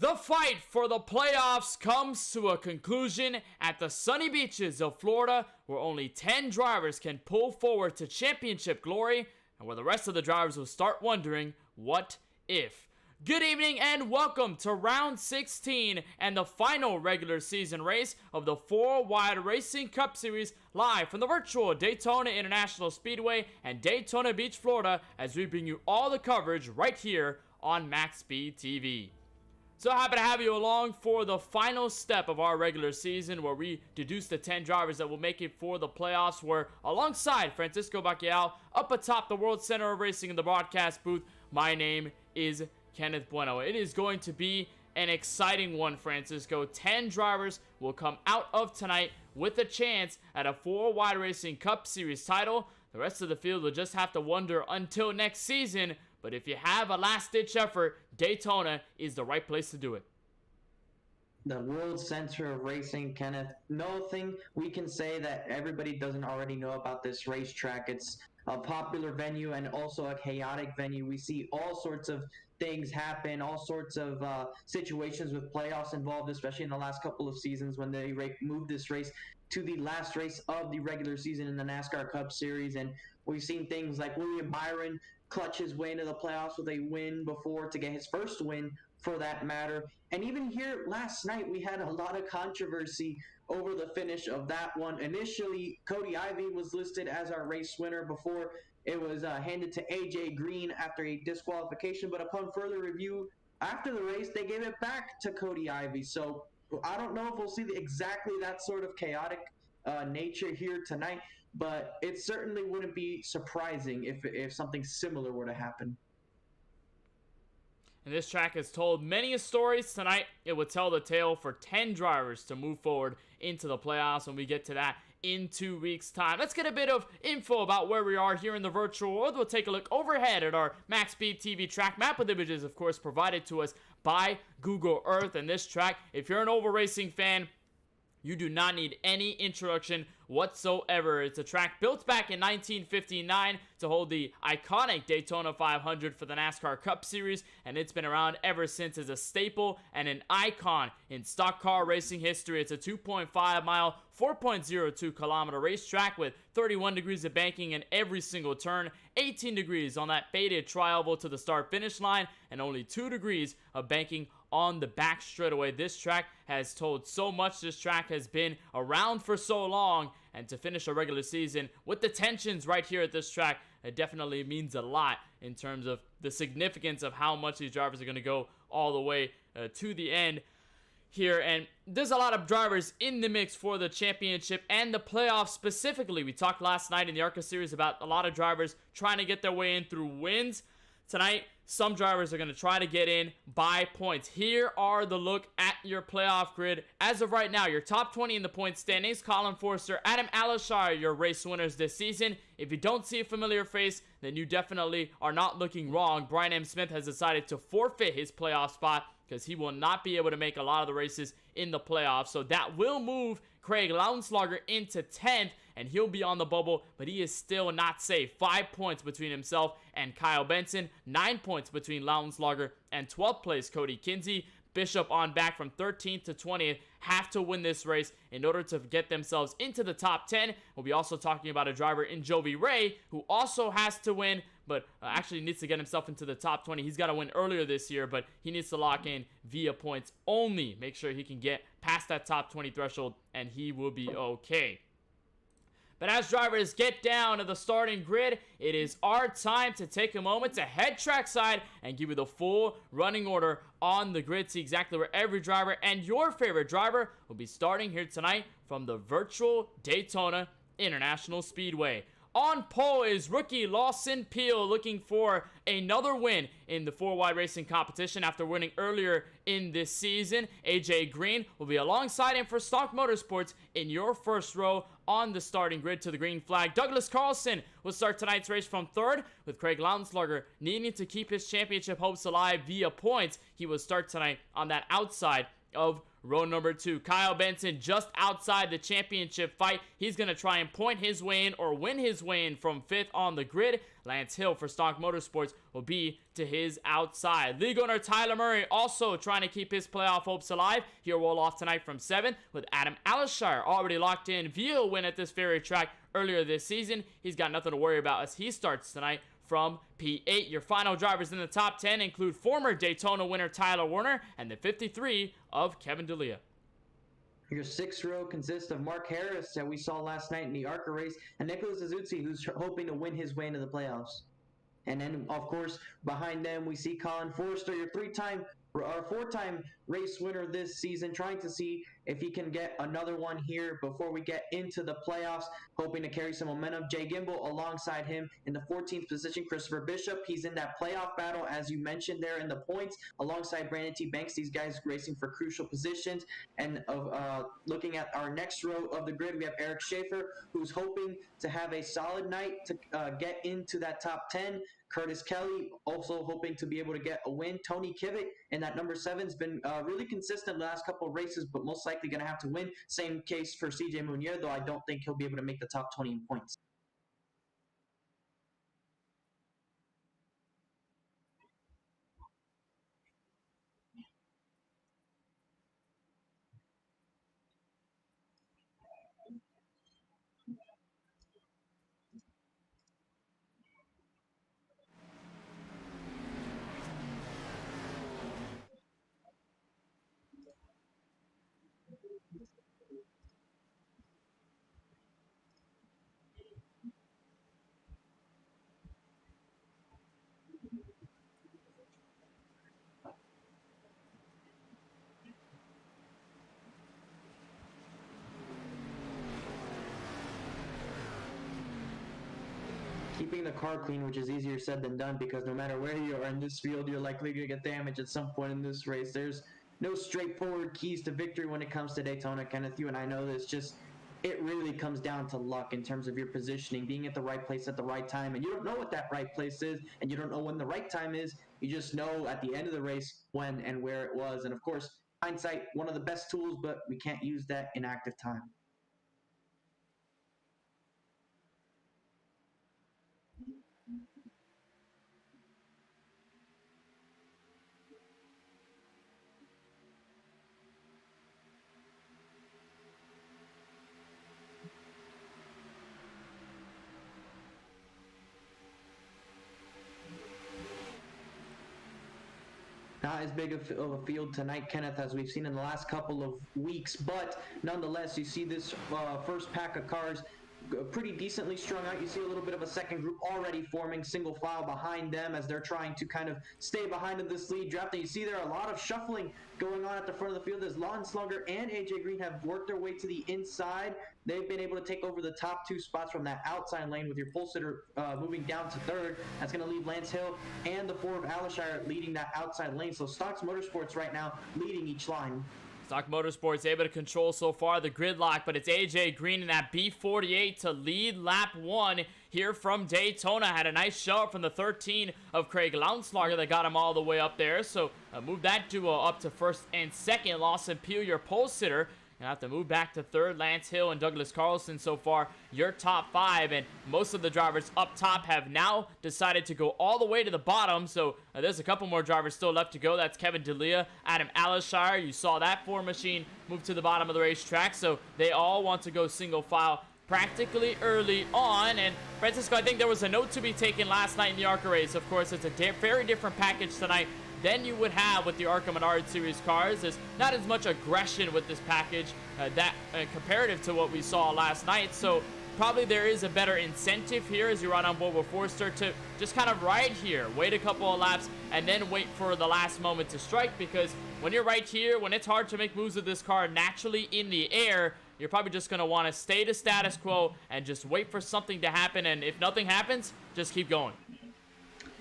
The fight for the playoffs comes to a conclusion at the sunny beaches of Florida, where only 10 drivers can pull forward to championship glory, and where the rest of the drivers will start wondering, what if? Good evening and welcome to round 16 and the final regular season race of the 4-Wide Racing Cup Series, live from the virtual Daytona International Speedway and Daytona Beach, Florida, as we bring you all the coverage right here on MaxSpeedTV. So happy to have you along for the final step of our regular season, where we deduce the 10 drivers that will make it for the playoffs, where alongside Francisco Bacchial, up atop the World Center of Racing in the broadcast booth, my name is Kenneth Bueno. It is going to be an exciting one, Francisco. 10 drivers will come out of tonight with a chance at a 4-Wide Racing Cup Series title. The rest of the field will just have to wonder until next season. But if you have a last-ditch effort, Daytona is the right place to do it. The World Center of Racing, Kenneth. Nothing we can say that everybody doesn't already know about this racetrack. It's a popular venue and also a chaotic venue. We see all sorts of things happen, all sorts of situations with playoffs involved, especially in the last couple of seasons when they moved this race to the last race of the regular season in the NASCAR Cup Series. And we've seen things like William Byron clutch his way into the playoffs with a win before, to get his first win for that matter. And even here last night, we had a lot of controversy over the finish of that one. Initially, Cody Ivey was listed as our race winner before it was handed to AJ Green after a disqualification. But upon further review after the race, they gave it back to Cody Ivey. So I don't know if we'll see exactly that sort of chaotic nature here tonight, but it certainly wouldn't be surprising if something similar were to happen. And this track has told many stories. Tonight, it will tell the tale for 10 drivers to move forward into the playoffs when we get to that in 2 weeks' time. Let's get a bit of info about where we are here in the virtual world. We'll take a look overhead at our MaxSpeedTV track map, with images, of course, provided to us by Google Earth. And this track, if you're an oval racing fan, you do not need any introduction whatsoever. It's a track built back in 1959 to hold the iconic Daytona 500 for the NASCAR Cup Series, and it's been around ever since as a staple and an icon in stock car racing history. It's a 2.5 mile, 4.02 kilometer racetrack with 31 degrees of banking in every single turn, 18 degrees on that faded tri-oval to the start finish line, and only 2 degrees of banking on the back straightaway. This track has told so much. This track has been around for so long, and to finish a regular season with the tensions right here at this track, it definitely means a lot in terms of the significance of how much these drivers are going to go all the way to the end here. And there's a lot of drivers in the mix for the championship and the playoffs specifically. We talked last night in the ARCA series about a lot of drivers trying to get their way in through wins. Tonight, some drivers are going to try to get in by points. Here are the look at your playoff grid. As of right now, your top 20 in the point standings: Colin Forster, Adam Alashar, your race winners this season. If you don't see a familiar face, then you definitely are not looking wrong. Brian M. Smith has decided to forfeit his playoff spot because he will not be able to make a lot of the races in the playoffs. So that will move Craig Lautenslager into 10th, and he'll be on the bubble, but he is still not safe. 5 points between himself and Kyle Benson, 9 points between Lautenslager and 12th place Cody Kinsey. Bishop on back from 13th to 20th have to win this race in order to get themselves into the top 10. We'll be also talking about a driver in Jovi Ray who also has to win, but actually needs to get himself into the top 20. He's got to win earlier this year, but he needs to lock in via points only. Make sure he can get past that top 20 threshold, and he will be okay. But as drivers get down to the starting grid, it is our time to take a moment to head trackside and give you the full running order on the grid. See exactly where every driver and your favorite driver will be starting here tonight from the virtual Daytona International Speedway. On pole is rookie Lawson Peel, looking for another win in the 4-wide racing competition after winning earlier in this season. AJ Green will be alongside him for Stock Motorsports in your first row on the starting grid to the green flag. Douglas Carlson will start tonight's race from 3rd, with Craig Lautenslager needing to keep his championship hopes alive via points. He will start tonight on that outside of row number 2. Kyle Benson just outside the championship fight. He's going to try and point his way in or win his way in from 5th on the grid. Lance Hill for Stock Motorsports will be to his outside. League owner Tyler Murray also trying to keep his playoff hopes alive. He'll roll off tonight from 7th, with Adam Alashar already locked in via a win at this very track earlier this season. He's got nothing to worry about as he starts tonight from P8. Your final drivers in the top 10 include former Daytona winner Tyler Warner and the 53 of Kevin D'Elia. Your 6th row consists of Mark Harris that we saw last night in the ARCA race, and Nicholas Azuzzi, who's hoping to win his way into the playoffs. And then, of course, behind them we see Colin Forster, your 4-time race winner this season, trying to see if he can get another one here before we get into the playoffs, hoping to carry some momentum. Jay Gimbel alongside him in the 14th position. Christopher Bishop, he's in that playoff battle, as you mentioned there in the points, alongside Brandon T. Banks. These guys racing for crucial positions. And looking at our next row of the grid, we have Eric Schaefer, who's hoping to have a solid night to get into that top 10. Curtis Kelly also hoping to be able to get a win. Tony Kivett in that number 7's been really consistent the last couple of races, but most likely going to have to win. Same case for CJ Munier, though I don't think he'll be able to make the top 20 in points. Keeping the car clean, which is easier said than done, because no matter where you are in this field, you're likely to get damaged at some point in this race. There's no straightforward keys to victory when it comes to Daytona, Kenneth. You and I know this. It really comes down to luck in terms of your positioning, being at the right place at the right time. And you don't know what that right place is, and you don't know when the right time is. You just know at the end of the race when and where it was. And of course, hindsight, one of the best tools, but we can't use that in active time. Not as big of a field tonight, Kenneth, as we've seen in the last couple of weeks, but nonetheless, you see this first pack of cars pretty decently strung out. You see a little bit of a second group already forming single file behind them as they're trying to kind of stay behind in this lead draft. And you see there are a lot of shuffling going on at the front of the field as Lon Slugger and AJ Green have worked their way to the inside. They've been able to take over the top 2 spots from that outside lane with your pole sitter moving down to 3rd. That's going to leave Lance Hill and the 4 of Alishire leading that outside lane. So Stocks Motorsports right now leading each line. Stock Motorsports able to control so far the gridlock, but it's AJ Green in that B48 to lead lap 1 here from Daytona. Had a nice shot from the 13 of Craig Launslager that got him all the way up there. So move that duo up to 1st and 2nd. Lawson Peel, your pole sitter. You have to move back to 3rd. Lance Hill and Douglas Carlson so far, your top 5. And most of the drivers up top have now decided to go all the way to the bottom. So there's a couple more drivers still left to go. That's Kevin D'Elia, Adam Alishire. You saw that 4 machine move to the bottom of the racetrack. So they all want to go single file practically early on. And Francisco, I think there was a note to be taken last night in the ARCA race. Of course, it's a very different package tonight than you would have with the ARCA Menard Series cars. There's not as much aggression with this package comparative to what we saw last night. So probably there is a better incentive here as you ride on board with Forster to just kind of ride here, wait a couple of laps, and then wait for the last moment to strike. Because when you're right here, when it's hard to make moves with this car naturally in the air, you're probably just going to want to stay to status quo and just wait for something to happen. And if nothing happens, just keep going.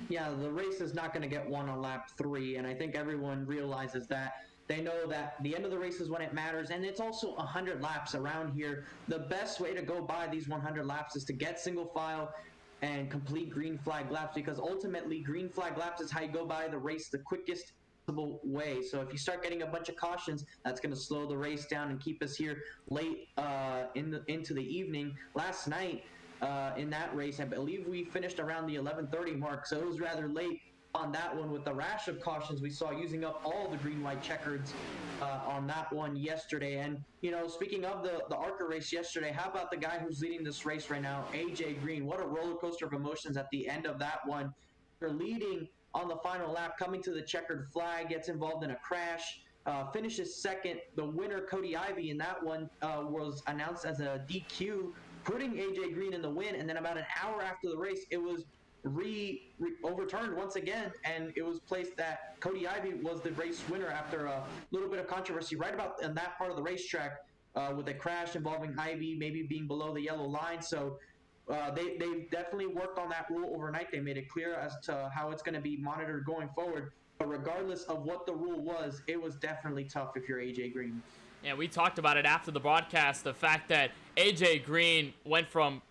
Yeah, the race is not going to get won on lap 3, and I think everyone realizes that. They know that the end of the race is when it matters, and it's also 100 laps around here. The best way to go by these 100 laps is to get single file and complete green flag laps, because ultimately green flag laps is how you go by the race the quickest possible way. So if you start getting a bunch of cautions, that's going to slow the race down and keep us here late into the evening. Last night, in that race, I believe we finished around the 11:30 mark, so it was rather late on that one with the rash of cautions we saw using up all the green-white checkers on that one yesterday. And, you know, speaking of the ARCA race yesterday, how about the guy who's leading this race right now, AJ Green? What a roller coaster of emotions at the end of that one. They're leading on the final lap, coming to the checkered flag, gets involved in a crash, finishes 2nd. The winner, Cody Ivey, in that one was announced as a DQ, putting AJ Green in the win. And then about an hour after the race, it was overturned once again, and it was placed that Cody Ivey was the race winner after a little bit of controversy right about in that part of the racetrack with a crash involving Ivey maybe being below the yellow line. So they definitely worked on that rule overnight. They made it clear as to how it's going to be monitored going forward. But regardless of what the rule was, it was definitely tough if you're AJ Green. Yeah, we talked about it after the broadcast, the fact that AJ Green went from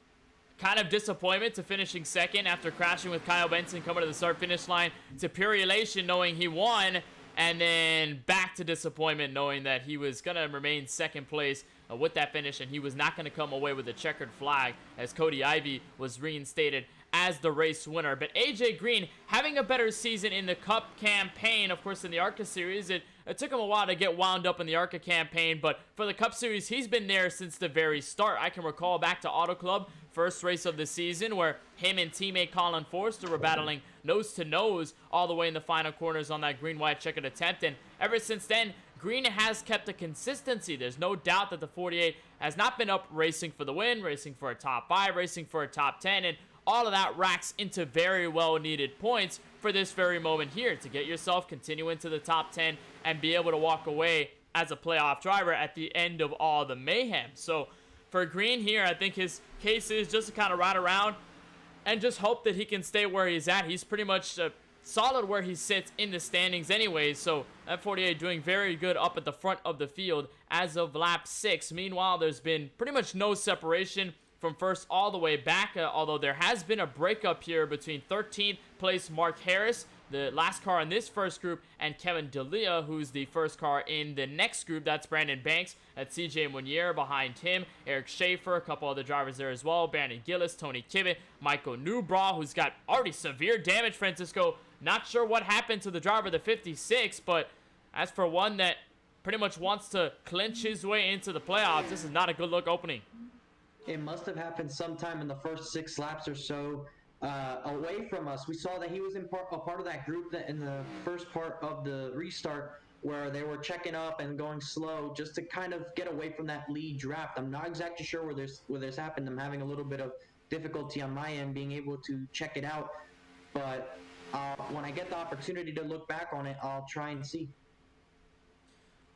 kind of disappointment to finishing 2nd after crashing with Kyle Benson coming to the start-finish line, to pure elation knowing he won, and then back to disappointment knowing that he was going to remain 2nd place with that finish, and he was not going to come away with a checkered flag as Cody Ivey was reinstated as the race winner. But AJ Green having a better season in the Cup campaign. Of course, in the ARCA Series, it took him a while to get wound up in the ARCA campaign, but for the Cup Series, he's been there since the very start. I can recall back to Auto Club, first race of the season, where him and teammate Colin Forster were battling nose-to-nose all the way in the final corners on that green-white checkered attempt, and ever since then, Green has kept a consistency. There's no doubt that the 48 has not been up racing for the win, racing for a top 5, racing for a top 10, and all of that racks into very well-needed points for this very moment here to get yourself continue into the top 10 and be able to walk away as a playoff driver at the end of all the mayhem. So for Green here, I think his case is just to kind of ride around and just hope that he can stay where he's at. He's pretty much solid where he sits in the standings anyways, so that 48 doing very good up at the front of the field as of lap 6. Meanwhile, there's been pretty much no separation from first all the way back, although there has been a breakup here between 13th place Mark Harris, the last car in this first group, and Kevin D'Elia, who's the first car in the next group. That's Brandon Banks, at CJ Munier behind him, Eric Schaefer, a couple other drivers there as well, Brandon Gillis, Tony Kivet, Michael Newbraw, who's got already severe damage, Francisco. Not sure what happened to the driver, the 56, but as for one that pretty much wants to clinch his way into the playoffs, this is not a good look opening. It must have happened sometime in the first 6 laps or so away from us. We saw that he was a part of that group that in the first part of the restart where they were checking up and going slow just to kind of get away from that lead draft. I'm not exactly sure where this happened. I'm having a little bit of difficulty on my end being able to check it out, but when I get the opportunity to look back on it, I'll try and see.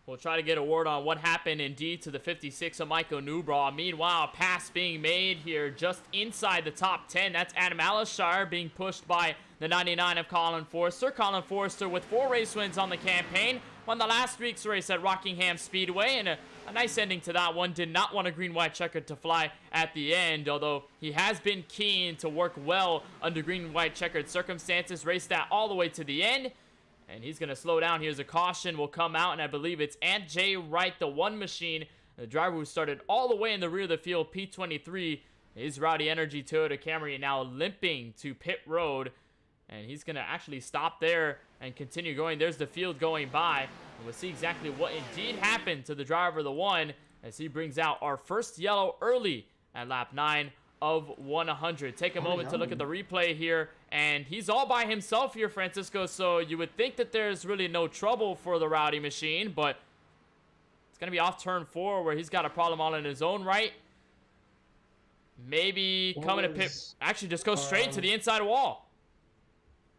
We'll try to get a word on what happened indeed to the 56 of Michael Newbraw. Meanwhile, a pass being made here just inside the top 10. That's Adam Alishire being pushed by the 99 of Colin Forster. Colin Forster with 4 race wins on the campaign. Won the last week's race at Rockingham Speedway, and a nice ending to that one. Did not want a green-white checkered to fly at the end, although he has been keen to work well under green-white checkered circumstances. Raced that all the way to the end. And he's going to slow down. Here's a caution will come out, and I believe it's Ant J. Wright, the one machine, the driver who started all the way in the rear of the field, P23. His Rowdy Energy Toyota Camry now limping to pit road, and he's going to actually stop there and continue going. There's the field going by, and we'll see exactly what indeed happened to the driver of the one as he brings out our first yellow early at lap 9 of 100. Take a moment to look at the replay here, and he's all by himself here, Francisco, so you would think that there's really no trouble for the Rowdy machine, but it's going to be off turn 4 where he's got a problem all in his own right. Maybe coming to pit, actually just go straight to the inside wall.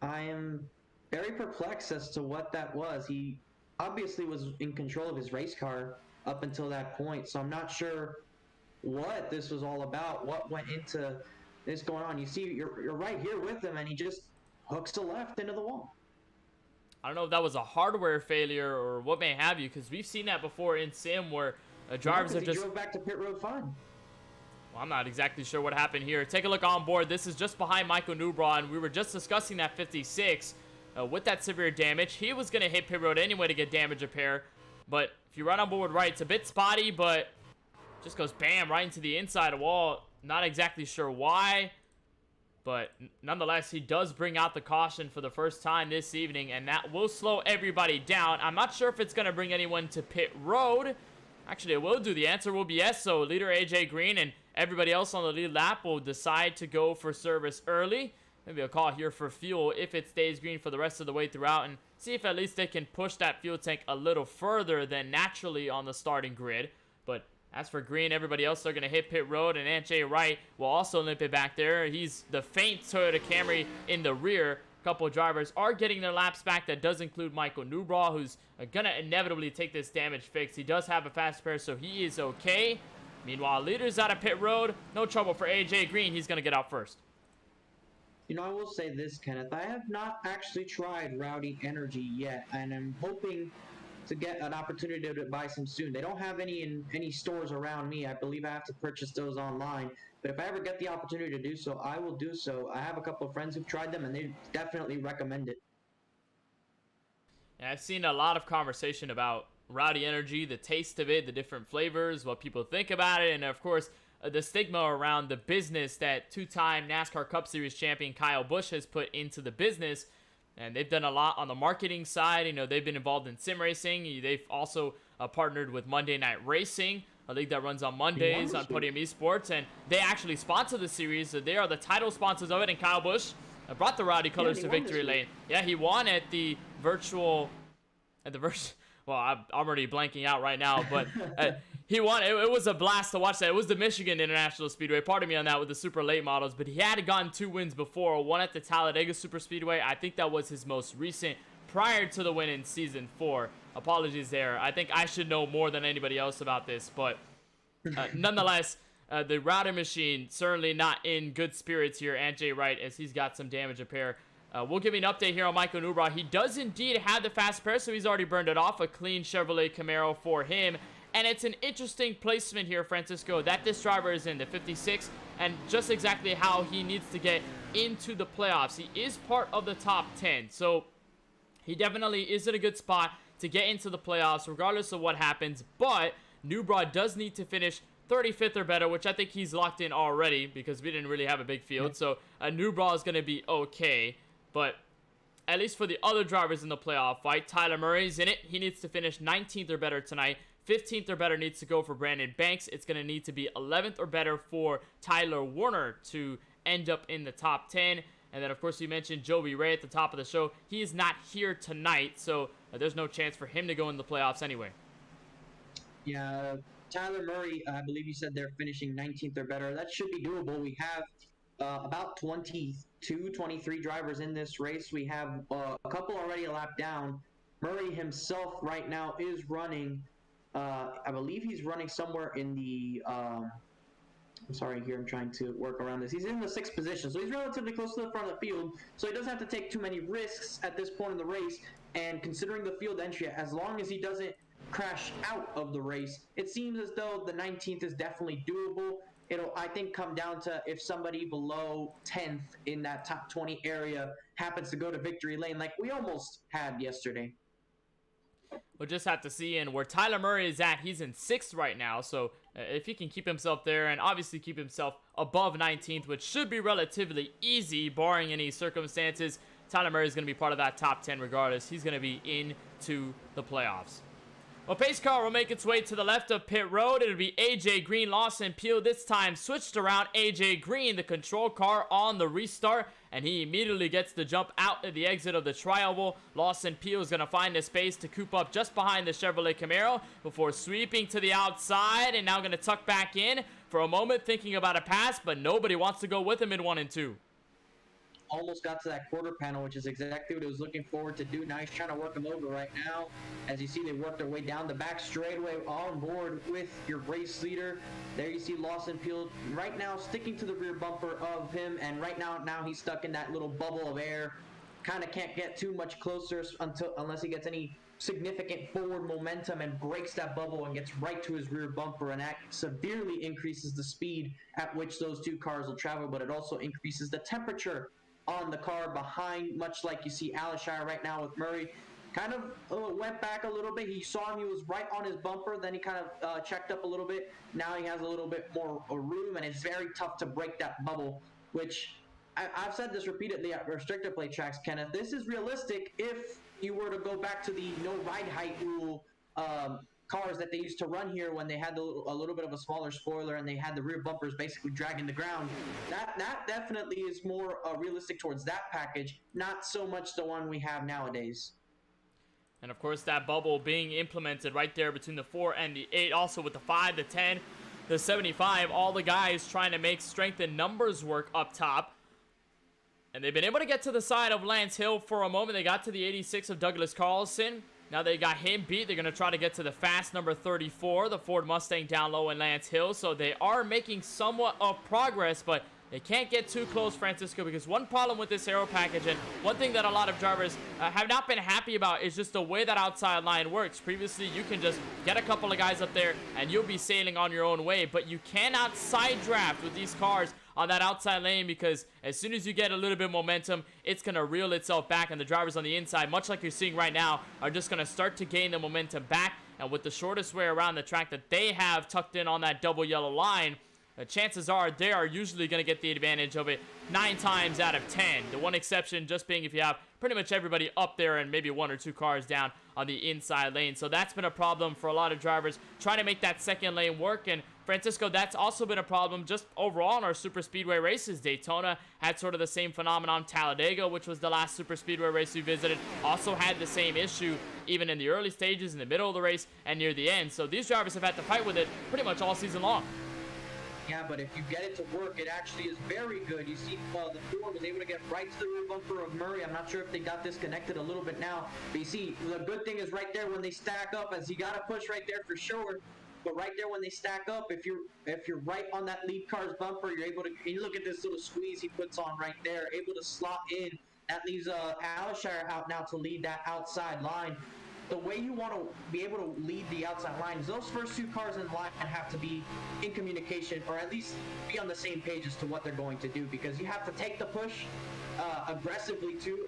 I am very perplexed as to what that was. He obviously was in control of his race car up until that point, so I'm not sure what this was all about, what went into this going on. You see, you're right here with him, and he just hooks to left into the wall. I don't know if that was a hardware failure or what may have you, because we've seen that before in sim where drivers have just drove back to pit road fine. Well, I'm not exactly sure what happened here. Take a look on board. This is just behind Michael Newbraw, and we were just discussing that 56 with that severe damage. He was going to hit pit road anyway to get damage repair, but if you run on board right, it's a bit spotty, but just goes bam right into the inside wall. Not exactly sure why, but nonetheless, he does bring out the caution for the first time this evening, and that will slow everybody down. I'm not sure if it's going to bring anyone to pit road. Actually, it will do. The answer will be yes, so leader AJ Green and everybody else on the lead lap will decide to go for service early. Maybe a call here for fuel if it stays green for the rest of the way throughout, and see if at least they can push that fuel tank a little further than naturally on the starting grid. But as for green, everybody else, they're going to hit pit road, and Ant J. Wright will also limp it back there. He's the faint Toyota Camry in the rear. A couple of drivers are getting their laps back. That does include Michael Newbraw, who's going to inevitably take this damage fix. He does have a fast pair, so he is okay. Meanwhile, leaders out of pit road. No trouble for AJ Green. He's going to get out first. You know, I will say this, Kenneth. I have not actually tried Rowdy Energy yet, and I'm hoping to get an opportunity to buy some soon. They don't have any in any stores around me. I believe I have to purchase those online. But if I ever get the opportunity to do so, I will do so. I have a couple of friends who've tried them, and they definitely recommend it. And I've seen a lot of conversation about Rowdy Energy, the taste of it, the different flavors, what people think about it, and of course, the stigma around the business that two-time NASCAR Cup Series champion Kyle Busch has put into the business. And they've done a lot on the marketing side. You know, they've been involved in sim racing. They've also partnered with Monday Night Racing, a league that runs on Mondays on Podium Esports. And they actually sponsor the series. So they are the title sponsors of it. And Kyle Busch brought the Rowdy colors to victory lane. Yeah, he won at the virtual... Well, I'm already blanking out right now, but he won. It was a blast to watch that. It was the Michigan International Speedway. Pardon me on that with the super late models, but he had gotten 2 wins before. One at the Talladega Super Speedway. I think that was his most recent prior to the win in Season 4. Apologies there. I think I should know more than anybody else about this, but nonetheless, the Rowdy machine certainly not in good spirits here. Ant J. Wright, as he's got some damage repair. We'll give you an update here on Michael Newbraw. He does indeed have the fast pair, so he's already burned it off. A clean Chevrolet Camaro for him. And it's an interesting placement here, Francisco, that this driver is in, the 56, and just exactly how he needs to get into the playoffs. He is part of the top 10, so he definitely is in a good spot to get into the playoffs, regardless of what happens. But Newbraw does need to finish 35th or better, which I think he's locked in already because we didn't really have a big field. So Newbraw is going to be okay. But at least for the other drivers in the playoff fight, Tyler Murray's in it. He needs to finish 19th or better tonight. 15th or better needs to go for Brandon Banks. It's going to need to be 11th or better for Tyler Warner to end up in the top 10. And then, of course, you mentioned Joey Ray at the top of the show. He is not here tonight, so there's no chance for him to go in the playoffs anyway. Yeah, Tyler Murray, I believe you said they're finishing 19th or better. That should be doable. We have about 22, 23 drivers in this race. We have a couple already a lap down. Murray himself right now is running, I believe he's running somewhere in the, I'm sorry here, I'm trying to work around this. He's in the 6th position, so he's relatively close to the front of the field, so he doesn't have to take too many risks at this point in the race. And considering the field entry, as long as he doesn't crash out of the race, it seems as though the 19th is definitely doable. It'll, I think, come down to if somebody below 10th in that top 20 area happens to go to victory lane like we almost had yesterday. We'll just have to see. And where Tyler Murray is at, he's in 6th right now. So if he can keep himself there and obviously keep himself above 19th, which should be relatively easy barring any circumstances, Tyler Murray is going to be part of that top 10 regardless. He's going to be into the playoffs. Well, pace car will make its way to the left of pit road. It'll be AJ Green, Lawson Peel. This time switched around. AJ Green, the control car on the restart, and he immediately gets the jump out at the exit of the tri-oval. Lawson Peel is going to find the space to coop up just behind the Chevrolet Camaro before sweeping to the outside, and now going to tuck back in for a moment, thinking about a pass, but nobody wants to go with him in 1 and 2. Almost got to that quarter panel, which is exactly what he was looking forward to do. Now he's trying to work him over right now. As you see, they work their way down the back straightaway on board with your race leader. There you see Lawson Peel right now sticking to the rear bumper of him, and right now he's stuck in that little bubble of air. Kind of can't get too much closer unless he gets any significant forward momentum and breaks that bubble and gets right to his rear bumper, and that severely increases the speed at which those two cars will travel, but it also increases the temperature on the car behind, much like you see Alishire right now with Murray. Kind of went back a little bit. He saw him, he was right on his bumper, then he kind of checked up a little bit. Now he has a little bit more room, and it's very tough to break that bubble, which I've said this repeatedly at restrictor plate tracks, Kenneth. This is realistic if you were to go back to the no ride height rule cars that they used to run here when they had a little bit of a smaller spoiler and they had the rear bumpers basically dragging the ground. That definitely is more realistic towards that package, not so much the one we have nowadays. And of course that bubble being implemented right there between the 4 and the 8, also with the 5, the 10, the 75, all the guys trying to make strength and numbers work up top. And they've been able to get to the side of Lance Hill for a moment. They got to the 86 of Douglas Carlson. Now they got him beat. They're going to try to get to the fast number 34, the Ford Mustang down low in Lance Hill. So they are making somewhat of progress, but they can't get too close, Francisco, because one problem with this aero package, and one thing that a lot of drivers have not been happy about, is just the way that outside line works. Previously, you can just get a couple of guys up there and you'll be sailing on your own way, but you cannot side draft with these cars on that outside lane, because as soon as you get a little bit of momentum, it's going to reel itself back, and the drivers on the inside, much like you're seeing right now, are just going to start to gain the momentum back. And with the shortest way around the track that they have tucked in on that double yellow line, chances are they are usually going to get the advantage of it 9 times out of 10. The one exception just being if you have pretty much everybody up there and maybe 1 or 2 cars down on the inside lane. So that's been a problem for a lot of drivers trying to make that second lane work. And Francisco, that's also been a problem just overall in our super speedway races. Daytona had sort of the same phenomenon. Talladega, which was the last super speedway race we visited, also had the same issue even in the early stages, in the middle of the race, and near the end. So these drivers have had to fight with it pretty much all season long. Yeah, but if you get it to work, it actually is very good. You see, the Ford was able to get right to the rear bumper of Murray. I'm not sure if they got disconnected a little bit now. But you see, the good thing is right there when they stack up, as you got to push right there for sure. But right there when they stack up, if you're right on that lead car's bumper, you're able to. And you look at this little squeeze he puts on right there, able to slot in. That leaves Alishire out now to lead that outside line. The way you want to be able to lead the outside lines, those first 2 cars in line have to be in communication, or at least be on the same page as to what they're going to do, because you have to take the push aggressively too,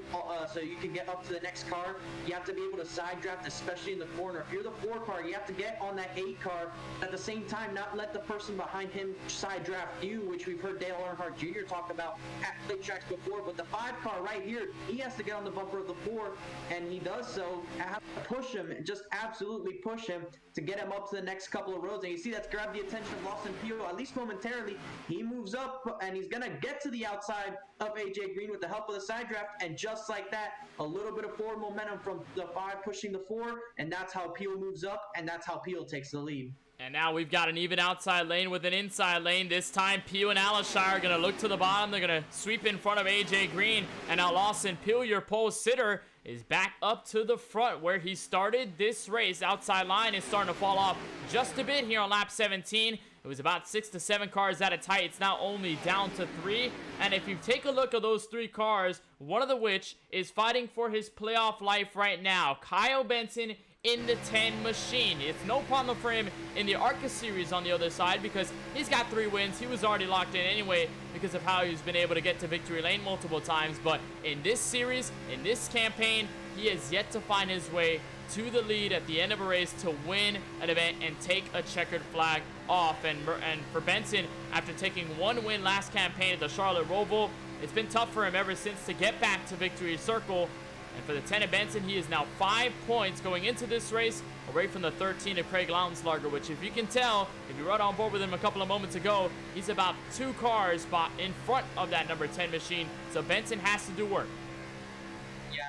so you can get up to the next car. You have to be able to side draft, especially in the corner. If you're the 4 car, you have to get on that 8 car. At the same time, not let the person behind him side draft you, which we've heard Dale Earnhardt Jr. talk about at plate tracks before. But the 5 car right here, he has to get on the bumper of the 4, and he does so. Have to push him, just absolutely push him to get him up to the next couple of rows. And you see that's grabbed the attention of Lawson Peel, at least momentarily. He moves up, and he's gonna get to the outside of AJ Green with the help of the side draft, and just like that, a little bit of forward momentum from the 5 pushing the 4, and that's how Peel moves up, and that's how Peel takes the lead. And now we've got an even outside lane with an inside lane. This time, Peel and Alishire are going to look to the bottom. They're going to sweep in front of AJ Green. And now Lawson Peel, your pole sitter, is back up to the front where he started this race. Outside line is starting to fall off just a bit here on lap 17. It was about 6 to 7 cars at its height. It's now only down to 3. And if you take a look at those 3 cars, one of which is fighting for his playoff life right now. Kyle Benson in the 10 machine. It's no problem for him in the ARCA series on the other side because he's got 3 wins. He was already locked in anyway because of how he's been able to get to victory lane multiple times. But in this series, in this campaign, he has yet to find his way to the lead at the end of a race to win an event and take a checkered flag off. And for Benson, after taking 1 win last campaign at the Charlotte Roval, it's been tough for him ever since to get back to victory circle. And for the 10 of Benson, he is now 5 points going into this race, away from the 13 of Craig Lautenslager, which, if you can tell, if you rode on board with him a couple of moments ago, he's about 2 cars in front of that number 10 machine. So Benson has to do work. Yeah,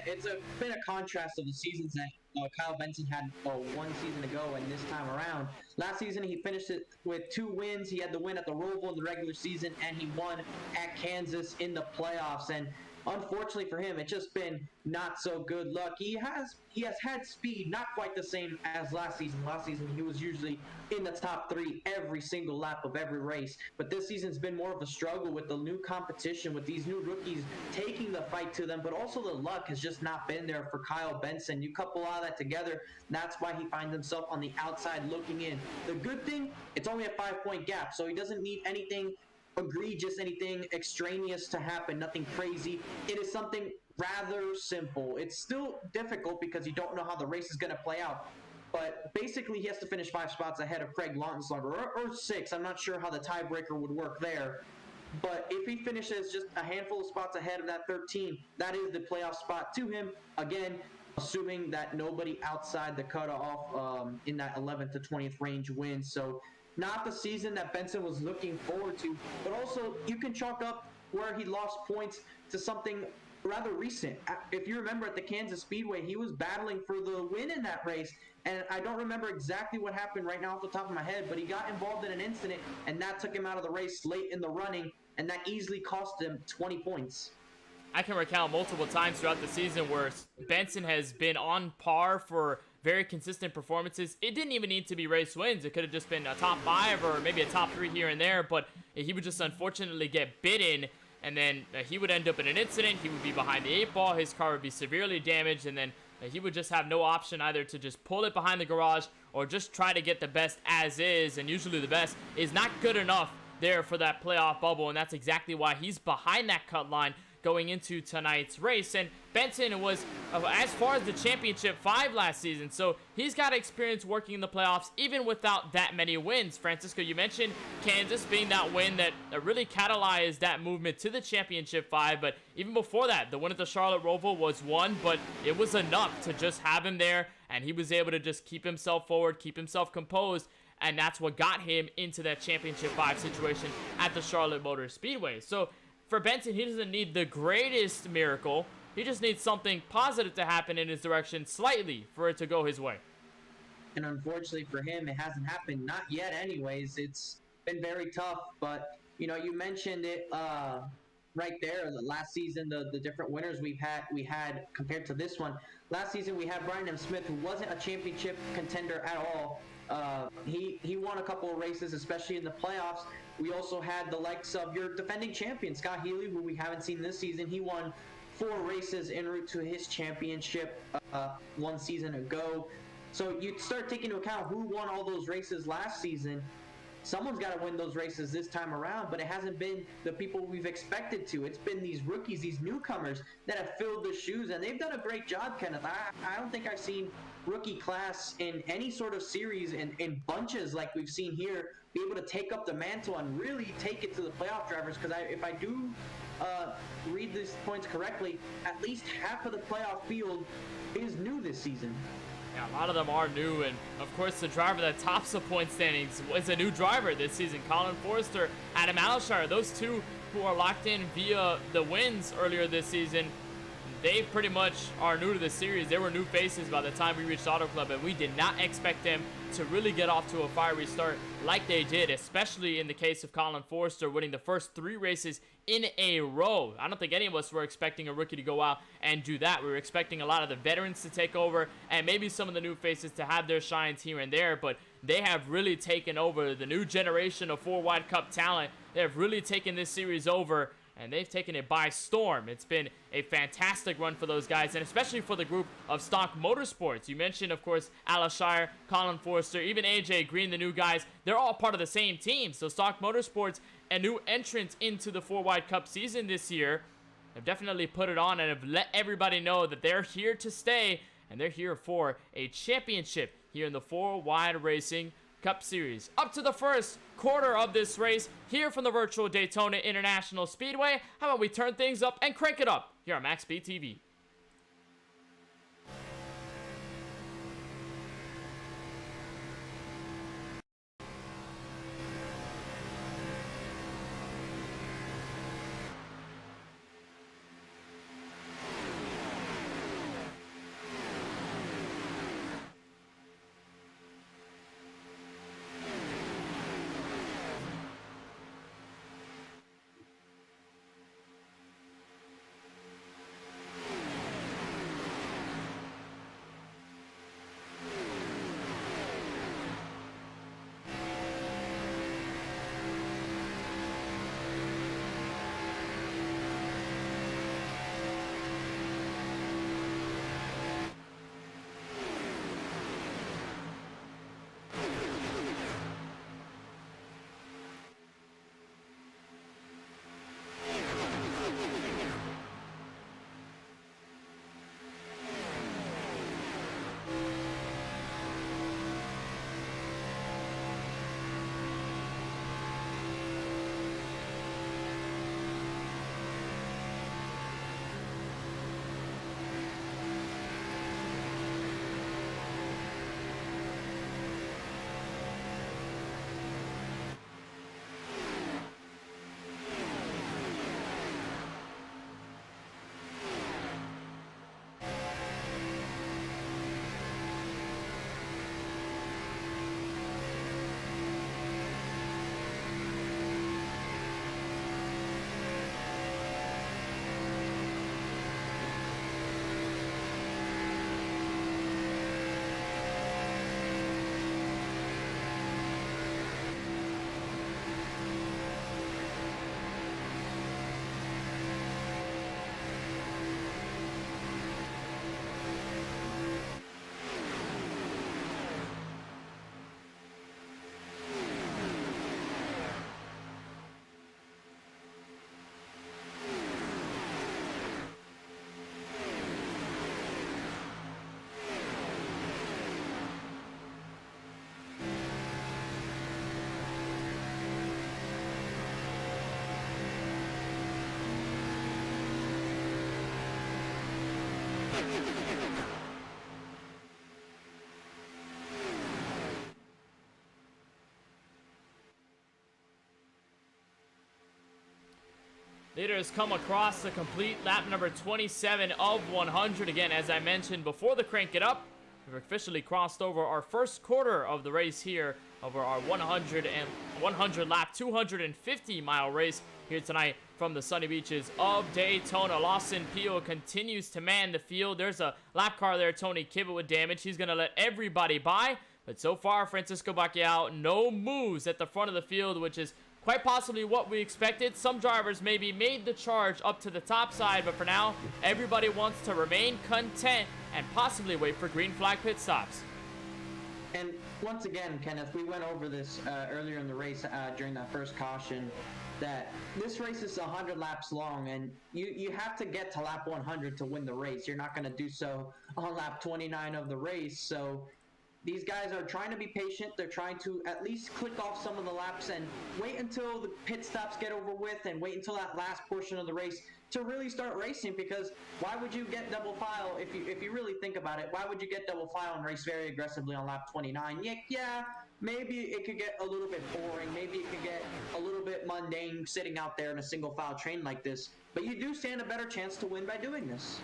it's been a contrast of the seasons that Kyle Benson had 1 season ago and this time around. Last season, he finished it with 2 wins. He had the win at the Roval in the regular season, and he won at Kansas in the playoffs. And unfortunately for him, it's just been not so good luck. He has had speed, not quite the same as last season. Last season, he was usually in the top 3 every single lap of every race. But this season's been more of a struggle with the new competition, with these new rookies taking the fight to them. But also the luck has just not been there for Kyle Benson. You couple all that together, that's why he finds himself on the outside looking in. The good thing, it's only a 5-point gap, so he doesn't need anything egregious, anything extraneous to happen, nothing crazy. It is something rather simple. It's still difficult because you don't know how the race is going to play out, but basically he has to finish 5 spots ahead of Craig Lautenslager, or 6. I'm not sure how the tiebreaker would work there, but if he finishes just a handful of spots ahead of that 13, that is the playoff spot to him. Again, assuming that nobody outside the cutoff in that 11th to 20th range wins. So not the season that Benson was looking forward to, but also you can chalk up where he lost points to something rather recent. If you remember at the Kansas Speedway, he was battling for the win in that race, and I don't remember exactly what happened right now off the top of my head, but he got involved in an incident, and that took him out of the race late in the running, and that easily cost him 20 points. I can recount multiple times throughout the season where Benson has been on par for very consistent performances. It didn't even need to be race wins. It could have just been a top 5 or maybe a top 3 here and there, but he would just unfortunately get bitten, and then he would end up in an incident. He would be behind the 8 ball. His car would be severely damaged, and then he would just have no option either to just pull it behind the garage or just try to get the best as is, and usually the best is not good enough there for that playoff bubble, and that's exactly why he's behind that cut line going into tonight's race. And Benson was as far as the championship 5 last season, so he's got experience working in the playoffs even without that many wins. Francisco, you mentioned Kansas being that win that really catalyzed that movement to the championship 5, but even before that, the win at the Charlotte Roval was 1, but it was enough to just have him there, and he was able to just keep himself forward, keep himself composed, and that's what got him into that championship 5 situation at the Charlotte Motor Speedway. So for Benson, he doesn't need the greatest miracle. He just needs something positive to happen in his direction slightly for it to go his way. And unfortunately for him, it hasn't happened. Not yet anyways. It's been very tough. But, you mentioned it right there. Last season, the different winners we had compared to this one. Last season, we had Brian M. Smith, who wasn't a championship contender at all. He won a couple of races, especially in the playoffs. We also had the likes of your defending champion, Scott Healy, who we haven't seen this season. He won 4 races en route to his championship 1 season ago. So you start taking into account who won all those races last season. Someone's got to win those races this time around, but it hasn't been the people we've expected to. It's been these rookies, these newcomers that have filled the shoes, and they've done a great job, Kenneth. I don't think I've seen rookie class in any sort of series in bunches like we've seen here be able to take up the mantle and really take it to the playoff drivers, because if I do read these points correctly, at least half of the playoff field is new this season. Yeah, a lot of them are new, and of course the driver that tops the point standings was a new driver this season, Colin Forrester, Adam Alshire. Those two who are locked in via the wins earlier this season, they pretty much are new to the series. They were new faces by the time we reached Auto Club, and we did not expect them to really get off to a fiery start like they did, especially in the case of Colin Forster winning the first 3 races in a row. I don't think any of us were expecting a rookie to go out and do that. We were expecting a lot of the veterans to take over and maybe some of the new faces to have their shines here and there, but they have really taken over. The new generation of 4 Wide Cup talent, they have really taken this series over, and they've taken it by storm. It's been a fantastic run for those guys, and especially for the group of Stock Motorsports. You mentioned, of course, Alashire, Colin Forster, even AJ Green, the new guys. They're all part of the same team. So Stock Motorsports, a new entrant into the 4 Wide Cup season this year, have definitely put it on and have let everybody know that they're here to stay, and they're here for a championship here in the 4 Wide Racing Cup Series. Up to the first quarter of this race here from the virtual Daytona International Speedway. How about we turn things up and crank it up here on MaxSpeedTV. Leader has come across the complete lap number 27 of 100. Again, as I mentioned before the crank it up, we've officially crossed over our first quarter of the race here over our 100 lap, 250 mile race here tonight from the sunny beaches of Daytona. Lawson Peel continues to man the field. There's a lap car there, Tony Kibbett, with damage. He's going to let everybody by. But so far, Francisco Bacchiao, no moves at the front of the field, which is quite possibly what we expected. Some drivers maybe made the charge up to the top side, but for now, everybody wants to remain content and possibly wait for green flag pit stops. And once again, Kenneth, we went over this earlier in the race during that first caution, that this race is 100 laps long, and you have to get to lap 100 to win the race. You're not going to do so on lap 29 of the race, so these guys are trying to be patient. They're trying to at least click off some of the laps and wait until the pit stops get over with and wait until that last portion of the race to really start racing, because why would you get double file if you really think about it? Why would you get double file and race very aggressively on lap 29? Yeah, maybe it could get a little bit boring. Maybe it could get a little bit mundane sitting out there in a single file train like this. But you do stand a better chance to win by doing this.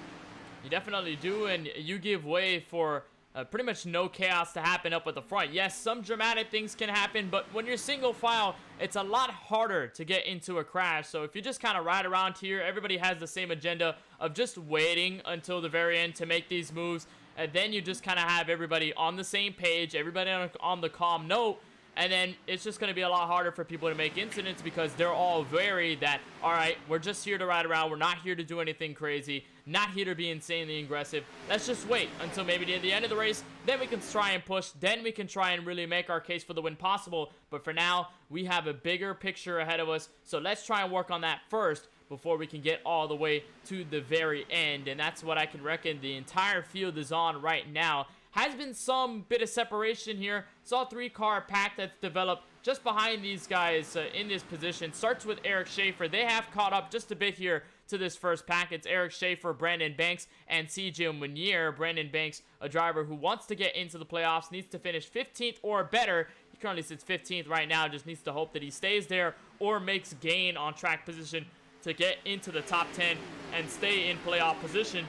You definitely do, and you give way for pretty much no chaos to happen up at the front. Yes, some dramatic things can happen, but when you're single file, it's a lot harder to get into a crash. So if you just kind of ride around here, everybody has the same agenda of just waiting until the very end to make these moves, and then you just kind of have everybody on the same page, everybody on the calm note, and then it's just going to be a lot harder for people to make incidents because they're all wary that, all right, we're just here to ride around. We're not here to do anything crazy. Not here to be insanely aggressive. Let's just wait until maybe at the end of the race. Then we can try and push. Then we can try and really make our case for the win possible. But for now, we have a bigger picture ahead of us. So let's try and work on that first before we can get all the way to the very end. And that's what I can reckon the entire field is on right now. Has been some bit of separation here. Saw 3-car pack that's developed just behind these guys in this position. Starts with Eric Schaefer. They have caught up just a bit here to this first pack. It's Eric Schaefer, Brandon Banks, and CJ Munier. Brandon Banks, a driver who wants to get into the playoffs, needs to finish 15th or better. He currently sits 15th right now, just needs to hope that he stays there or makes gain on track position to get into the top 10 and stay in playoff position.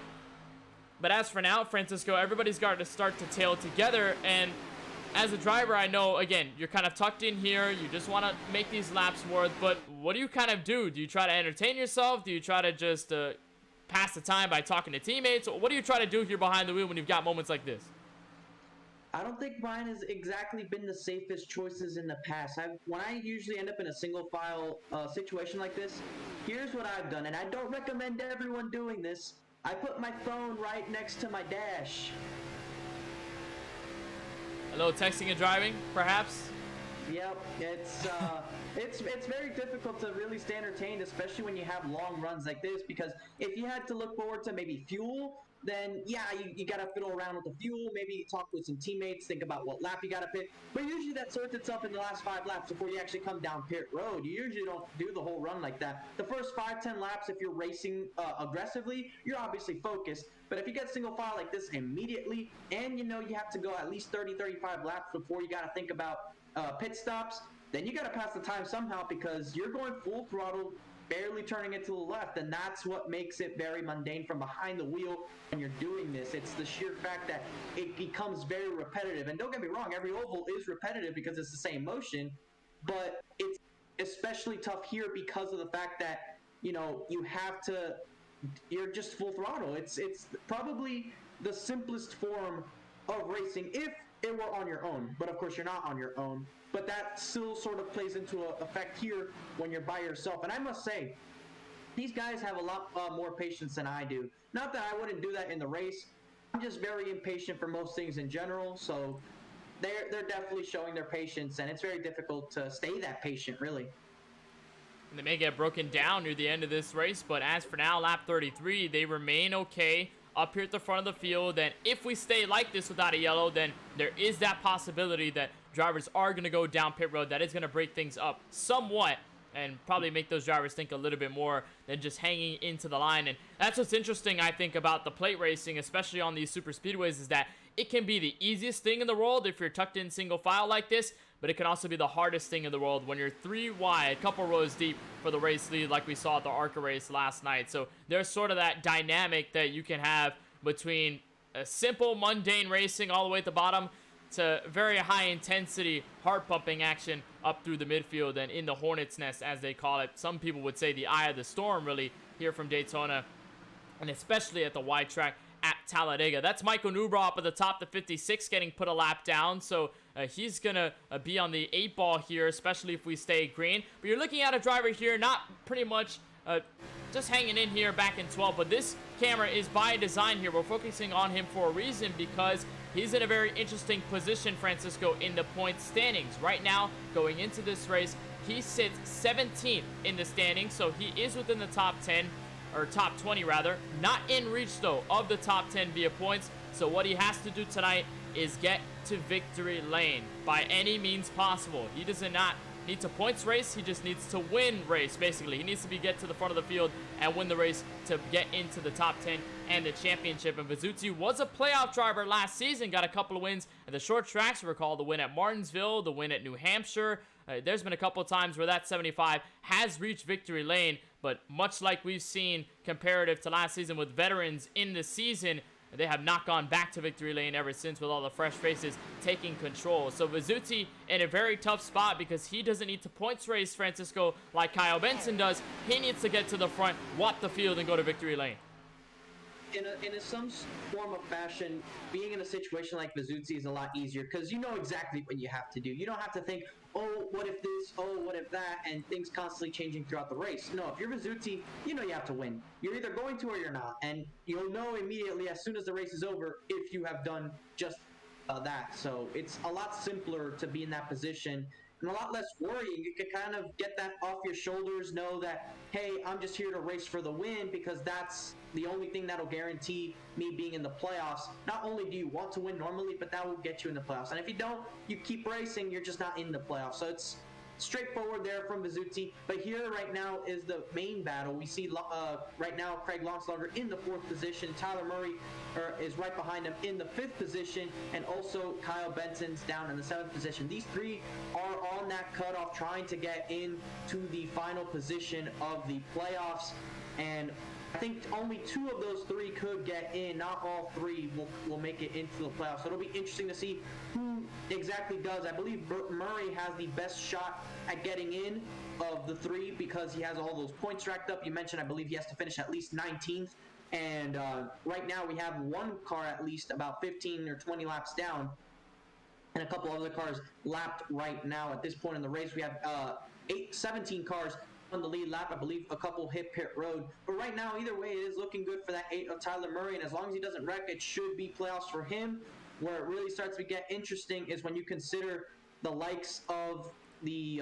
But as for now, Francisco, everybody's got to start to tail together, and as a driver, I know, again, you're kind of tucked in here. You just want to make these laps worth, but what do you kind of do? Do you try to entertain yourself? Do you try to just pass the time by talking to teammates? What do you try to do here behind the wheel when you've got moments like this? I don't think mine has exactly been the safest choices in the past. When I usually end up in a single file situation like this, here's what I've done, and I don't recommend everyone doing this. I put my phone right next to my dash. A little texting and driving, perhaps? Yep, it's very difficult to really stay entertained, especially when you have long runs like this, because if you had to look forward to maybe fuel, then yeah, you gotta fiddle around with the fuel, maybe talk with some teammates, think about what lap you gotta pick, but usually that sorts itself in the last 5 laps before you actually come down pit road. You usually don't do the whole run like that. The first 5-10 laps, if you're racing aggressively, you're obviously focused, but if you get single file like this immediately, and you know you have to go at least 30-35 laps before you gotta think about pit stops, then you gotta pass the time somehow, because you're going full throttle, barely turning it to the left, and that's what makes it very mundane from behind the wheel when you're doing this. It's the sheer fact that it becomes very repetitive, and don't get me wrong, every oval is repetitive because it's the same motion, but it's especially tough here because of the fact that, you know, you're just full throttle. It's probably the simplest form of racing if it were on your own, but of course you're not on your own. But that still sort of plays into effect here when you're by yourself. And I must say, these guys have a lot more patience than I do. Not that I wouldn't do that in the race. I'm just very impatient for most things in general. So they're definitely showing their patience, and it's very difficult to stay that patient, really. And they may get broken down near the end of this race, but as for now, lap 33, they remain okay up here at the front of the field. And if we stay like this without a yellow, then there is that possibility that drivers are going to go down pit road. That is going to break things up somewhat and probably make those drivers think a little bit more than just hanging into the line. And that's what's interesting, I think, about the plate racing, especially on these super speedways, is that it can be the easiest thing in the world if you're tucked in single file like this, but it can also be the hardest thing in the world when you're 3 wide, a couple rows deep for the race lead, like we saw at the ARCA race last night. So there's sort of that dynamic that you can have between a simple, mundane racing all the way at the bottom to very high intensity, heart pumping action up through the midfield and in the hornet's nest, as they call it. Some people would say the eye of the storm, really, here from Daytona, and especially at the wide track at Talladega. That's Michael Newbrough up at the top, the 56, getting put a lap down. So he's going to be on the 8 ball here, especially if we stay green. But you're looking at a driver here, not pretty much just hanging in here back in 12. But this camera is by design here. We're focusing on him for a reason, because he's in a very interesting position, Francisco, in the point standings. Right now, going into this race, he sits 17th in the standings. So he is within the top 10. Or top 20 rather, not in reach though of the top 10 via points. So what he has to do tonight is get to victory lane by any means possible. He does not need to points race. He just needs to win race, basically. He needs to get to the front of the field and win the race to get into the top 10 and the championship. And Vizzuti was a playoff driver last season, got a couple of wins at the short tracks. Recall the win at Martinsville, the win at New Hampshire. There's been a couple of times where that 75 has reached victory lane, but much like we've seen comparative to last season with veterans in the season, they have not gone back to victory lane ever since, with all the fresh faces taking control. So Vizzuti in a very tough spot because he doesn't need to points race Francisco like Kyle Benson does. He needs to get to the front, walk the field, and go to victory lane. In some form of fashion, being in a situation like Vizzuti is a lot easier because you know exactly what you have to do. You don't have to think, oh, what if this, oh, what if that, and things constantly changing throughout the race. No, if you're Vizzuti, you know you have to win. You're either going to or you're not, and you'll know immediately as soon as the race is over if you have done just that. So it's a lot simpler to be in that position and a lot less worrying. You can kind of get that off your shoulders, know that, hey, I'm just here to race for the win because that's the only thing that'll guarantee me being in the playoffs. Not only do you want to win normally, but that will get you in the playoffs. And if you don't, you keep racing, you're just not in the playoffs. So it's straightforward there from Vizzuti. But here right now is the main battle. We see right now Craig Longslaughter in the 4th position. Tyler Murray is right behind him in the 5th position. And also Kyle Benson's down in the 7th position. These three are on that cutoff trying to get into the final position of the playoffs. And I think only 2 of those 3 could get in. Not all 3 will make it into the playoffs. So it'll be interesting to see who exactly does. I believe Murray has the best shot at getting in of the 3 because he has all those points racked up. You mentioned, I believe he has to finish at least 19th. And right now we have one car at least about 15 or 20 laps down, and a couple other cars lapped right now. At this point in the race, we have 17 cars on the lead lap. I believe a couple hit pit road, but right now either way it is looking good for that 8 of Tyler Murray, and as long as he doesn't wreck, it should be playoffs for him. Where it really starts to get interesting is when you consider the likes of the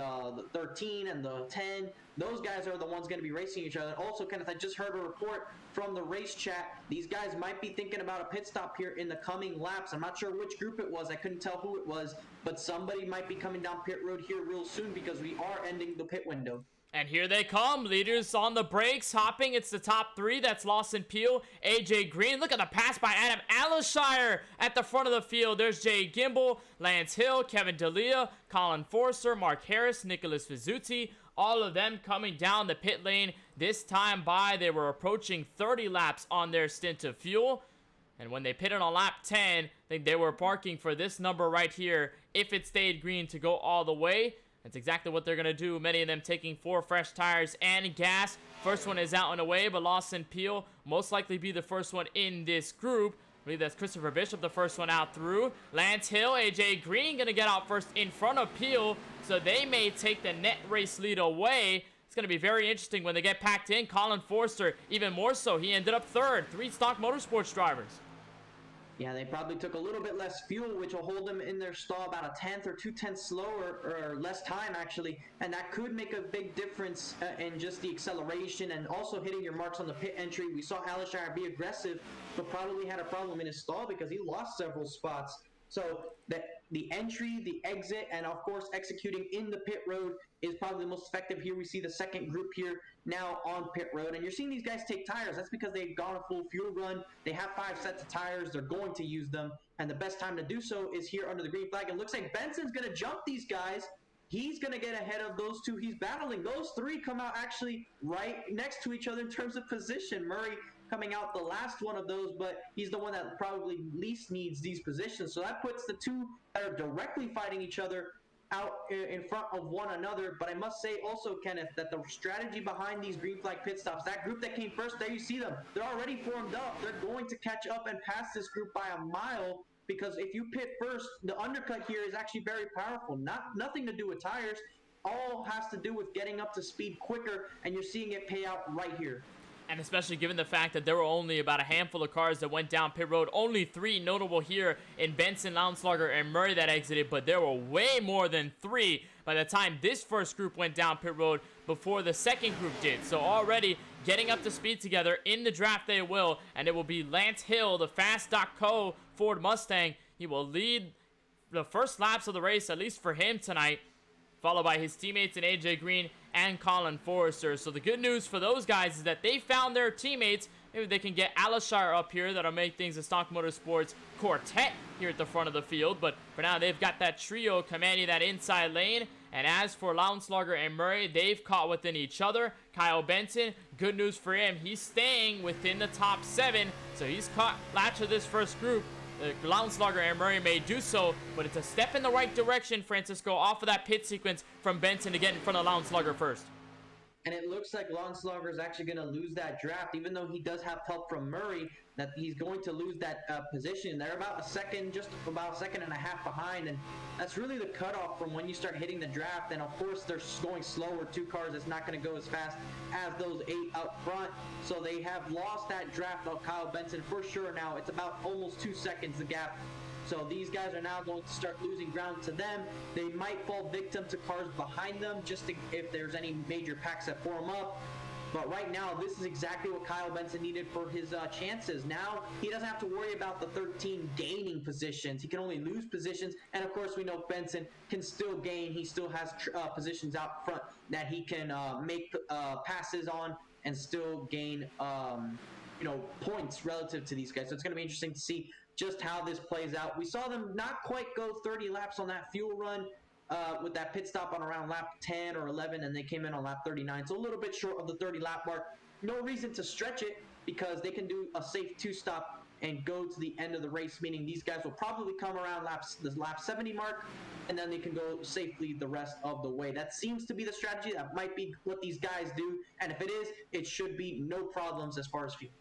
13 and the 10. Those guys are the ones going to be racing each other. Also, Kenneth, I just heard a report from the race chat. These guys might be thinking about a pit stop here in the coming laps. I'm not sure which group it was. I couldn't tell who it was, but somebody might be coming down pit road here real soon because we are ending the pit window. And here they come, leaders on the brakes, hopping. It's the top 3. That's Lawson Peel, AJ Green. Look at the pass by Adam Alishire at the front of the field. There's Jay Gimbel, Lance Hill, Kevin D'Elia, Colin Forster, Mark Harris, Nicholas Vizzuti. All of them coming down the pit lane. This time by, they were approaching 30 laps on their stint of fuel. And when they pitted on lap 10, I think they were parking for this number right here, if it stayed green, to go all the way. That's exactly what they're going to do. Many of them taking 4 fresh tires and gas. First one is out and away, but Lawson Peel most likely be the first one in this group. I believe that's Christopher Bishop, the first one out through. Lance Hill, AJ Green going to get out first in front of Peel, so they may take the net race lead away. It's going to be very interesting when they get packed in. Colin Forster, even more so. He ended up 3rd. 3 stock motorsports drivers. Yeah, they probably took a little bit less fuel, which will hold them in their stall about a 10th or 2 tenths slower, or less time actually, and that could make a big difference in just the acceleration and also hitting your marks on the pit entry. We saw Alishire be aggressive, but probably had a problem in his stall because he lost several spots. So the entry, the exit, and of course executing in the pit road is probably the most effective. Here we see the second group here now on pit road, and you're seeing these guys take tires. That's because they've gone a full fuel run. They have 5 sets of tires. They're going to use them, and the best time to do so is here under the green flag. And looks like Benson's going to jump these guys. He's going to get ahead of those 2 he's battling. Those 3 come out actually right next to each other in terms of position. Murray coming out the last one of those, but he's the one that probably least needs these positions. So that puts the 2 that are directly fighting each other out in front of one another. But I must say also, Kenneth, that the strategy behind these green flag pit stops, that group that came first, there you see them. They're already formed up. They're going to catch up and pass this group by a mile, because if you pit first, the undercut here is actually very powerful. Nothing to do with tires. All has to do with getting up to speed quicker, and you're seeing it pay out right here. And especially given the fact that there were only about a handful of cars that went down pit road. Only 3 notable here in Benson, Lounslager, and Murray that exited, but there were way more than 3 by the time this first group went down pit road before the second group did. So already getting up to speed together in the draft they will, and it will be Lance Hill, the Fast.co Ford Mustang. He will lead the first laps of the race, at least for him tonight. followed by his teammates in AJ Green and Colin Forrester. So the good news for those guys is that they found their teammates. Maybe they can get Alishar up here. That'll make things a Stock Motorsports quartet here at the front of the field. But for now, they've got that trio commanding that inside lane. And as for Lounslugger and Murray, they've caught within each other. Kyle Benson, good news for him. He's staying within the top 7. So he's caught latch of this first group. Lounslugger and Murray may do so, but it's a step in the right direction, Francisco, off of that pit sequence from Benson to get in front of Lounslugger first. And it looks like Lounslugger is actually going to lose that draft, even though he does have help from Murray, that he's going to lose that position. They're about a second, just about a second and a half behind, and that's really the cutoff from when you start hitting the draft. And of course, they're going slower. 2 cars, it's not going to go as fast as those 8 up front. So they have lost that draft of Kyle Benson for sure now. It's about almost 2 seconds, the gap. So these guys are now going to start losing ground to them. They might fall victim to cars behind them just if there's any major packs that form up. But right now, this is exactly what Kyle Benson needed for his chances. Now, he doesn't have to worry about the 13 gaining positions. He can only lose positions. And of course, we know Benson can still gain. He still has positions out front that he can make passes on and still gain points relative to these guys. So it's going to be interesting to see just how this plays out. We saw them not quite go 30 laps on that fuel run with that pit stop on around lap 10 or 11, and they came in on lap 39. So a little bit short of the 30 lap mark. No reason to stretch it because they can do a safe 2-stop and go to the end of the race, meaning these guys will probably come around the lap 70 mark, and then they can go safely the rest of the way. That seems to be the strategy. That might be what these guys do, and if it is, it should be no problems as far as fuel.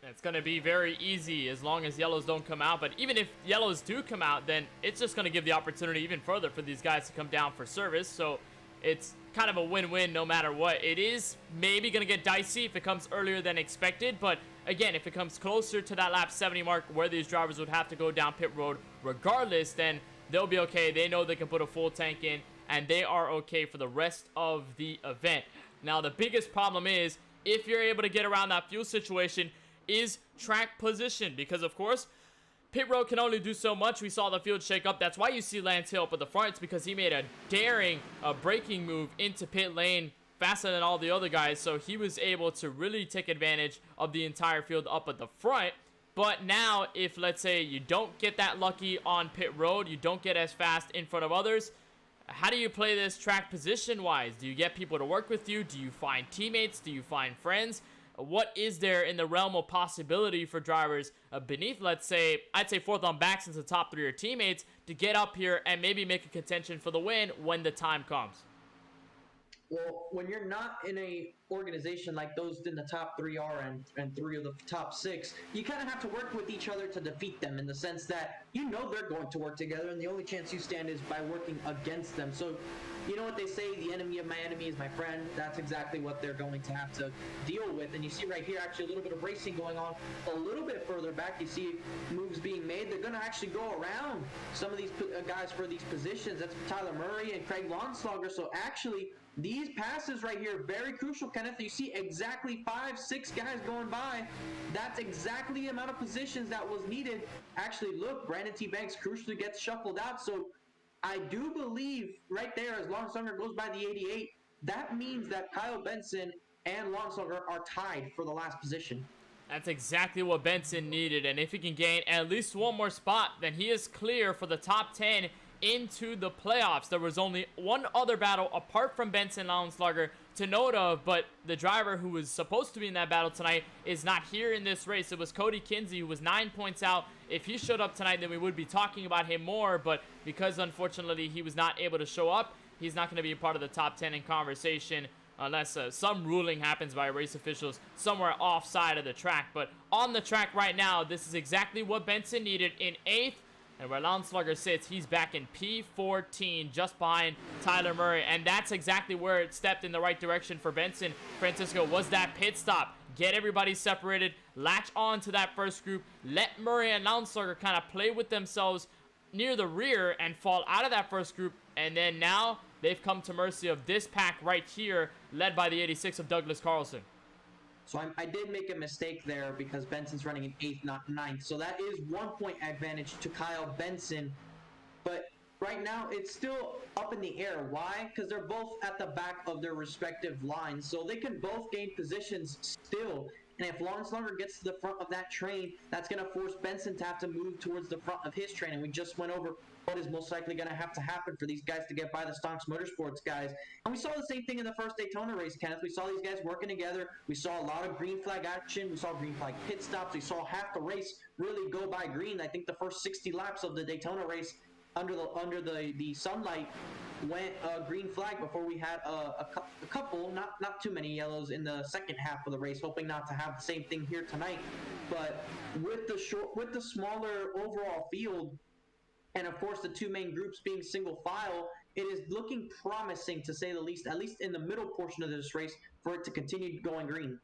It's going to be very easy as long as yellows don't come out. But even if yellows do come out, then it's just going to give the opportunity even further for these guys to come down for service. So it's kind of a win-win no matter what. It is maybe going to get dicey if it comes earlier than expected. But again, if it comes closer to that lap 70 mark where these drivers would have to go down pit road regardless, then they'll be okay. They know they can put a full tank in, and they are okay for the rest of the event. Now, the biggest problem is if you're able to get around that fuel situation is track position, because of course pit road can only do so much. We saw the field shake up. That's why you see Lance Hill up at the front. It's because he made a daring braking move into pit lane faster than all the other guys, so he was able to really take advantage of the entire field up at the front. But now if, let's say, you don't get that lucky on pit road, you don't get as fast in front of others, how do you play this track position wise? Do you get people to work with you? Do you find teammates? Do you find friends? What is there in the realm of possibility for drivers beneath, let's say, I'd say 4th on back since the top 3 are teammates, to get up here and maybe make a contention for the win when the time comes? Well, when you're not in a organization like those in the top 3 are and 3 of the top 6, you kind of have to work with each other to defeat them, in the sense that you know they're going to work together, and the only chance you stand is by working against them. So you know what they say, the enemy of my enemy is my friend. That's exactly what they're going to have to deal with. And you see right here actually a little bit of racing going on. A little bit further back, you see moves being made. They're going to actually go around some of these guys for these positions. That's Tyler Murray and Craig Lounslugger. So actually, these passes right here, very crucial, Kenneth. You see exactly 5, 6 guys going by. That's exactly the amount of positions that was needed. Actually, look, Brandon T. Banks crucially gets shuffled out. So I do believe right there, as Lounslugger goes by the 88, that means that Kyle Benson and Lounslugger are tied for the last position. That's exactly what Benson needed. And if he can gain at least one more spot, then he is clear for the top 10 into the playoffs. There was only one other battle apart from Benson Lounslugger to note of, but the driver who was supposed to be in that battle tonight is not here in this race. It was Cody Kinsey, who was 9 points out. If he showed up tonight, then we would be talking about him more, but because unfortunately he was not able to show up, he's not going to be a part of the top 10 in conversation unless some ruling happens by race officials somewhere offside of the track. But on the track right now, this is exactly what Benson needed in 8th. And where Lounslugger sits, he's back in P14, just behind Tyler Murray. And that's exactly where it stepped in the right direction for Benson. Francisco, was that pit stop. Get everybody separated, latch on to that first group, let Murray and Lounslugger kind of play with themselves near the rear and fall out of that first group. And then now they've come to mercy of this pack right here, led by the 86 of Douglas Carlson. So I did make a mistake there because Benson's running in 8th, not 9th. So that is 1 point advantage to Kyle Benson. But right now it's still up in the air. Why? Because they're both at the back of their respective lines, so they can both gain positions still. And if Lawrence Longer gets to the front of that train, that's going to force Benson to have to move towards the front of his train. And we just went over what is most likely going to happen for these guys to get by the Stonks Motorsports guys. And we saw the same thing in the first Daytona race, Kenneth. We saw these guys working together. We saw a lot of green flag action. We saw green flag pit stops. We saw half the race really go by green. I think the first 60 laps of the Daytona race under the sunlight went green flag before we had a couple, not too many yellows in the second half of the race, hoping not to have the same thing here tonight. But with the smaller overall field, and of course the two main groups being single file, it is looking promising, to say the least, at least in the middle portion of this race, for it to continue going green.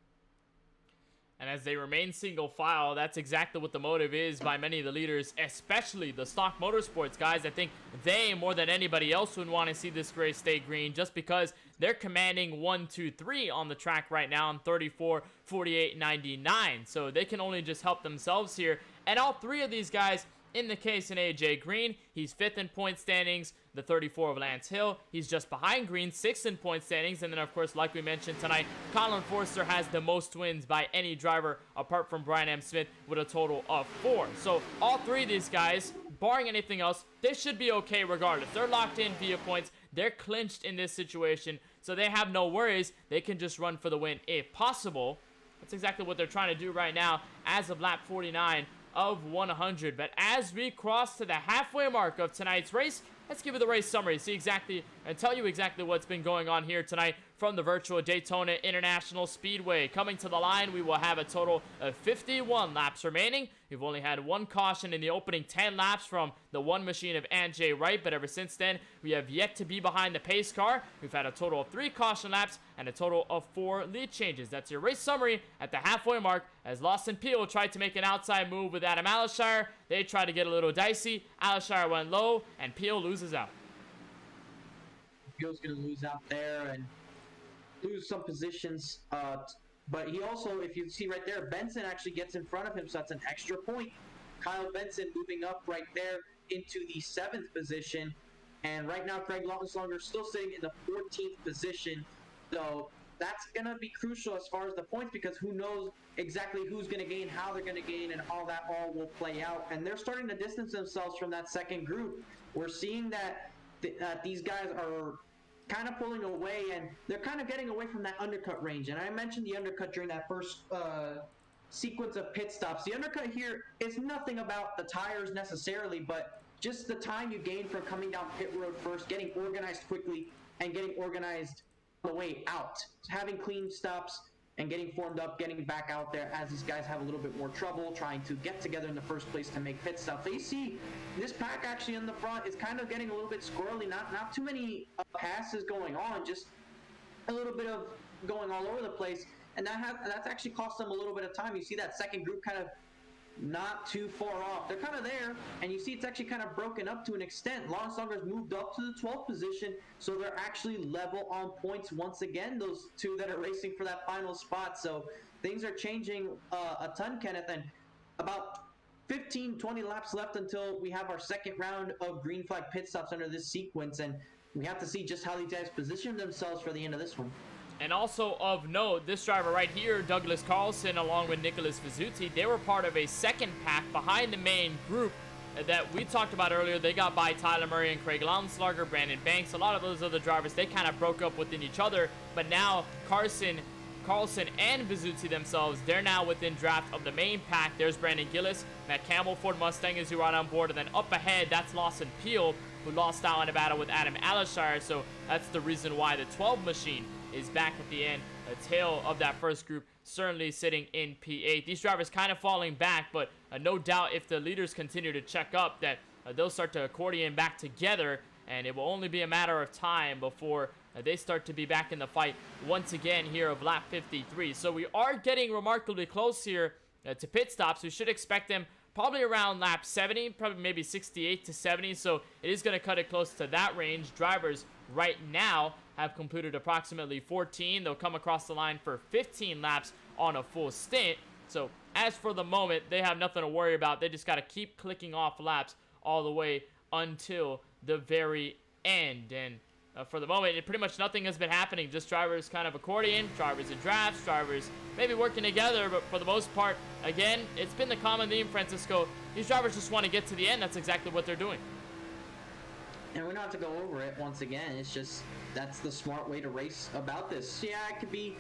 And as they remain single file, that's exactly what the motive is by many of the leaders, especially the Stock Motorsports guys. I think they, more than anybody else, would want to see this race stay green, just because they're commanding 1, 2, 3 on the track right now in 34, 48, 99. So they can only just help themselves here. And all three of these guys, in the case in AJ Green, he's 5th in point standings, the 34 of Lance Hill. He's just behind Green, 6th in point standings. And then, of course, like we mentioned tonight, Colin Forster has the most wins by any driver apart from Brian M. Smith with a total of 4. So all three of these guys, barring anything else, they should be okay regardless. They're locked in via points. They're clinched in this situation, so they have no worries. They can just run for the win if possible. That's exactly what they're trying to do right now as of lap 49 of 100. But as we cross to the halfway mark of tonight's race, let's give you the race summary, see exactly and tell you exactly what's been going on here tonight from the virtual Daytona International Speedway. Coming to the line, we will have a total of 51 laps remaining. We've only had one caution in the opening 10 laps from the one machine of Anjay Wright, but ever since then, we have yet to be behind the pace car. We've had a total of 3 caution laps and a total of 4 lead changes. That's your race summary at the halfway mark, as Lawson Peel tried to make an outside move with Adam Alashire. They tried to get a little dicey. Alashire went low, and Peel loses out. Peel's going to lose out there and lose some positions, but he also, if you see right there, Benson actually gets in front of him, so that's an extra point. Kyle Benson moving up right there into the 7th position, and right now Craig Longer still sitting in the 14th position, so that's going to be crucial as far as the points, because who knows exactly who's going to gain, how they're going to gain, and all that all will play out. And they're starting to distance themselves from that second group. We're seeing that these guys are kind of pulling away, and they're kind of getting away from that undercut range. And I mentioned the undercut during that first sequence of pit stops. The undercut here is nothing about the tires necessarily, but just the time you gain from coming down pit road first, getting organized quickly, and getting organized on the way out. Having clean stops and getting formed up, getting back out there as these guys have a little bit more trouble trying to get together in the first place to make pit stops. So you see this pack actually in the front is kind of getting a little bit squirrely. Not too many passes going on, just a little bit of going all over the place, and that's actually cost them a little bit of time. You see that second group kind of not too far off. They're kind of there, and you see it's actually kind of broken up to an extent. Lawrence Longer's moved up to the 12th position, so they're actually level on points once again, those two that are racing for that final spot. So things are changing a ton, Kenneth, and about 15-20 laps left until we have our second round of green flag pit stops under this sequence, and we have to see just how these guys position themselves for the end of this one. And also of note, this driver right here, Douglas Carlson, along with Nicholas Vizzuti, they were part of a second pack behind the main group that we talked about earlier. They got by Tyler Murray and Craig Lownslager, Brandon Banks, a lot of those other drivers. They kind of broke up within each other, but now Carlson and Vizzuti themselves, they're now within draft of the main pack. There's Brandon Gillis, Matt Campbell, Ford Mustang is who are on board, and then up ahead, that's Lawson Peel, who lost out in a battle with Adam Alashire. So that's the reason why the 12 machine is back at the end, a tail of that first group, certainly sitting in P8. These drivers kind of falling back, but no doubt if the leaders continue to check up, that they'll start to accordion back together, and it will only be a matter of time before they start to be back in the fight once again here of lap 53. So we are getting remarkably close here to pit stops. We should expect them probably around lap 70, probably maybe 68 to 70. So it is going to cut it close to that range. Drivers right now have completed approximately 14. They'll come across the line for 15 laps on a full stint. So as for the moment, they have nothing to worry about. They just got to keep clicking off laps all the way until the very end. And for the moment, pretty much nothing has been happening. Just drivers kind of accordion, drivers in drafts, drivers maybe working together. But for the most part, again, it's been the common theme, Francisco. These drivers just want to get to the end. That's exactly what they're doing. And we don't have to go over it once again. It's just, that's the smart way to race about this. Yeah, it could be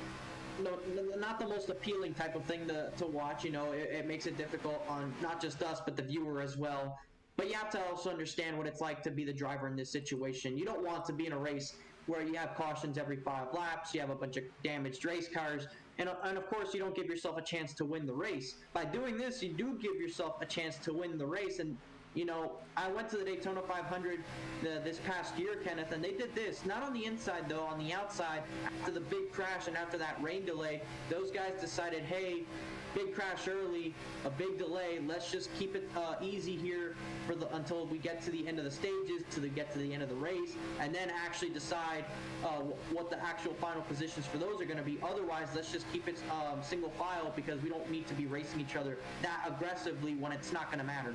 not the most appealing type of thing to watch. You know, it makes it difficult on not just us, but the viewer as well. But you have to also understand what it's like to be the driver in this situation. You don't want to be in a race where you have cautions every 5 laps, you have a bunch of damaged race cars, and of course you don't give yourself a chance to win the race. By doing this, you do give yourself a chance to win the race. And you know, I went to the Daytona 500 this past year, Kenneth, and they did this. Not on the inside, though, on the outside. After the big crash and after that rain delay, those guys decided, hey, big crash early, a big delay. Let's just keep it easy here until we get to the end of the stages, get to the end of the race, and then actually decide what the actual final positions for those are going to be. Otherwise, let's just keep it single file, because we don't need to be racing each other that aggressively when it's not going to matter.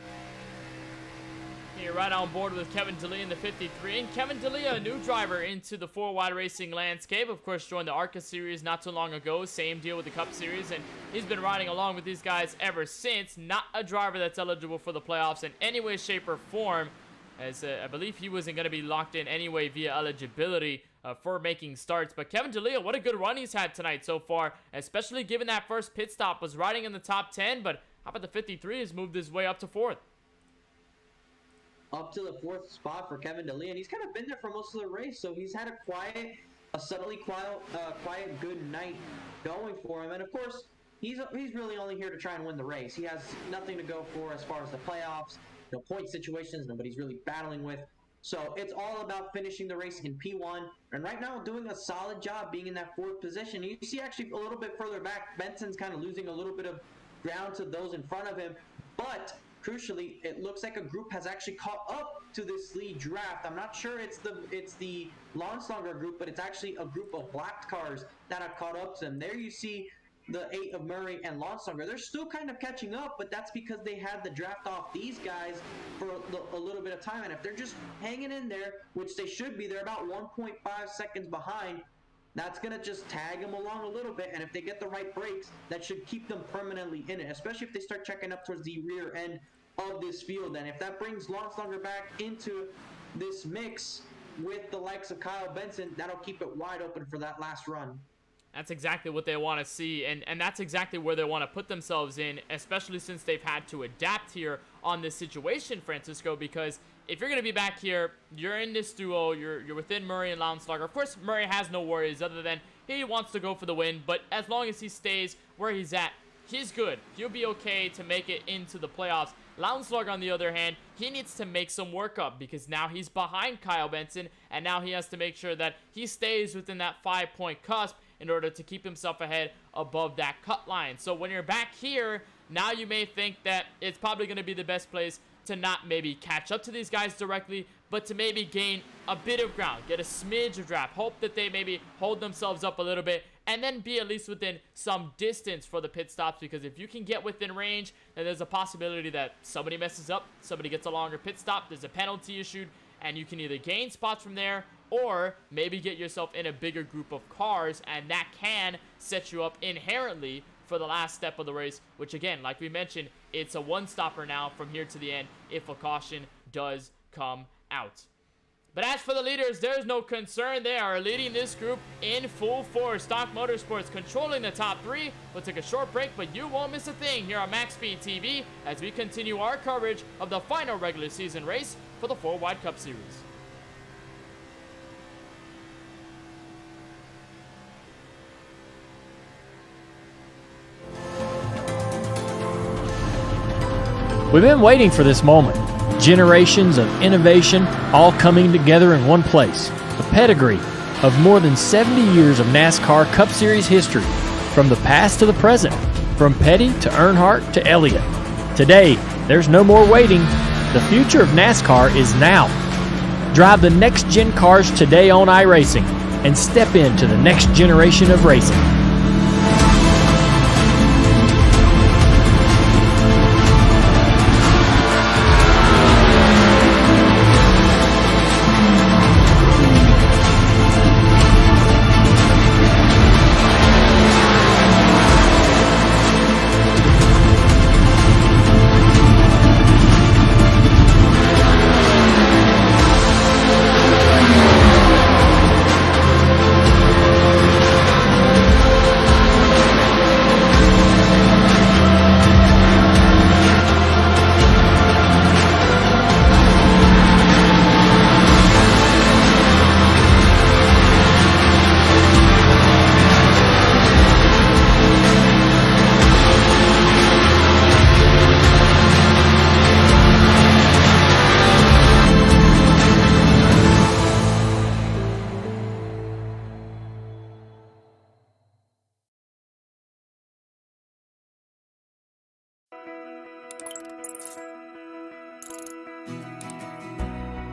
You're right on board with Kevin D'Elia in the 53. And Kevin D'Elia, a new driver into the 4-wide racing landscape. Of course, joined the ARCA series not too long ago. Same deal with the Cup series. And he's been riding along with these guys ever since. Not a driver that's eligible for the playoffs in any way, shape, or form. As I believe he wasn't going to be locked in anyway via eligibility for making starts. But Kevin D'Elia, what a good run he's had tonight so far. Especially given that first pit stop was riding in the top 10. But how about the 53 has moved his way up to 4th? Up to the 4th spot for Kevin D'Elia, and he's kind of been there for most of the race, so he's had a subtly quiet, good night going for him. And of course, he's really only here to try and win the race. He has nothing to go for as far as the playoffs, no point situations, nobody's really battling with. So it's all about finishing the race in P1, and right now doing a solid job being in that 4th position. You see actually a little bit further back, Benson's kind of losing a little bit of ground to those in front of him, but crucially, it looks like a group has actually caught up to this lead draft. I'm not sure it's the Launslager group, but it's actually a group of black cars that have caught up to them. There you see the 8 of Murray and Launslager. They're still kind of catching up, but that's because they had the draft off these guys for a little bit of time. And if they're just hanging in there, which they should be, they're about 1.5 seconds behind. That's going to just tag them along a little bit, and if they get the right brakes, that should keep them permanently in it, especially if they start checking up towards the rear end of this field. And if that brings Launslager back into this mix with the likes of Kyle Benson, that'll keep it wide open for that last run. That's exactly what they want to see, and that's exactly where they want to put themselves in, especially since they've had to adapt here on this situation, Francisco, because if you're going to be back here, you're in this duo, you're within Murray and Launslager. Of course, Murray has no worries other than he wants to go for the win, but as long as he stays where he's at, he's good. He'll be okay to make it into the playoffs. Launslager, on the other hand, he needs to make some work up because now he's behind Kyle Benson, and now he has to make sure that he stays within that 5-point cusp in order to keep himself ahead above that cut line. So when you're back here, now you may think that it's probably going to be the best place to not maybe catch up to these guys directly, but to maybe gain a bit of ground, get a smidge of draft, hope that they maybe hold themselves up a little bit, and then be at least within some distance for the pit stops, because if you can get within range, then there's a possibility that somebody messes up, somebody gets a longer pit stop, there's a penalty issued, and you can either gain spots from there, or maybe get yourself in a bigger group of cars, and that can set you up inherently for the last step of the race, which again, like we mentioned, it's a one-stopper now from here to the end if a caution does come out. But as for the leaders, there's no concern. They are leading this group in full force. Stock Motorsports controlling the top 3. We'll take a short break, but you won't miss a thing here on MaxSpeedTV as we continue our coverage of the final regular season race for the 4-Wide Cup Series. We've been waiting for this moment. Generations of innovation all coming together in one place. A pedigree of more than 70 years of NASCAR Cup Series history, from the past to the present, from Petty to Earnhardt to Elliott. Today, there's no more waiting. The future of NASCAR is now. Drive the next-gen cars today on iRacing and step into the next generation of racing.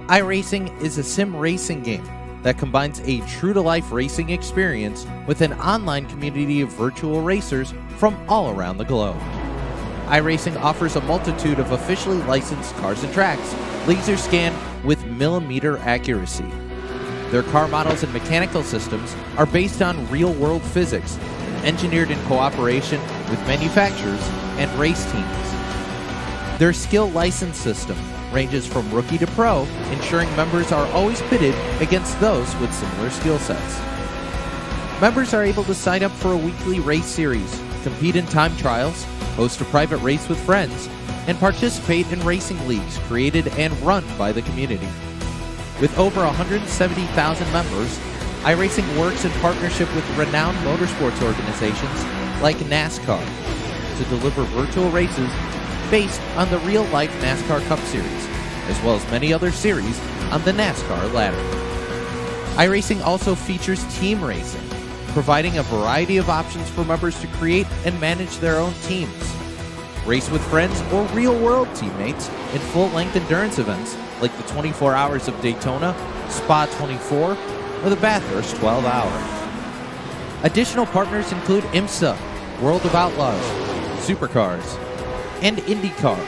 iRacing is a sim racing game that combines a true-to-life racing experience with an online community of virtual racers from all around the globe. iRacing offers a multitude of officially licensed cars and tracks, laser scanned with millimeter accuracy. Their car models and mechanical systems are based on real-world physics, engineered in cooperation with manufacturers and race teams. Their skill license system ranges from rookie to pro, ensuring members are always pitted against those with similar skill sets. Members are able to sign up for a weekly race series, compete in time trials, host a private race with friends, and participate in racing leagues created and run by the community. With over 170,000 members, iRacing works in partnership with renowned motorsports organizations like NASCAR to deliver virtual races based on the real-life NASCAR Cup Series, as well as many other series on the NASCAR ladder. iRacing also features team racing, providing a variety of options for members to create and manage their own teams. Race with friends or real-world teammates in full-length endurance events like the 24 Hours of Daytona, Spa 24, or the Bathurst 12 Hour. Additional partners include IMSA, World of Outlaws, Supercars, and IndyCar,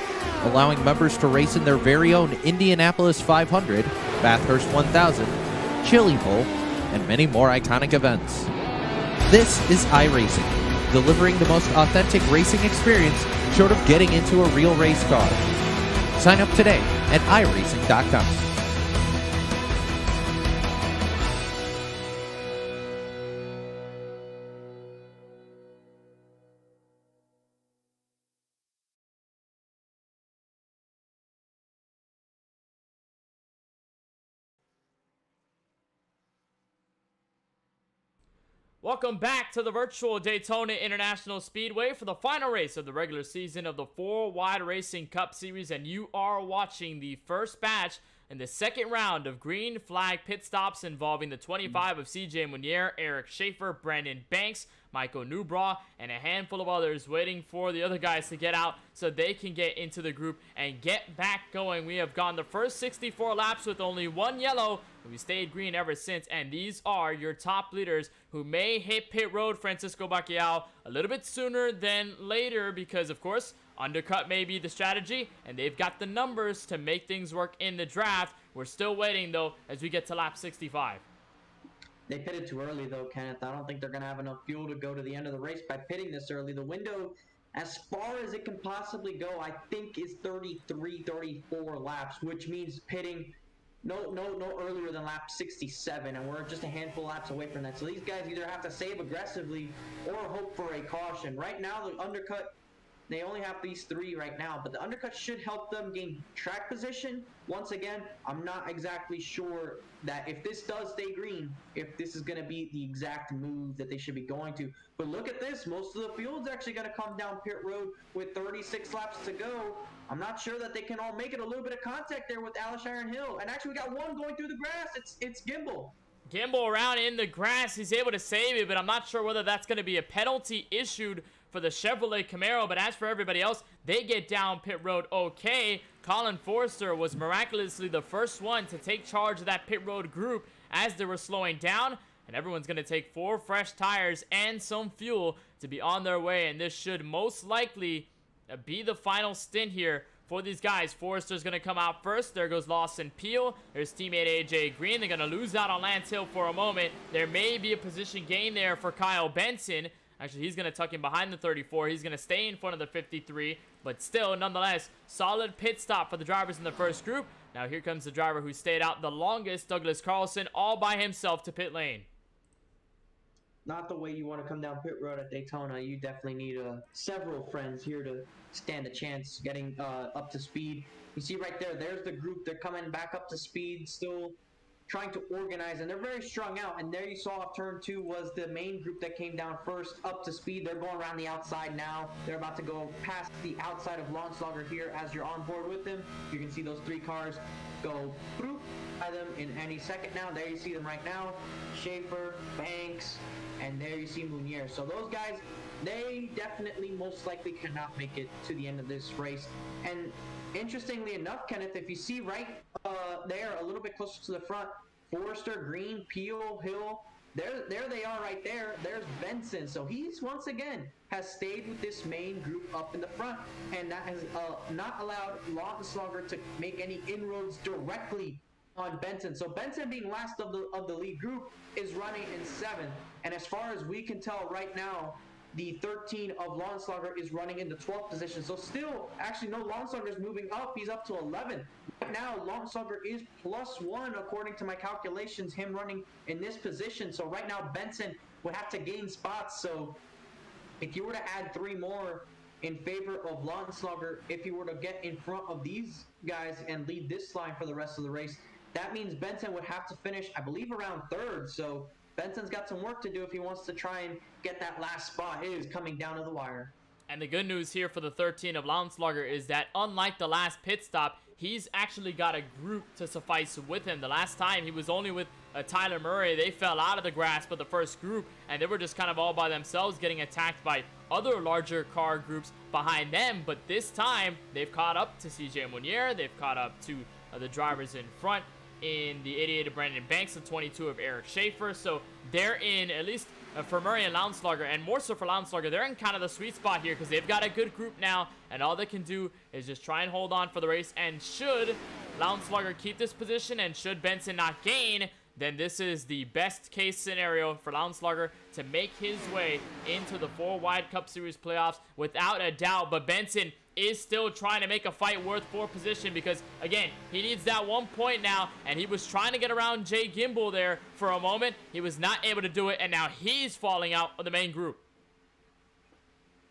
allowing members to race in their very own Indianapolis 500, Bathurst 1000, Chili Bowl, and many more iconic events. This is iRacing, delivering the most authentic racing experience short of getting into a real race car. Sign up today at iRacing.com. Welcome back to the virtual Daytona International Speedway for the final race of the regular season of the 4 Wide Racing Cup Series, and you are watching the first batch in the second round of green flag pit stops involving the 25 of CJ Munier, Eric Schaefer, Brandon Banks, Michael Newbraw, and a handful of others waiting for the other guys to get out so they can get into the group and get back going. We have gone the first 64 laps with only one yellow, and we stayed green ever since, and these are your top leaders who may hit pit road, Francisco Bacchiao, a little bit sooner than later because, of course, undercut may be the strategy, and they've got the numbers to make things work in the draft. We're still waiting, though, as we get to lap 65. They pitted too early, though, Kenneth. I don't think they're going to have enough fuel to go to the end of the race by pitting this early. The window, as far as it can possibly go, I think is 33, 34 laps, which means pitting no earlier than lap 67, and we're just a handful of laps away from that. So these guys either have to save aggressively or hope for a caution. Right now, the undercut, they only have these 3 right now, but the undercut should help them gain track position. Once again, I'm not exactly sure that if this does stay green, if this is going to be the exact move that they should be going to. But look at this. Most of the field's actually going to come down pit road with 36 laps to go. I'm not sure that they can all make it. A little bit of contact there with Alish Iron Hill. And actually, we got one going through the grass. It's Gimbal. Gimbal around in the grass. He's able to save it, but I'm not sure whether that's going to be a penalty issued for the Chevrolet Camaro. But as for everybody else, they get down pit road okay. Colin Forster was miraculously the first one to take charge of that pit road group as they were slowing down. And everyone's going to take 4 fresh tires and some fuel to be on their way. And this should most likely be the final stint here for these guys. Forrester's going to come out first. There goes Lawson Peel. There's teammate AJ Green. They're going to lose out on Lance Hill for a moment. There may be a position gain there for Kyle Benson. Actually, he's going to tuck in behind the 34. He's going to stay in front of the 53. But still, nonetheless, solid pit stop for the drivers in the first group. Now here comes the driver who stayed out the longest, Douglas Carlson, all by himself to pit lane. Not the way you want to come down pit road at Daytona. You definitely need several friends here to stand a chance getting up to speed. You see right there, there's the group. They're coming back up to speed, still trying to organize, and they're very strung out. And there you saw turn 2 was the main group that came down first up to speed. They're going around the outside now. They're about to go past the outside of Launslauger here as you're on board with them. You can see those 3 cars go through by them in any second now. There you see them right now. Schaefer, Banks, and there you see Munier. So those guys, they definitely most likely cannot make it to the end of this race. And interestingly enough, Kenneth, if you see right there, a little bit closer to the front, Forrester, Green, Peel, Hill, there they are right there. There's Benson. So he's once again has stayed with this main group up in the front, and that has not allowed Lautenschlager to make any inroads directly on Benson. So Benson, being last of the lead group, is running in 7th. And as far as we can tell right now, the 13 of Lautenschlager is running in the 12th position. So still, actually, no, Lautenschlager is moving up. He's up to 11th. Right now, Lautenschlager is +1, according to my calculations, him running in this position. So right now, Benson would have to gain spots. So if you were to add 3 more in favor of Lautenschlager, if you were to get in front of these guys and lead this line for the rest of the race, that means Benson would have to finish, I believe, around 3rd. So Benson's got some work to do if he wants to try and get that last spot. It is coming down to the wire. And the good news here for the 13 of Lautenschlager is that unlike the last pit stop, he's actually got a group to suffice with him. The last time he was only with Tyler Murray. They fell out of the grasp of the first group, and they were just kind of all by themselves, getting attacked by other larger car groups behind them. But this time, they've caught up to CJ Munier. They've caught up to the drivers in front in the 88 of Brandon Banks and 22 of Eric Schaefer. So they're in, at least for Murray and Lautenschlager, and more so for Lautenschlager, they're in kind of the sweet spot here because they've got a good group now, and all they can do is just try and hold on for the race. And should Lautenschlager keep this position and should Benson not gain, then this is the best case scenario for Lautenschlager to make his way into the 4-Wide Cup Series playoffs without a doubt. But Benson is still trying to make a fight worth 4th position because, again, he needs that 1 point now, and he was trying to get around Jay Gimbel there for a moment. He was not able to do it, and now he's falling out of the main group.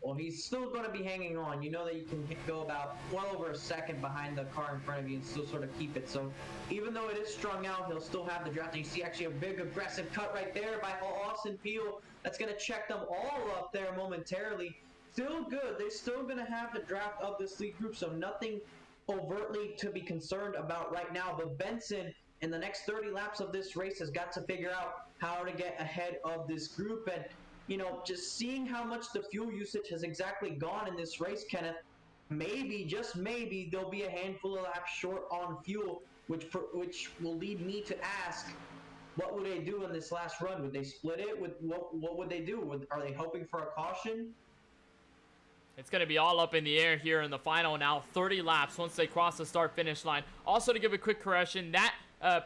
Well, he's still going to be hanging on. You know that you can go about well over a second behind the car in front of you and still sort of keep it. So even though it is strung out, he'll still have the draft. And you see actually a big aggressive cut right there by Austin Peel. That's going to check them all up there momentarily. Still good. They're still going to have the draft of this lead group, so nothing overtly to be concerned about right now. But Benson, in the next 30 laps of this race, has got to figure out how to get ahead of this group. And, you know, just seeing how much the fuel usage has exactly gone in this race, Kenneth, maybe, just maybe, there'll be a handful of laps short on fuel, which will lead me to ask, what would they do in this last run? Would they split it? What would they do? Are they hoping for a caution? It's going to be all up in the air here in the final now. 30 laps once they cross the start-finish line. Also, to give a quick correction, that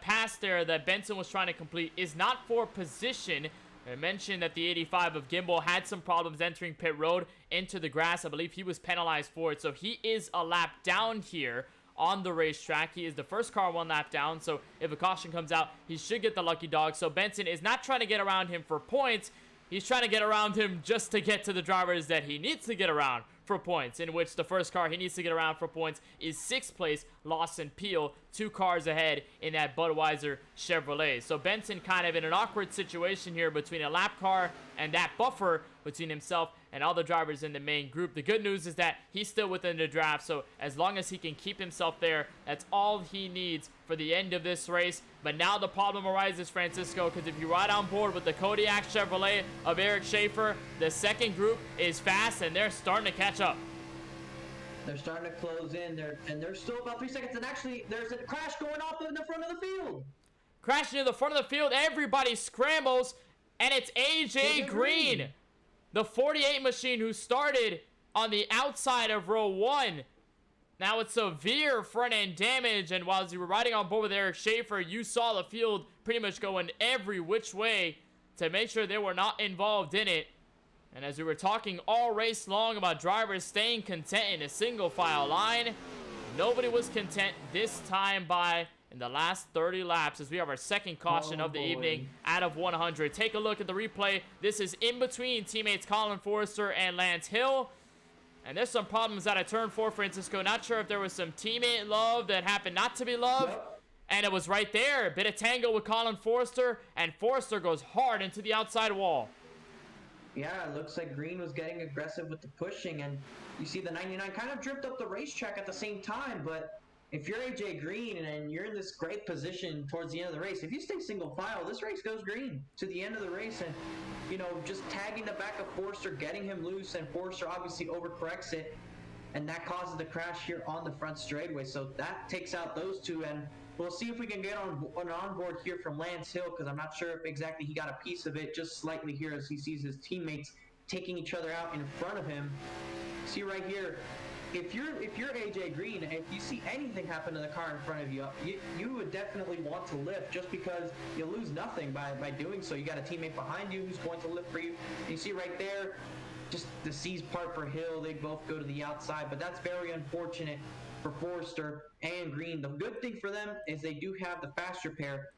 pass there that Benson was trying to complete is not for position. I mentioned that the 85 of Gimbel had some problems entering pit road into the grass. I believe he was penalized for it. So he is a lap down here on the racetrack. He is the first car 1 lap down. So if a caution comes out, he should get the lucky dog. So Benson is not trying to get around him for points. He's trying to get around him just to get to the drivers that he needs to get around for points, in which the first car he needs to get around for points is 6th place, Lawson Peel, 2 cars ahead in that Budweiser Chevrolet. So Benson kind of in an awkward situation here between a lap car and that buffer between himself and all the drivers in the main group. The good news is that he's still within the draft, so as long as he can keep himself there, that's all he needs for the end of this race. But now the problem arises, Francisco, because if you ride on board with the Kodiak Chevrolet of Eric Schaefer, the second group is fast and they're starting to catch up. They're starting to close in there, and there's still about 3 seconds, and actually there's a crash going off in the front of the field. Crashing in the front of the field, everybody scrambles, and it's AJ Green, the 48 machine who started on the outside of row 1. Now it's severe front end damage, and while you were riding on board with Eric Schaefer, you saw the field pretty much going every which way to make sure they were not involved in it. And as we were talking all race long about drivers staying content in a single file line, nobody was content this time in the last 30 laps, as we have our second caution of the evening out of 100. Take a look at the replay. This is in between teammates Colin Forrester and Lance Hill. And there's some problems at a turn 4, Francisco. Not sure if there was some teammate love that happened not to be love. And it was right there. A bit of tango with Colin Forrester, and Forrester goes hard into the outside wall. Yeah, it looks like Green was getting aggressive with the pushing, and you see the 99 kind of dripped up the racetrack at the same time. But if you're AJ Green and you're in this great position towards the end of the race, if you stay single file, this race goes green to the end of the race. And, you know, just tagging the back of Forrester, getting him loose, and Forrester obviously overcorrects it. and that causes the crash here on the front straightaway. So that takes out those two, and we'll see if we can get on board here from Lance Hill, because I'm not sure if exactly he got a piece of it just slightly here as he sees his teammates taking each other out in front of him. See right here, if you're AJ Green, if you see anything happen to the car in front of you, you would definitely want to lift, just because you lose nothing by doing so. You got a teammate behind you who's going to lift for you. And you see right there, just the C's part for Hill. They both go to the outside, but that's very unfortunate for Forrester and Green. The good thing for them is they do have the faster pair,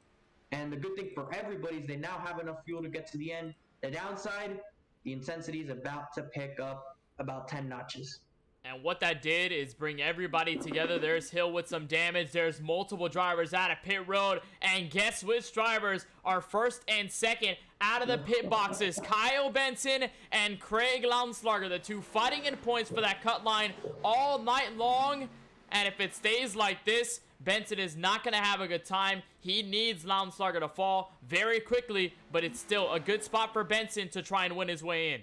and the good thing for everybody is they now have enough fuel to get to the end. The downside, the intensity is about to pick up about 10 notches. And what that did is bring everybody together. There's Hill with some damage. There's multiple drivers out of pit road. And guess which drivers are first and second out of the pit boxes? Kyle Benson and Craig Launslager, the two fighting in points for that cut line all night long. And if it stays like this, Benson is not going to have a good time. He needs Launslager to fall very quickly, but it's still a good spot for Benson to try and win his way in.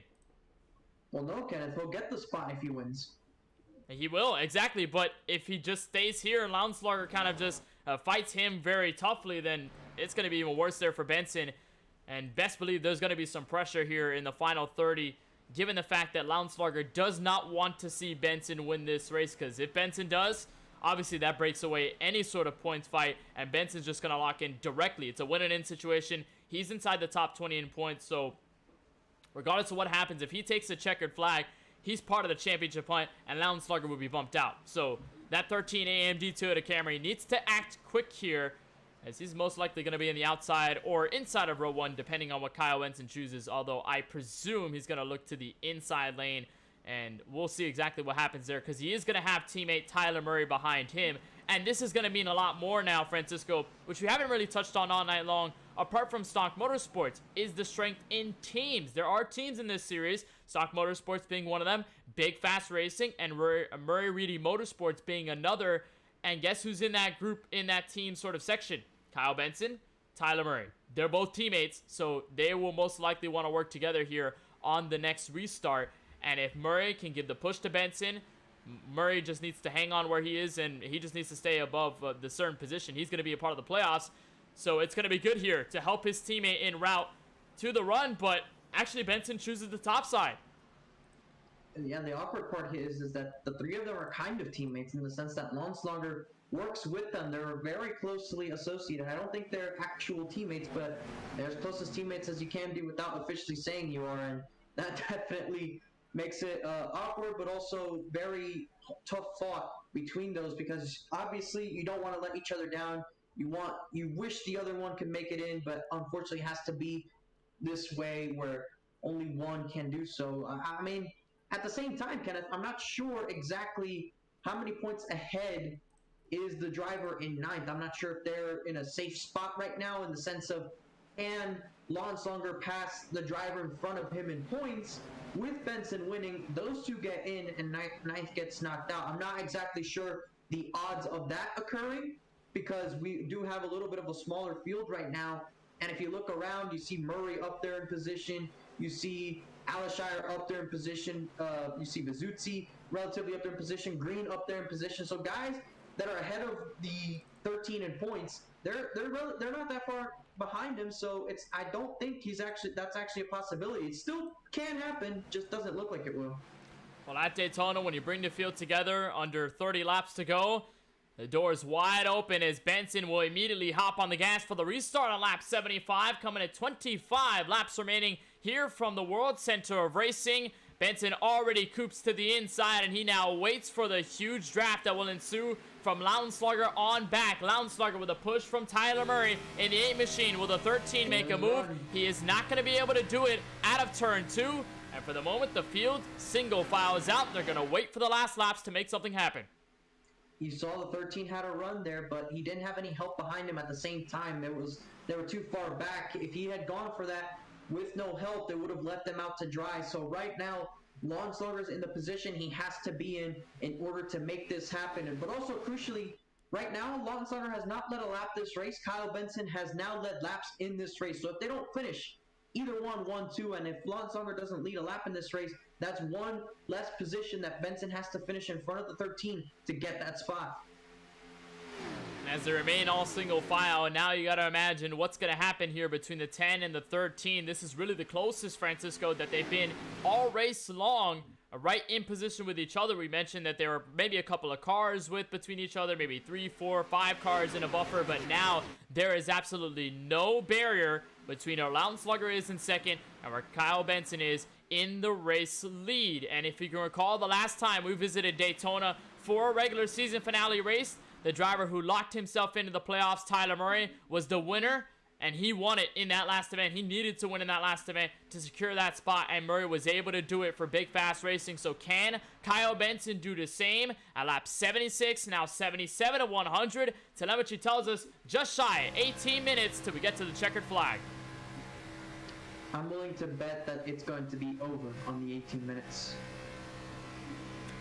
Well, no, Kenneth, he'll get the spot if he wins. He will, exactly, but if he just stays here and Launslager kind of just fights him very toughly, then it's going to be even worse there for Benson. And best believe there's going to be some pressure here in the final 30, given the fact that Launslager does not want to see Benson win this race, because if Benson does, obviously that breaks away any sort of points fight, and Benson's just going to lock in directly. It's a win-and-in situation. He's inside the top 20 in points, so regardless of what happens, if he takes a checkered flag, he's part of the championship hunt, and Launslager will be bumped out. So that 13 AMD Toyota Camry needs to act quick here, as he's most likely going to be in the outside or inside of row 1, depending on what Kyle Benson chooses, although I presume he's going to look to the inside lane, and we'll see exactly what happens there, because he is going to have teammate Tyler Murray behind him. And this is going to mean a lot more now, Francisco, which we haven't really touched on all night long, apart from Stock Motorsports, is the strength in teams. There are teams in this series, Stock Motorsports being one of them, Big Fast Racing, and Murray Reedy Motorsports being another. And guess who's in that group, in that team sort of section? Kyle Benson, Tyler Murray. They're both teammates, so they will most likely want to work together here on the next restart. And if Murray can give the push to Benson, Murray just needs to hang on where he is, and he just needs to stay above the certain position. He's going to be a part of the playoffs, so it's going to be good here to help his teammate en route to the run, but actually Benson chooses the top side. Yeah, the awkward part is that the three of them are kind of teammates, in the sense that Launslager works with them. They're very closely associated. I don't think they're actual teammates, but they're as close as teammates as you can be without officially saying you are, and that definitely makes it awkward, but also very tough fought between those, because obviously you don't want to let each other down. You wish the other one could make it in, but unfortunately it has to be this way where only one can do so. I mean, at the same time, Kenneth, I'm not sure exactly how many points ahead is the driver in ninth. I'm not sure if they're in a safe spot right now, in the sense of, can Launslager pass the driver in front of him in points? With Benson winning, those two get in and ninth gets knocked out. I'm not exactly sure the odds of that occurring, because we do have a little bit of a smaller field right now. And if you look around, you see Murray up there in position. You see Alishire up there in position. You see Vizuzzi relatively up there in position. Green up there in position. So guys that are ahead of the 13 in points, they're not that far behind him. So I don't think that's actually a possibility. It still can happen, just doesn't look like it will. Well, at Daytona, when you bring the field together under 30 laps to go, the door is wide open as Benson will immediately hop on the gas for the restart on lap 75, coming at 25 laps remaining here from the World Center of Racing. Benson already coops to the inside, and he now waits for the huge draft that will ensue from Launslager on back. Launslager with a push from Tyler Murray in the 8 machine. Will the 13 make a move? He is not going to be able to do it out of turn 2. And for the moment, the field single file is out. They're going to wait for the last laps to make something happen. You saw the 13 had a run there, but he didn't have any help behind him at the same time. They were too far back. If he had gone for that with no help, they would have let them out to dry. So right now, Launslager's in the position he has to be in order to make this happen. But also, crucially, right now, Launslager has not led a lap this race. Kyle Benson has now led laps in this race. So if they don't finish either 1-2, and if Lonslonger doesn't lead a lap in this race, that's one less position that Benson has to finish in front of the 13 to get that spot. As they remain all single file, and now you got to imagine what's going to happen here between the 10 and the 13. This is really the closest, Francisco, that they've been all race long, right in position with each other. We mentioned that there were maybe a couple of cars between each other, maybe 3, 4, 5 cars in a buffer, but now there is absolutely no barrier between where Lounslugger is in second and where Kyle Benson is in the race lead. And if you can recall, the last time we visited Daytona for a regular season finale race, the driver who locked himself into the playoffs, Tyler Murray, was the winner, and he won it in that last event. He needed to win in that last event to secure that spot, and Murray was able to do it for Big Fast Racing. So can Kyle Benson do the same at lap 76, now 77 to 100? Telemetry tells us just shy 18 minutes till we get to the checkered flag. I'm willing to bet that it's going to be over on the 18 minutes.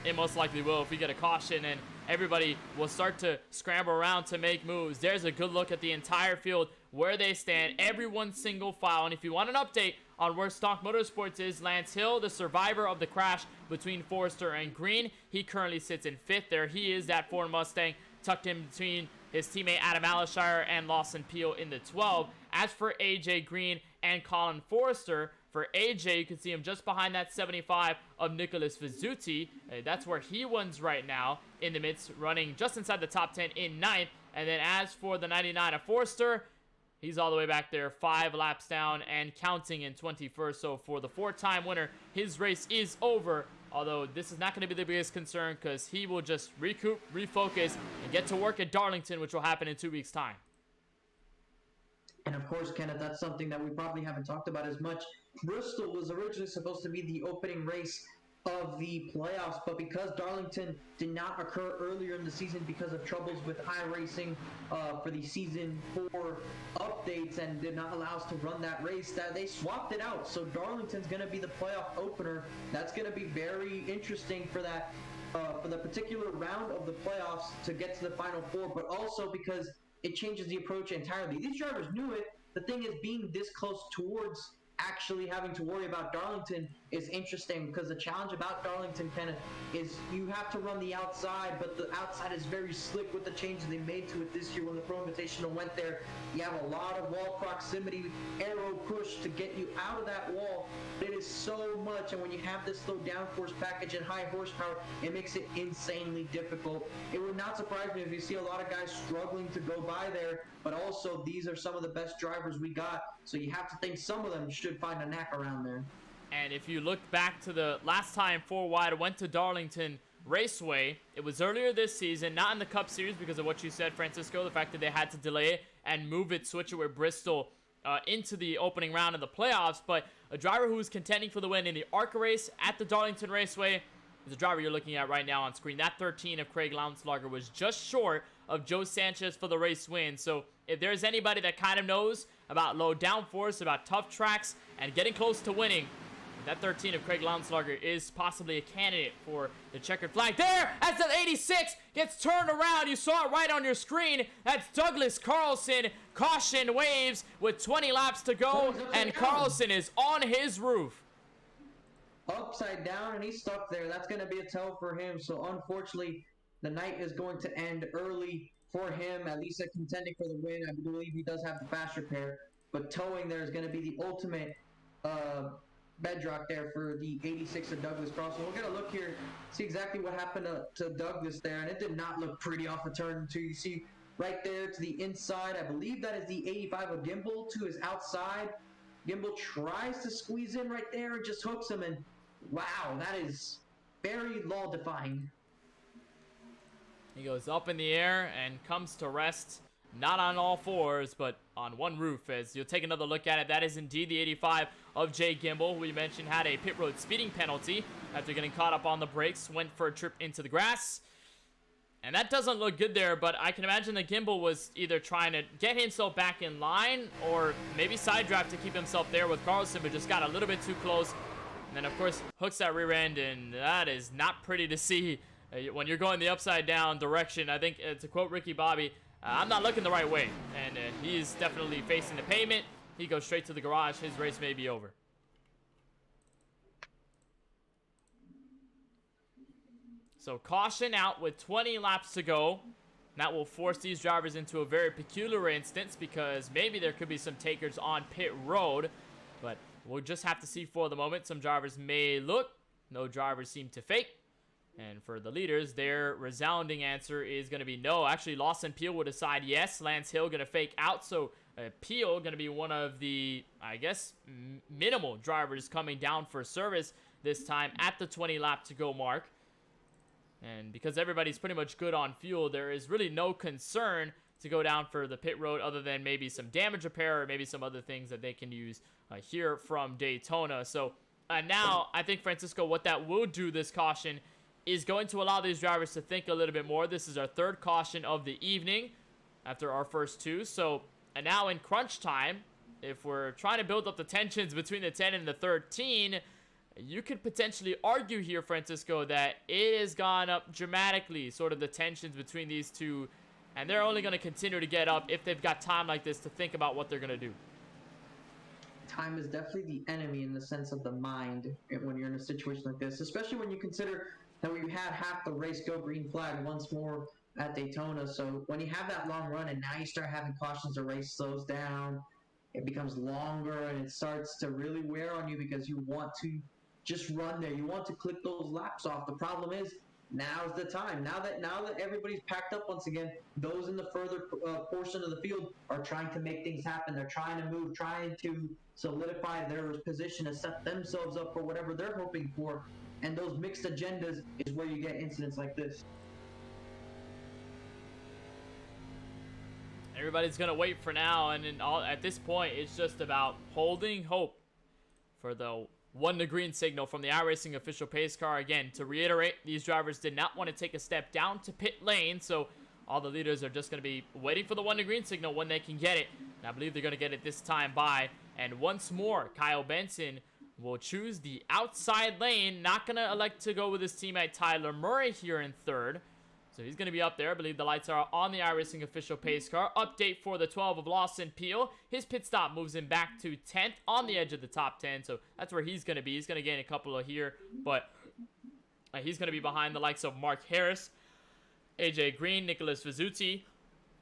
It most likely will if we get a caution, and everybody will start to scramble around to make moves. There's a good look at the entire field, where they stand, everyone single file. And if you want an update on where Stock Motorsports is, Lance Hill, the survivor of the crash between Forrester and Green, he currently sits in 5th. There he is, that Ford Mustang, tucked in between his teammate Adam Alashire and Lawson Peel in the 12. As for AJ Green and Colin Forrester, for AJ, you can see him just behind that 75 of Nicholas Vizzuti. That's where he wins right now in the midst, running just inside the top 10 in 9th. And then as for the 99 of Forrester, he's all the way back there, 5 laps down and counting in 21st. So for the 4-time winner, his race is over. Although this is not going to be the biggest concern because he will just recoup, refocus, and get to work at Darlington, which will happen in 2 weeks' time. And of course, Kenneth, that's something that we probably haven't talked about as much. Bristol was originally supposed to be the opening race of the playoffs, but because Darlington did not occur earlier in the season because of troubles with iRacing for the Season 4 updates and did not allow us to run that race, that they swapped it out. So Darlington's going to be the playoff opener. That's going to be very interesting for that for the particular round of the playoffs to get to the Final Four, but also because it changes the approach entirely. These drivers knew it. The thing is, being this close towards actually having to worry about Darlington is interesting because the challenge about Darlington, Kenneth, is you have to run the outside, but the outside is very slick with the changes they made to it this year when the Pro Invitational went there. You have a lot of wall proximity, arrow push to get you out of that wall. It is so much, and when you have this low downforce package and high horsepower, it makes it insanely difficult. It would not surprise me if you see a lot of guys struggling to go by there, but also these are some of the best drivers we got, so you have to think some of them should find a knack around there. And if you look back to the last time 4 Wide went to Darlington Raceway, it was earlier this season, not in the Cup Series because of what you said, Francisco, the fact that they had to delay it and move it, switch it with Bristol into the opening round of the playoffs, but a driver who was contending for the win in the ARCA race at the Darlington Raceway is the driver you're looking at right now on screen. That 13 of Craig Lounslager was just short of Joe Sanchez for the race win. So if there's anybody that kind of knows about low downforce, about tough tracks, and getting close to winning, that 13 of Craig Lounslager is possibly a candidate for the checkered flag. There, as the 86 gets turned around, you saw it right on your screen. That's Douglas Carlson. Caution waves with 20 laps to go, and Carlson is on his roof. Upside down, and he's stuck there. That's going to be a tell for him. So unfortunately, the night is going to end early for him, at least at contending for the win. I believe he does have the fast repair, but towing there is going to be the ultimate bedrock there for the 86 of Douglas Carlson. We'll get a look here, see exactly what happened to Douglas there, and it did not look pretty off the turn two. You see right there to the inside, I believe that is the 85 of Gimbal to his outside. Gimbal tries to squeeze in right there and just hooks him, and wow, that is very law-defying. He goes up in the air and comes to rest, not on all fours, but on one roof. As you'll take another look at it, that is indeed the 85 of Jay Gimbal, who we mentioned had a pit road speeding penalty after getting caught up on the brakes, went for a trip into the grass. And that doesn't look good there, but I can imagine that Gimbal was either trying to get himself back in line or maybe side drive to keep himself there with Carlson, but just got a little bit too close. And then, of course, hooks that rear end, and that is not pretty to see when you're going the upside down direction. I think, to quote Ricky Bobby, I'm not looking the right way, and he's definitely facing the pavement. he goes straight to the garage. His race may be over. So caution out with 20 laps to go. That will force these drivers into a very peculiar instance because maybe there could be some takers on pit road. But we'll just have to see for the moment. Some drivers may look. No drivers seem to fake. And for the leaders, their resounding answer is going to be no. Actually, Lawson Peel will decide yes. Lance Hill going to fake out. So Peel going to be one of the, I guess, minimal drivers coming down for service this time at the 20 lap to go mark. And because everybody's pretty much good on fuel, there is really no concern to go down for the pit road other than maybe some damage repair or maybe some other things that they can use here from Daytona. So now I think, Francisco, what that will do, this caution, is going to allow these drivers to think a little bit more. This is our third caution of the evening after our first two. So now in crunch time, if we're trying to build up the tensions between the 10 and the 13, you could potentially argue here, Francisco, that it has gone up dramatically, sort of the tensions between these two, and they're only going to continue to get up if they've got time like this to think about what they're going to do. Time is definitely the enemy in the sense of the mind when you're in a situation like this, especially when you consider that we had half the race go green flag once more at Daytona. So when you have that long run and now you start having cautions, the race slows down, it becomes longer, and it starts to really wear on you because you want to just run there. You want to click those laps off. The problem is, now's the time. Now that everybody's packed up once again, those in the further portion of the field are trying to make things happen. They're trying to move, trying to solidify their position and set themselves up for whatever they're hoping for. And those mixed agendas is where you get incidents like this. Everybody's going to wait for now, and at this point, it's just about holding hope for the 1 to green signal from the iRacing official pace car. Again, to reiterate, these drivers did not want to take a step down to pit lane, so all the leaders are just going to be waiting for the 1 to green signal when they can get it. And I believe they're going to get it this time by. And once more, Kyle Benson will choose the outside lane. Not going to elect to go with his teammate Tyler Murray here in third. So he's going to be up there. I believe the lights are on the iRacing official pace car. Update for the 12 of Lawson Peel. His pit stop moves him back to 10th on the edge of the top 10. So that's where he's going to be. He's going to gain a couple of here. But he's going to be behind the likes of Mark Harris, AJ Green, Nicholas Vizzuti,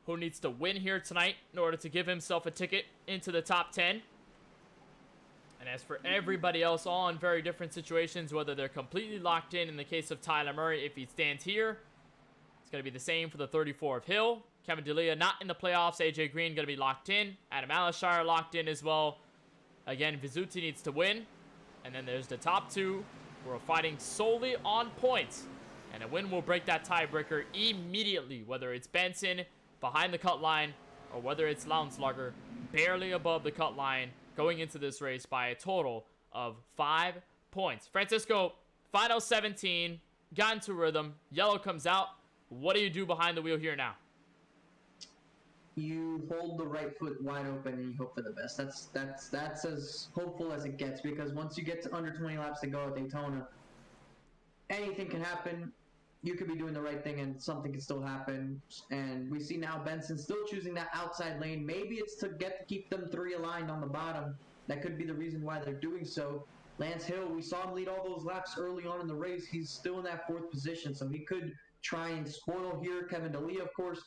who needs to win here tonight in order to give himself a ticket into the top 10. And as for everybody else, all in very different situations, whether they're completely locked in the case of Tyler Murray, if he stands here, it's going to be the same for the 34 of Hill. Kevin D'Elia not in the playoffs. AJ Green going to be locked in. Adam Alashire locked in as well. Again, Vizzuti needs to win. And then there's the top two who are fighting solely on points. And a win will break that tiebreaker immediately, whether it's Benson behind the cut line or whether it's Launslugger barely above the cut line going into this race by a total of 5 points. Francisco, final 17, got into rhythm. Yellow comes out. What do you do behind the wheel here now? You hold the right foot wide open and you hope for the best. That's as hopeful as it gets, because once you get to under 20 laps to go at Daytona, anything can happen. You could be doing the right thing and something can still happen. And we see now Benson still choosing that outside lane. Maybe it's to keep them 3 aligned on the bottom. That could be the reason why they're doing so. Lance Hill, we saw him lead all those laps early on in the race. He's still in that 4th position, so he could try and spoil here. Kevin D'Elia, of course,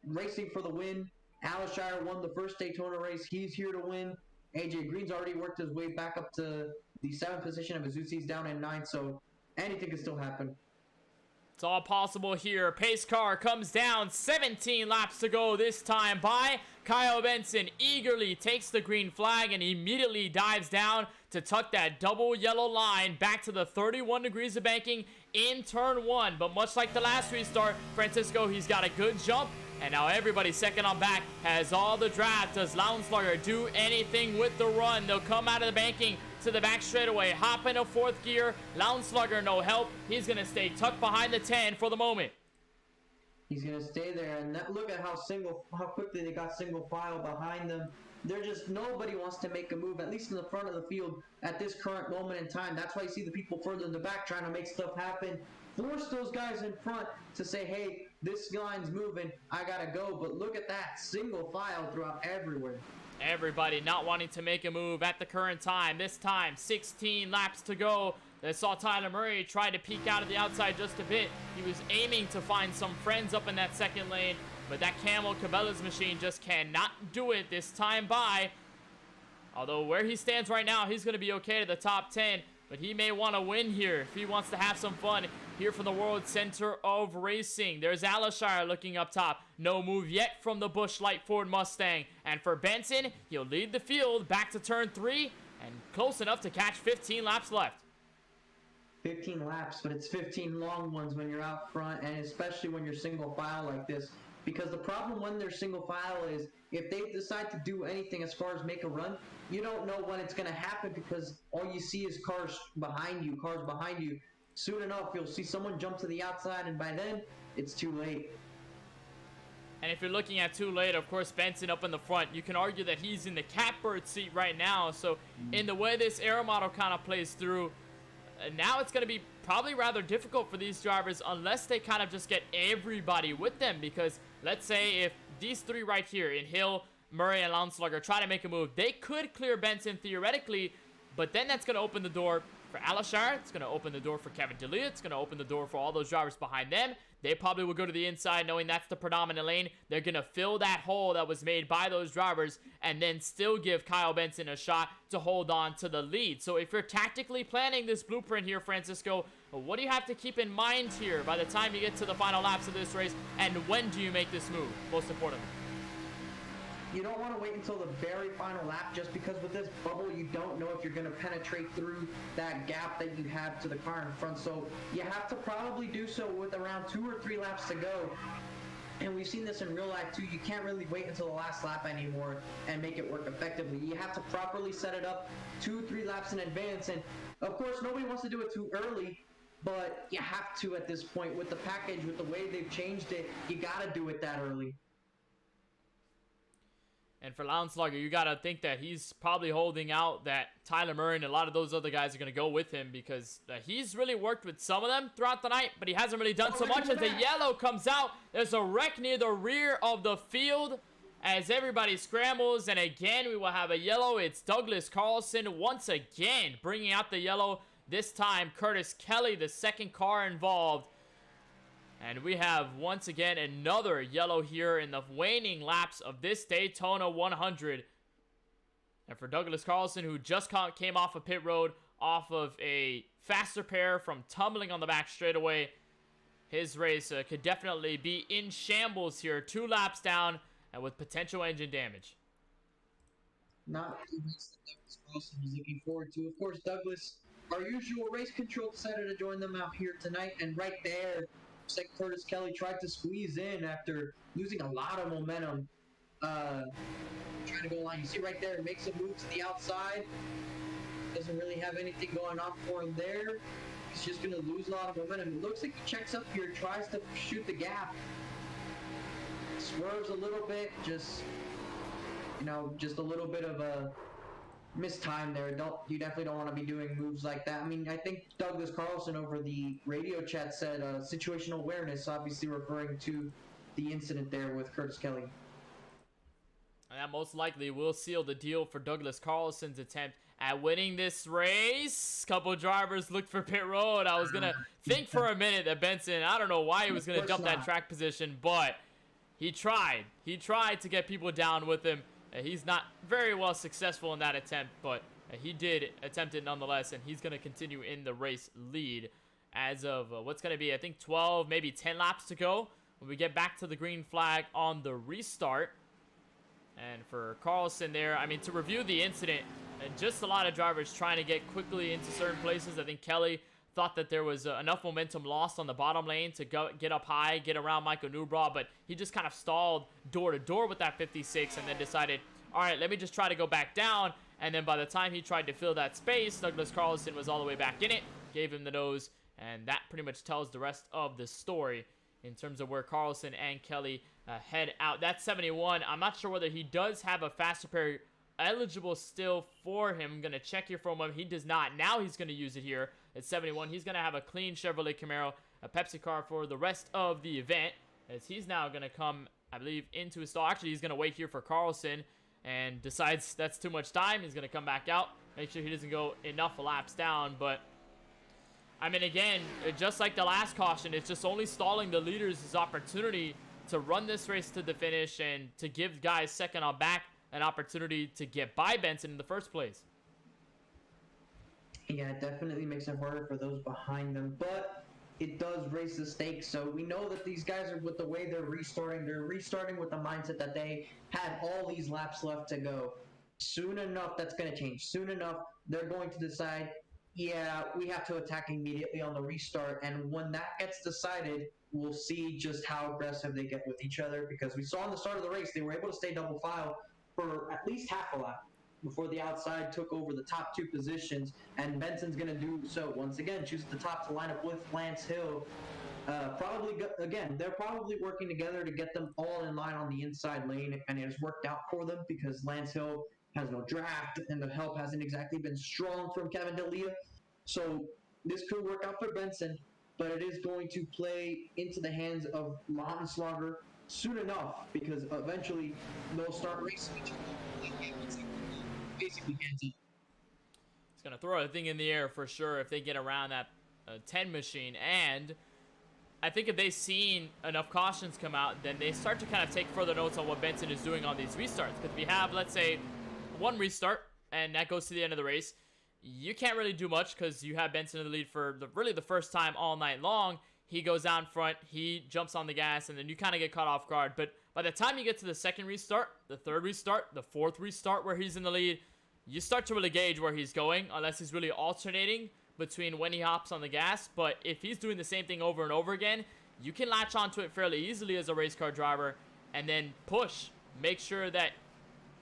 racing for the win. Alashire won the first Daytona race. He's here to win. AJ Green's already worked his way back up to the 7th position, and Vizzuzi's down in 9th, so anything can still happen. It's all possible here. Pace car comes down. 17 laps to go this time by. Kyle Benson eagerly takes the green flag and immediately dives down to tuck that double yellow line back to the 31 degrees of banking in turn 1. But much like the last restart, Francisco, he's got a good jump. And now everybody second on back has all the draft. Does Launslugger do anything with the run? They'll come out of the banking to the back straightaway, hop into 4th gear. Launslugger, no help. He's going to stay tucked behind the 10 for the moment. He's going to stay there, and look at how quickly they got single file behind them. They're just, nobody wants to make a move, at least in the front of the field at this current moment in time. That's why you see the people further in the back trying to make stuff happen. Force those guys in front to say, hey, this line's moving, I gotta go. But look at that, single file throughout everywhere. Everybody not wanting to make a move at the current time. This time, 16 laps to go. They saw Tyler Murray try to peek out of the outside just a bit. He was aiming to find some friends up in that second lane, but that Camel Cabela's machine just cannot do it this time by. Although where he stands right now, he's going to be okay to the top 10, but he may want to win here if he wants to have some fun here from the World Center of Racing. There's Alashire looking up top. No move yet from the Busch Light Ford Mustang. And for Benson, he'll lead the field back to turn 3 and close enough to catch 15 laps left. 15 laps, but it's 15 long ones when you're out front, and especially when you're single file like this. Because the problem when they're single file is if they decide to do anything as far as make a run, you don't know when it's going to happen because all you see is cars behind you. Soon enough, you'll see someone jump to the outside, and by then, it's too late. And if you're looking at too late, of course, Benson up in the front, you can argue that he's in the catbird seat right now. So in the way this aero model kind of plays through, now it's going to be probably rather difficult for these drivers unless they kind of just get everybody with them. Because let's say if these three right here in Hill, Murray, and Landslugger try to make a move, they could clear Benson theoretically, but then that's going to open the door for Alashire. It's going to open the door for Kevin D'Elia. It's going to open the door for all those drivers behind them. They probably will go to the inside knowing that's the predominant lane. They're going to fill that hole that was made by those drivers and then still give Kyle Benson a shot to hold on to the lead. So if you're tactically planning this blueprint here, Francisco, what do you have to keep in mind here by the time you get to the final laps of this race, and when do you make this move, most importantly? You don't want to wait until the very final lap, just because with this bubble, you don't know if you're going to penetrate through that gap that you have to the car in front. So you have to probably do so with around 2 or 3 laps to go. And we've seen this in real life too. You can't really wait until the last lap anymore and make it work effectively. You have to properly set it up 2 or 3 laps in advance. And of course, nobody wants to do it too early, but you have to at this point with the package, with the way they've changed it. You got to do it that early. And for Landslugger, you got to think that he's probably holding out that Tyler Murray and a lot of those other guys are going to go with him because he's really worked with some of them throughout the night, but he hasn't really done so much. As the yellow comes out, there's a wreck near the rear of the field as everybody scrambles. And again, we will have a yellow. It's Douglas Carlson once again bringing out the yellow. This time, Curtis Kelly, the second car involved. And we have, once again, another yellow here in the waning laps of this Daytona 100. And for Douglas Carlson, who just came off of pit road, off of a faster pair from tumbling on the back straightaway, his race could definitely be in shambles here. 2 laps down and with potential engine damage. Not the race that Douglas Carlson was looking forward to. Of course, Douglas, our usual race control, decided to join them out here tonight. And right there, looks like Curtis Kelly tried to squeeze in after losing a lot of momentum. Trying to go line. You see right there, makes a move to the outside. Doesn't really have anything going on for him there. He's just going to lose a lot of momentum. It looks like he checks up here, tries to shoot the gap. Swerves a little bit, just a little bit of a mistime there. You definitely don't want to be doing moves like that. I mean, I think Douglas Carlson over the radio chat said situational awareness, obviously referring to the incident there with Curtis Kelly. And that most likely will seal the deal for Douglas Carlson's attempt at winning this race. Couple drivers looked for pit road. I was going to think for a minute that Benson, I don't know why he was going to jump that track position, but he tried. He tried to get people down with him. He's not very well successful in that attempt, but he did attempt it nonetheless, and he's going to continue in the race lead as of what's going to be, I think, 12, maybe 10 laps to go when we get back to the green flag on the restart. And for Carlson there, I mean, to review the incident, just a lot of drivers trying to get quickly into certain places. I think Kelly thought that there was enough momentum lost on the bottom lane to get up high, get around Michael Newbraw, but he just kind of stalled door to door with that 56 and then decided, all right, let me just try to go back down. And then by the time he tried to fill that space, Douglas Carlson was all the way back in it, gave him the nose, and that pretty much tells the rest of the story in terms of where Carlson and Kelly head out. That's 71. I'm not sure whether he does have a faster pair eligible still for him. I'm going to check here for him. He does not. Now he's going to use it here at 71. He's going to have a clean Chevrolet Camaro, a Pepsi car for the rest of the event, as he's now going to come, I believe, into his stall. Actually, he's going to wait here for Carlson and decides that's too much time. He's going to come back out, make sure he doesn't go enough laps down. But I mean, again, just like the last caution, it's just only stalling the leaders' opportunity to run this race to the finish and to give guys second on back an opportunity to get by Benson in the first place. Yeah, it definitely makes it harder for those behind them, but it does raise the stakes. So we know that these guys are, with the way they're restarting with the mindset that they have all these laps left to go. Soon enough, that's going to change. Soon enough, they're going to decide, yeah, we have to attack immediately on the restart. And when that gets decided, we'll see just how aggressive they get with each other, because we saw in the start of the race, they were able to stay double file for at least half a lap before the outside took over the top two positions, and Benson's going to do so once again, choose the top to line up with Lance Hill. They're probably working together to get them all in line on the inside lane, and it has worked out for them because Lance Hill has no draft, and the help hasn't exactly been strong from Kevin D'Elia. So this could work out for Benson, but it is going to play into the hands of Lautenschlager soon enough, because eventually they'll start racing each other. Basically hands up. It's going to throw a thing in the air for sure if they get around that 10 machine. And I think if they've seen enough cautions come out, then they start to kind of take further notes on what Benson is doing on these restarts. Because if we have, let's say, one restart, and that goes to the end of the race, you can't really do much because you have Benson in the lead for really the first time all night long. He goes down front, he jumps on the gas, and then you kind of get caught off guard. But by the time you get to the second restart, the third restart, the fourth restart where he's in the lead, you start to really gauge where he's going, unless he's really alternating between when he hops on the gas. But if he's doing the same thing over and over again, you can latch onto it fairly easily as a race car driver and then push. Make sure that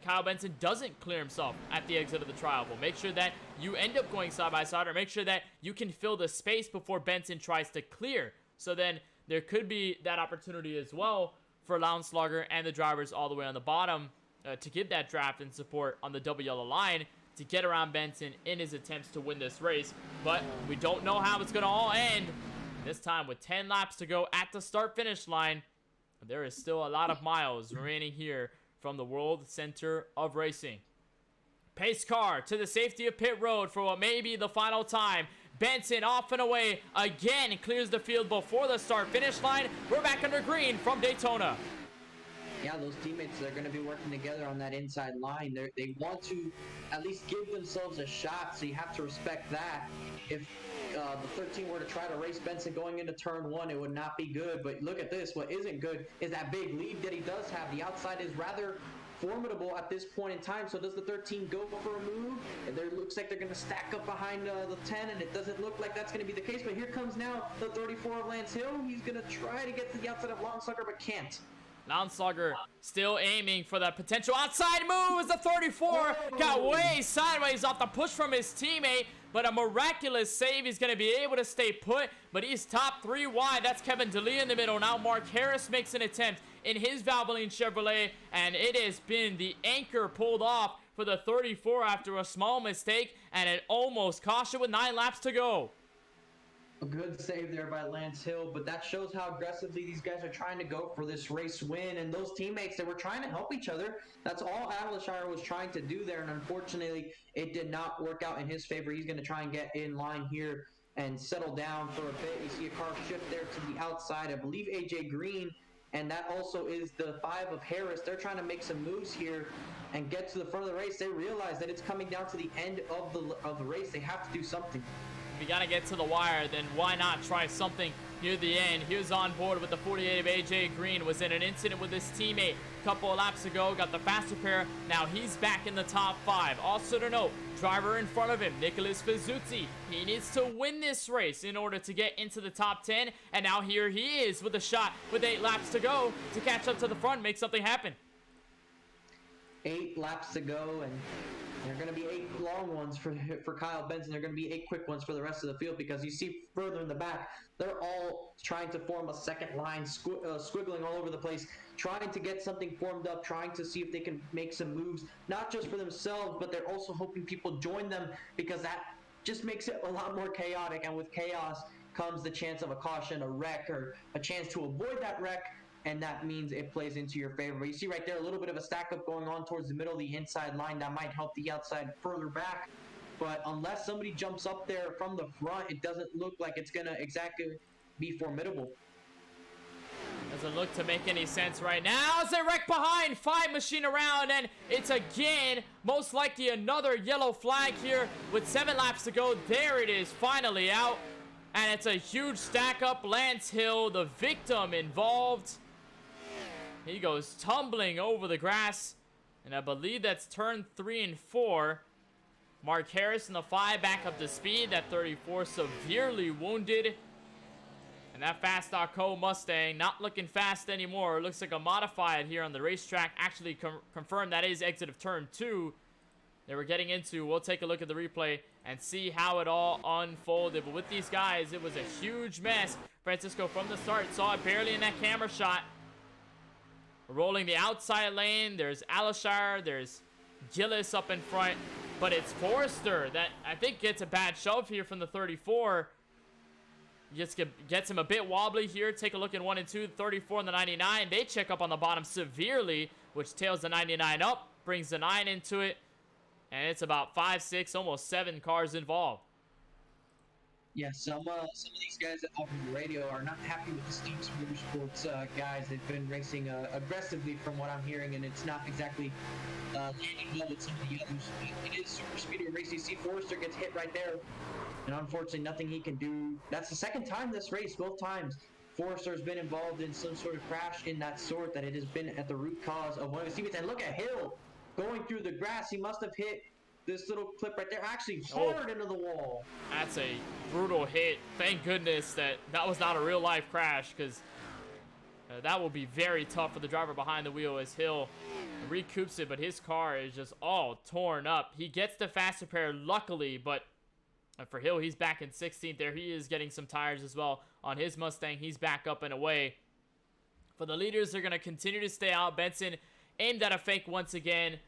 Kyle Benson doesn't clear himself at the exit of the tri oval. Make sure that you end up going side by side, or make sure that you can fill the space before Benson tries to clear. So then there could be that opportunity as well for Lautenschlager and the drivers all the way on the bottom to give that draft and support on the double yellow line to get around Benson in his attempts to win this race. But we don't know how it's going to all end. This time with 10 laps to go at the start-finish line, there is still a lot of miles remaining here from the World Center of Racing. Pace car to the safety of pit road for what may be the final time. Benson off and away again, clears the field before the start-finish line. We're back under green from Daytona. Yeah, those teammates are going to be working together on that inside line. They want to at least give themselves a shot, so you have to respect that. If the 13 were to try to race Benson going into turn one, it would not be good. But look at this. What isn't good is that big lead that he does have. The outside is rather formidable at this point in time. So does the 13 go for a move? It looks like they're going to stack up behind the 10, and it doesn't look like that's going to be the case. But here comes now the 34 of Lance Hill. He's going to try to get to the outside of Lautenschlager, but can't. Lautenschlager still aiming for that potential outside move as the 34 got way sideways off the push from his teammate, but a miraculous save. He's going to be able to stay put, but he's top 3 wide. That's Kevin D'Elia in the middle. Now Mark Harris makes an attempt in his Valvoline Chevrolet, and it has been the anchor pulled off for the 34 after a small mistake, and it almost caution with 9 laps to go. A good save there by Lance Hill, but that shows how aggressively these guys are trying to go for this race win, and those teammates, they were trying to help each other. That's all Adlershire was trying to do there, and unfortunately, it did not work out in his favor. He's going to try and get in line here and settle down for a bit. You see a car shift there to the outside. I believe AJ Green, and that also is the 5 of Harris. They're trying to make some moves here and get to the front of the race. They realize that it's coming down to the end of the race. They have to do something. If you gotta get to the wire, then why not try something near the end? Here's on board with the 48 of AJ Green. Was in an incident with his teammate a couple of laps ago, got the fast repair. Now he's back in the top 5. Also to note, driver in front of him, Nicholas Fizuzzi. He needs to win this race in order to get into the top 10. And now here he is with a shot with 8 laps to go to catch up to the front, make something happen. 8 laps to go, and there are going to be 8 long ones for Kyle Benson. There are going to be 8 quick ones for the rest of the field, because you see further in the back, they're all trying to form a second line, squiggling all over the place, trying to get something formed up, trying to see if they can make some moves, not just for themselves, but they're also hoping people join them, because that just makes it a lot more chaotic. And with chaos comes the chance of a caution, a wreck, or a chance to avoid that wreck. and that means it plays into your favor. But you see right there, a little bit of a stack up going on towards the middle of the inside line. That might help the outside further back. But unless somebody jumps up there from the front, it doesn't look like it's going to exactly be formidable. Doesn't look to make any sense right now. As they wreck behind, 5 machine around, and it's again, most likely another yellow flag here with 7 laps to go. There it is, finally out. And it's a huge stack up. Lance Hill, the victim involved. He goes tumbling over the grass. And I believe that's turn 3 and 4. Mark Harris in the 5 back up to speed. That 34 severely wounded. And that Fast.co Mustang not looking fast anymore. It looks like a modified here on the racetrack. Actually confirmed that is exit of turn 2 that we're getting into. We'll take a look at the replay and see how it all unfolded. But with these guys, it was a huge mess. Francisco from the start saw it barely in that camera shot. Rolling the outside lane. There's Alishire. There's Gillis up in front. But it's Forrester that I think gets a bad shove here from the 34. Just gets him a bit wobbly here. Take a look at 1 and 2. 34 and the 99. They check up on the bottom severely, which tails the 99 up. Brings the 9 into it. And it's about 5, 6, almost 7 cars involved. Yeah, some of these guys on the radio are not happy with the Steam Motorsports guys. They've been racing aggressively from what I'm hearing, and it's not exactly landing well with some of the others. It is super speedway racing. See, Forrester gets hit right there, and unfortunately nothing he can do. That's the second time this race. Both times Forrester has been involved in some sort of crash in that sort, that it has been at the root cause of one of his teammates. And look at Hill going through the grass. He must have hit this little clip right there actually hard into the wall. That's a brutal hit. Thank goodness that was not a real life crash, because that will be very tough for the driver behind the wheel as Hill recoups it, but his car is just all torn up. He gets the fast repair luckily, but for Hill, he's back in 16th there. He is getting some tires as well on his Mustang. He's back up and away. For the leaders, they're going to continue to stay out. Benson aimed at a fake once again.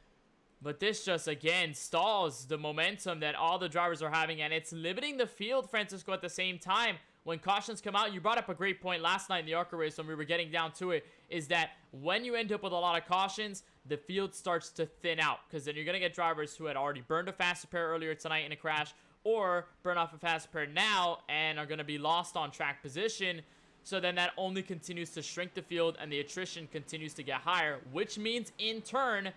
But this just, again, stalls the momentum that all the drivers are having. And it's limiting the field, Francisco, at the same time. When cautions come out, you brought up a great point last night in the ARCA race when we were getting down to it, is that when you end up with a lot of cautions, the field starts to thin out. Because then you're going to get drivers who had already burned a fast repair earlier tonight in a crash, or burn off a fast repair now and are going to be lost on track position. So then that only continues to shrink the field, and the attrition continues to get higher, which means in turn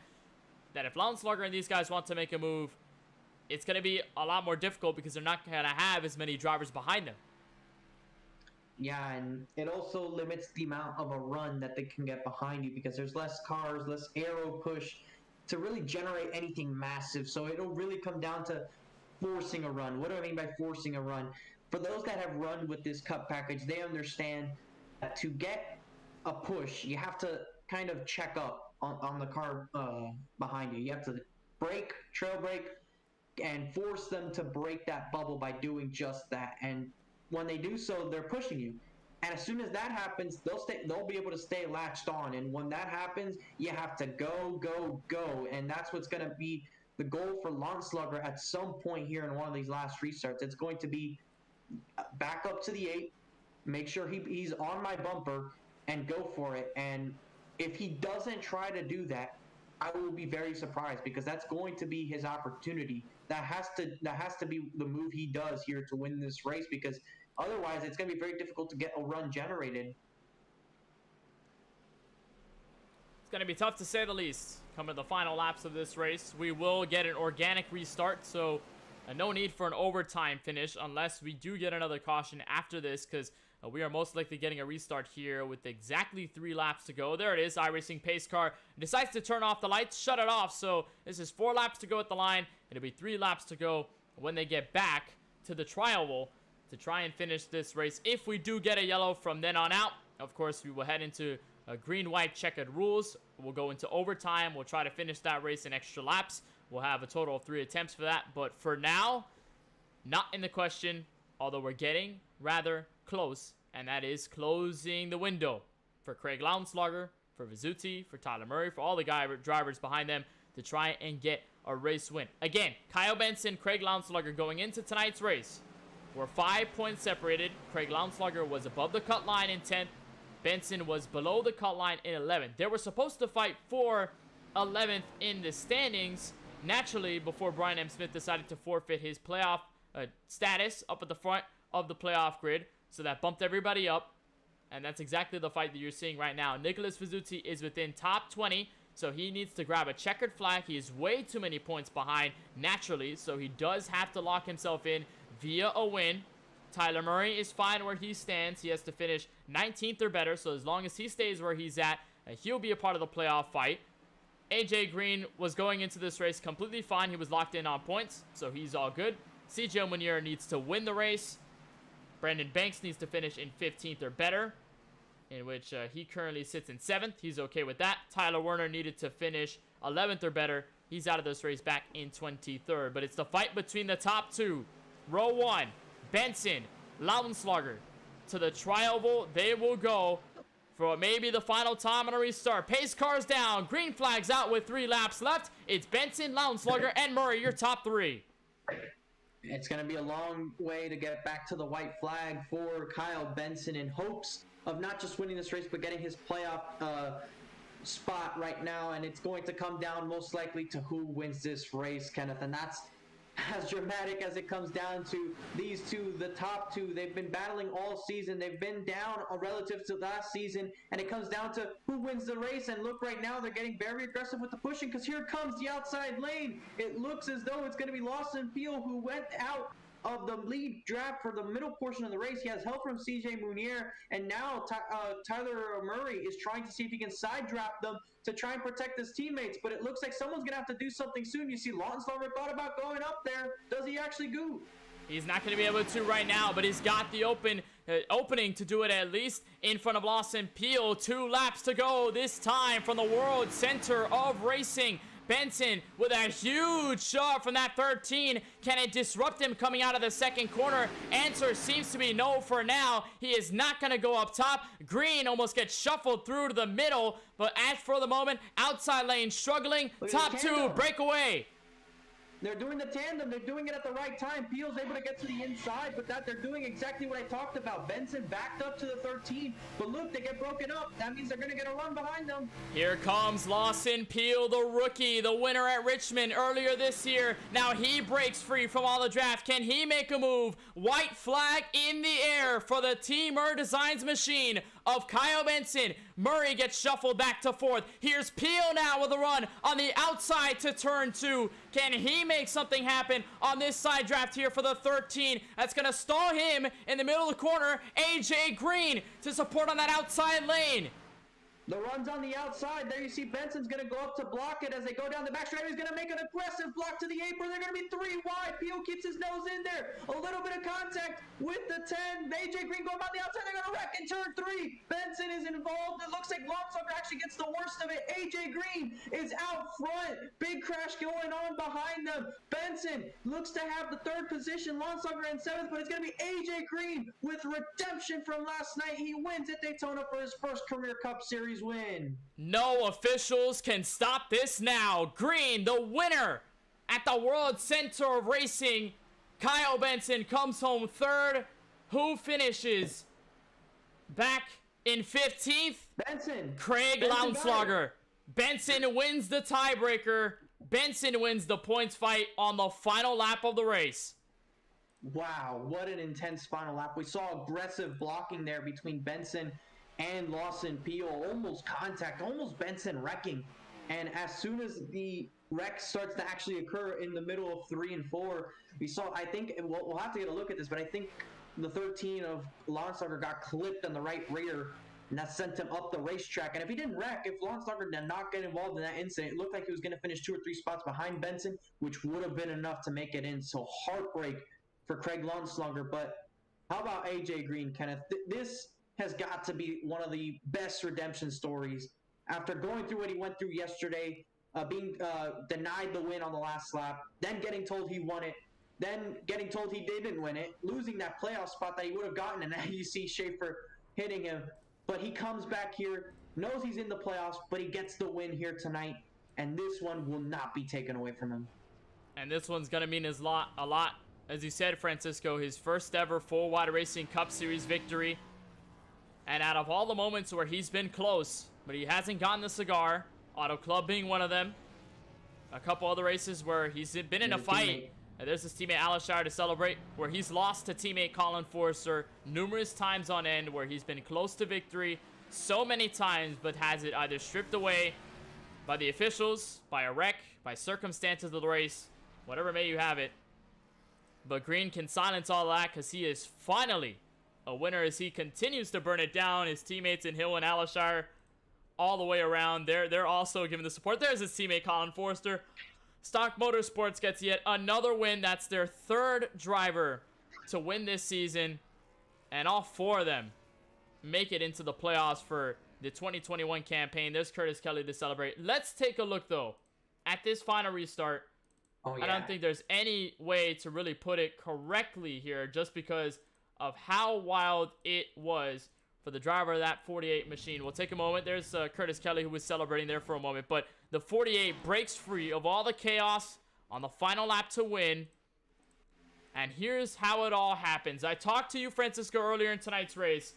that if Lounslugger and these guys want to make a move, it's going to be a lot more difficult because they're not going to have as many drivers behind them. Yeah, and it also limits the amount of a run that they can get behind you, because there's less cars, less aero push to really generate anything massive. So it'll really come down to forcing a run. What do I mean by forcing a run? For those that have run with this cup package, they understand that to get a push, you have to kind of check up on the car behind you. You have to brake, trail brake, and force them to break that bubble by doing just that. And when they do so, they're pushing you. And as soon as that happens, they'll be able to stay latched on. And when that happens, you have to go, go, go. And that's what's going to be the goal for Lounslugger at some point here in one of these last restarts. It's going to be back up to the 8, make sure he's on my bumper, and go for it. And if he doesn't try to do that, I will be very surprised, because that's going to be his opportunity. That has to be the move he does here to win this race, because otherwise it's going to be very difficult to get a run generated. It's going to be tough to say the least. Coming to the final laps of this race, we will get an organic restart, so no need for an overtime finish unless we do get another caution after this, because we are most likely getting a restart here with exactly 3 laps to go. There it is. iRacing pace car decides to turn off the lights, shut it off. So this is 4 laps to go at the line. It'll be 3 laps to go when they get back to the trial wall to try and finish this race. If we do get a yellow from then on out, of course, we will head into green-white checkered rules. We'll go into overtime. We'll try to finish that race in extra laps. We'll have a total of 3 attempts for that. But for now, not in the question, although we're getting rather close, and that is closing the window for Craig Lounslugger, for Vizzuti, for Tyler Murray, for all the drivers behind them to try and get a race win. Again, Kyle Benson, Craig Lounslugger going into tonight's race. We're 5 points separated. Craig Lounslugger was above the cut line in 10th. Benson was below the cut line in 11th. They were supposed to fight for 11th in the standings, naturally, before Brian M. Smith decided to forfeit his playoff status up at the front of the playoff grid. So that bumped everybody up. And that's exactly the fight that you're seeing right now. Nicholas Vizzuti is within top 20, so he needs to grab a checkered flag. He is way too many points behind, naturally, so he does have to lock himself in via a win. Tyler Murray is fine where he stands. He has to finish 19th or better, so as long as he stays where he's at, he'll be a part of the playoff fight. AJ Green was going into this race completely fine. He was locked in on points, so he's all good. CJ Munir needs to win the race. Brandon Banks needs to finish in 15th or better, in which he currently sits in 7th. He's okay with that. Tyler Werner needed to finish 11th or better. He's out of this race back in 23rd. But it's the fight between the top two. Row 1, Benson, Lautenschlager. To the tri-oval, they will go for maybe the final time on a restart. Pace cars down. Green flags out with 3 laps left. It's Benson, Lautenschlager, and Murray, your top 3. It's going to be a long way to get back to the white flag for Kyle Benson in hopes of not just winning this race, but getting his playoff spot right now. And it's going to come down most likely to who wins this race, Kenneth. And that's as dramatic as it comes down to these two, the top two. They've been battling all season. They've been down relative to last season, and it comes down to who wins the race. And look, right now they're getting very aggressive with the pushing, because here comes the outside lane. It looks as though it's going to be Lawson Peel, who went out of the lead draft for the middle portion of the race. He has help from CJ Munir, and now Tyler Murray is trying to see if he can side draft them to try and protect his teammates, but it looks like someone's gonna have to do something soon. You see Lautenschlager thought about going up there. Does he actually go? He's not going to be able to right now, but he's got the opening to do it at least in front of Lawson Peel. 2 laps to go this time from the World Center of Racing. Benson with a huge shot from that 13. Can it disrupt him coming out of the second corner? Answer seems to be no for now. He is not going to go up top. Green almost gets shuffled through to the middle, but as for the moment, outside lane struggling. Top 2 breakaway. They're doing the tandem. They're doing it at the right time. Peel's able to get to the inside, but that they're doing exactly what I talked about. Benson backed up to the 13, but look, they get broken up. That means they're going to get a run behind them. Here comes Lawson Peel, the rookie, the winner at Richmond earlier this year. Now he breaks free from all the draft. Can he make a move? White flag in the air for the Team Designs machine of Kyle Benson. Murray gets shuffled back to 4th. Here's Peel now with a run on the outside to turn 2. Can he make something happen on this side draft here for the 13? That's going to stall him in the middle of the corner. AJ Green to support on that outside lane. The run's on the outside. There you see Benson's going to go up to block it as they go down the backstretch. He's going to make an aggressive block to the apron. They're going to be 3 wide. Peel keeps his nose in there. A little bit of contact with the 10. AJ Green going on the outside. They're going to wreck in turn 3. Benson is involved. It looks like Lautenschlager actually gets the worst of it. AJ Green is out front. Big crash going on behind them. Benson looks to have the 3rd position. Lautenschlager in 7th, but it's going to be AJ Green with redemption from last night. He wins at Daytona for his first career Cup Series win. No officials can stop this now. Green, the winner at the World Center of Racing. Kyle Benson comes home 3rd. Who finishes back in 15th? Benson. Craig Lautenschlager. Benson wins the tiebreaker. Benson wins the points fight on the final lap of the race. Wow, what an intense final lap. We saw aggressive blocking there between Benson and Lawson Peel. Almost contact, almost Benson wrecking. And as soon as the wreck starts to actually occur in the middle of 3 and 4, we saw, I think, we'll have to get a look at this, but I think the 13 of Lautenschlager got clipped on the right rear, and that sent him up the racetrack. And if he didn't wreck, if Lautenschlager did not get involved in that incident, it looked like he was going to finish 2 or 3 spots behind Benson, which would have been enough to make it in. So heartbreak for Craig Lautenschlager. But how about AJ Green, Kenneth? This has got to be one of the best redemption stories. After going through what he went through yesterday, being denied the win on the last lap, then getting told he won it, then getting told he didn't win it, losing that playoff spot that he would have gotten, and now you see Schaefer hitting him. But he comes back here, knows he's in the playoffs, but he gets the win here tonight, and this one will not be taken away from him. And this one's going to mean a lot. As you said, Francisco, his first ever full wide Racing Cup Series victory. And out of all the moments where he's been close, but he hasn't gotten the cigar, Auto Club being one of them. A couple other races where he's been in a fight. And there's his teammate Alishire to celebrate, where he's lost to teammate Colin Forster numerous times on end, where he's been close to victory so many times, but has it either stripped away by the officials, by a wreck, by circumstances of the race, whatever may you have it. But Green can silence all that because he is finally a winner as he continues to burn it down. His teammates in Hill and Alishire all the way around. They're also giving the support. There's his teammate Colin Forster. Stock Motorsports gets yet another win. That's their third driver to win this season. And all four of them make it into the playoffs for the 2021 campaign. There's Curtis Kelly to celebrate. Let's take a look, though, at this final restart. Oh, yeah. I don't think there's any way to really put it correctly here just because of how wild it was for the driver of that 48 machine. We'll take a moment. There's Curtis Kelly, who was celebrating there for a moment. But the 48 breaks free of all the chaos on the final lap to win. And here's how it all happens. I talked to you, Francisco, earlier in tonight's race.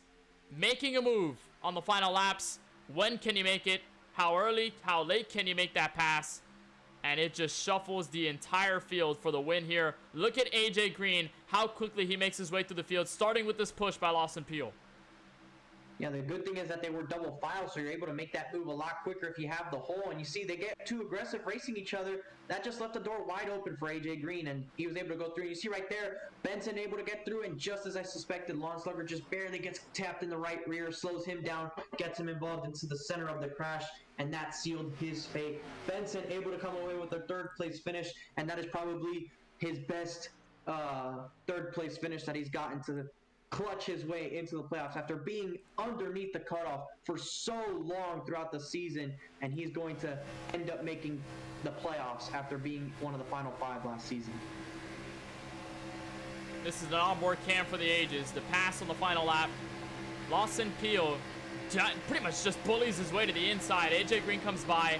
Making a move on the final laps. When can you make it? How early, how late can you make that pass? And it just shuffles the entire field for the win here. Look at AJ Green, how quickly he makes his way through the field, starting with this push by Lawson Peel. Yeah, the good thing is that they were double file, so you're able to make that move a lot quicker if you have the hole. And you see they get too aggressive racing each other. That just left the door wide open for AJ Green, and he was able to go through. You see right there, Benson able to get through, and just as I suspected, Lon Slugger just barely gets tapped in the right rear, slows him down, gets him involved into the center of the crash, and that sealed his fate. Benson able to come away with a third place finish, and that is probably his best third place finish that he's gotten to clutch his way into the playoffs after being underneath the cutoff for so long throughout the season, and he's going to end up making the playoffs after being one of the final five last season. This is an onboard cam for the ages. The pass on the final lap. Lawson Peel pretty much just bullies his way to the inside. AJ Green comes by.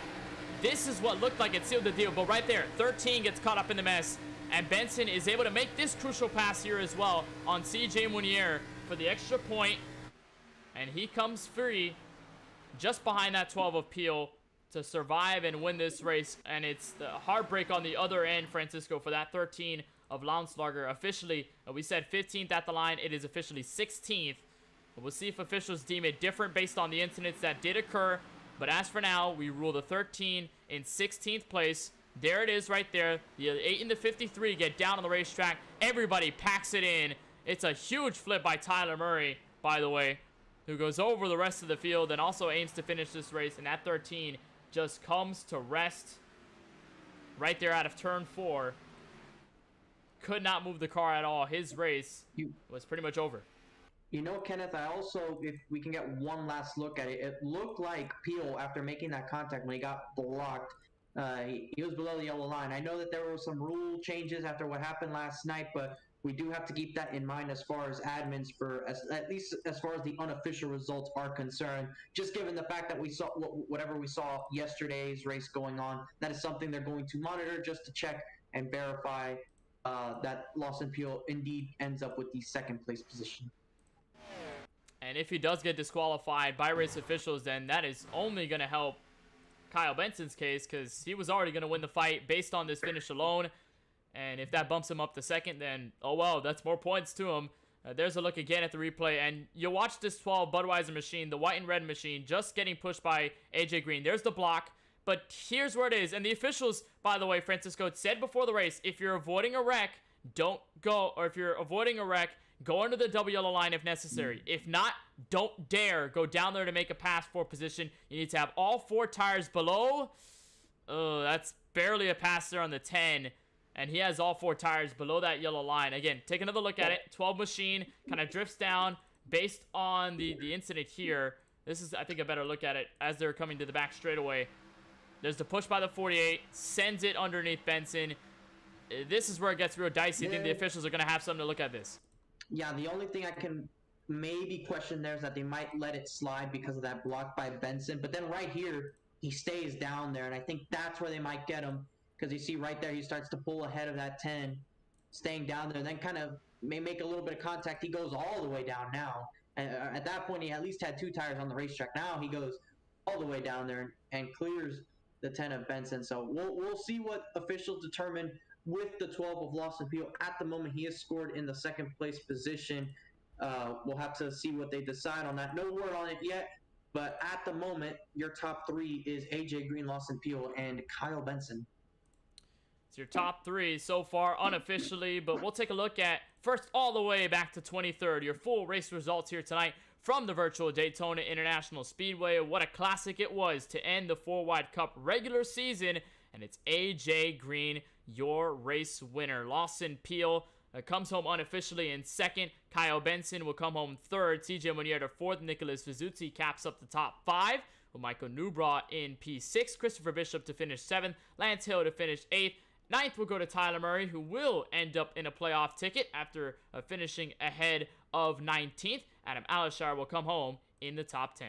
This is what looked like it sealed the deal, but right there, 13 gets caught up in the mess. And Benson is able to make this crucial pass here as well on CJ Munier for the extra point. And he comes free just behind that 12 of Peel to survive and win this race. And it's the heartbreak on the other end, Francisco, for that 13 of Launslager. Officially, we said 15th at the line. It is officially 16th. But we'll see if officials deem it different based on the incidents that did occur. But as for now, we rule the 13 in 16th place. There it is right there. The 8 and the 53 get down on the racetrack. Everybody packs it in. It's a huge flip by Tyler Murray, by the way, who goes over the rest of the field and also aims to finish this race. And that 13 just comes to rest right there out of turn 4. Could not move the car at all. His race was pretty much over. You know, Kenneth, I also, if we can get one last look at it, it looked like Peel, after making that contact when he got blocked, he was below the yellow line. I know that there were some rule changes after what happened last night, but we do have to keep that in mind as far as admins at least as far as the unofficial results are concerned. Just given the fact that we saw whatever we saw yesterday's race going on, that is something they're going to monitor just to check and verify that Lawson Peel indeed ends up with the second place position. And if he does get disqualified by race officials, then that is only going to help Kyle Benson's case, because he was already going to win the fight based on this finish alone. And if that bumps him up to second, then oh well, that's more points to him. There's a look again at the replay, and you watch this 12 Budweiser machine, the white and red machine, just getting pushed by AJ Green. There's the block, but here's where it is. And the officials, by the way, Francisco, said before the race, if you're avoiding a wreck, don't go, or if you're avoiding a wreck, go under the double yellow line if necessary. If not, don't dare go down there to make a pass for position. You need to have all 4 tires below. Oh, that's barely a pass there on the 10. And he has all 4 tires below that yellow line. Again, take another look at it. 12 machine kind of drifts down based on the incident here. This is, I think, a better look at it as they're coming to the back straightaway. There's the push by the 48. Sends it underneath Benson. This is where it gets real dicey. I think the officials are going to have something to look at this. Yeah, the only thing I can maybe question there is that they might let it slide because of that block by Benson. But then right here, he stays down there, and I think that's where they might get him. Because you see right there, he starts to pull ahead of that 10, staying down there, then kind of may make a little bit of contact. He goes all the way down now. At that point, he at least had 2 tires on the racetrack. Now he goes all the way down there and clears the 10 of Benson. So we'll see what officials determine with the 12 of Lawson Peel. At the moment, he is scored in the 2nd place position. We'll have to see what they decide on that. No word on it yet, but at the moment, your top 3 is AJ Green, Lawson Peel, and Kyle Benson. It's your top 3 so far unofficially, but we'll take a look at first all the way back to 23rd. Your full race results here tonight from the virtual Daytona International Speedway. What a classic it was to end the 4-Wide Cup regular season, and it's AJ Green, your race winner. Lawson Peel comes home unofficially in 2nd. Kyle Benson will come home 3rd. CJ Monier to 4th. Nicholas Vizzuti caps up the top 5, with Michael Newbrough in P6. Christopher Bishop to finish 7th. Lance Hill to finish 8th. 9th will go to Tyler Murray, who will end up in a playoff ticket after finishing ahead of 19th. Adam Alashar will come home in the top 10.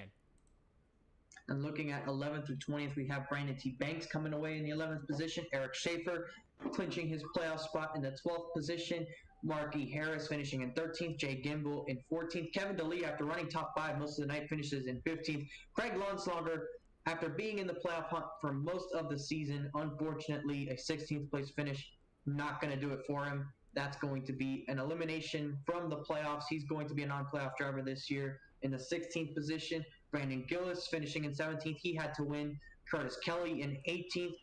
And looking at 11th through 20th, we have Brandon T. Banks coming away in the 11th position. Eric Schaefer clinching his playoff spot in the 12th position. Marky Harris finishing in 13th. Jay Gimbel in 14th. Kevin DeLee, after running top 5 most of the night, finishes in 15th. Craig Lonslonger, after being in the playoff hunt for most of the season, unfortunately, a 16th place finish, not going to do it for him. That's going to be an elimination from the playoffs. He's going to be a non-playoff driver this year. In the 16th position, Brandon Gillis finishing in 17th. He had to win. Curtis Kelly in 18th.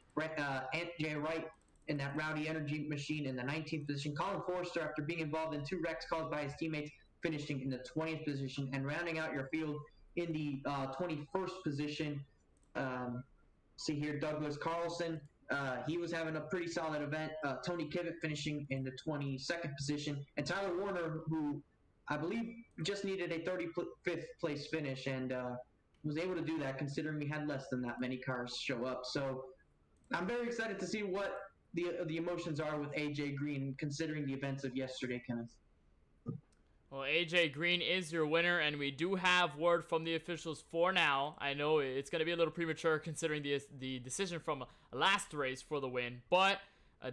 Ant J. Wright in that Rowdy Energy Machine in the 19th position. Colin Forrester, after being involved in 2 wrecks caused by his teammates, finishing in the 20th position. And rounding out your field in the 21st position, see here, Douglas Carlson. He was having a pretty solid event. Tony Kivett finishing in the 22nd position. And Tyler Warner, who I believe just needed a 35th place finish and was able to do that considering we had less than that many cars show up. So I'm very excited to see what the emotions are with AJ Green considering the events of yesterday, Kenneth. Well, AJ Green is your winner, and we do have word from the officials for now. I know it's going to be a little premature considering the decision from last race for the win, but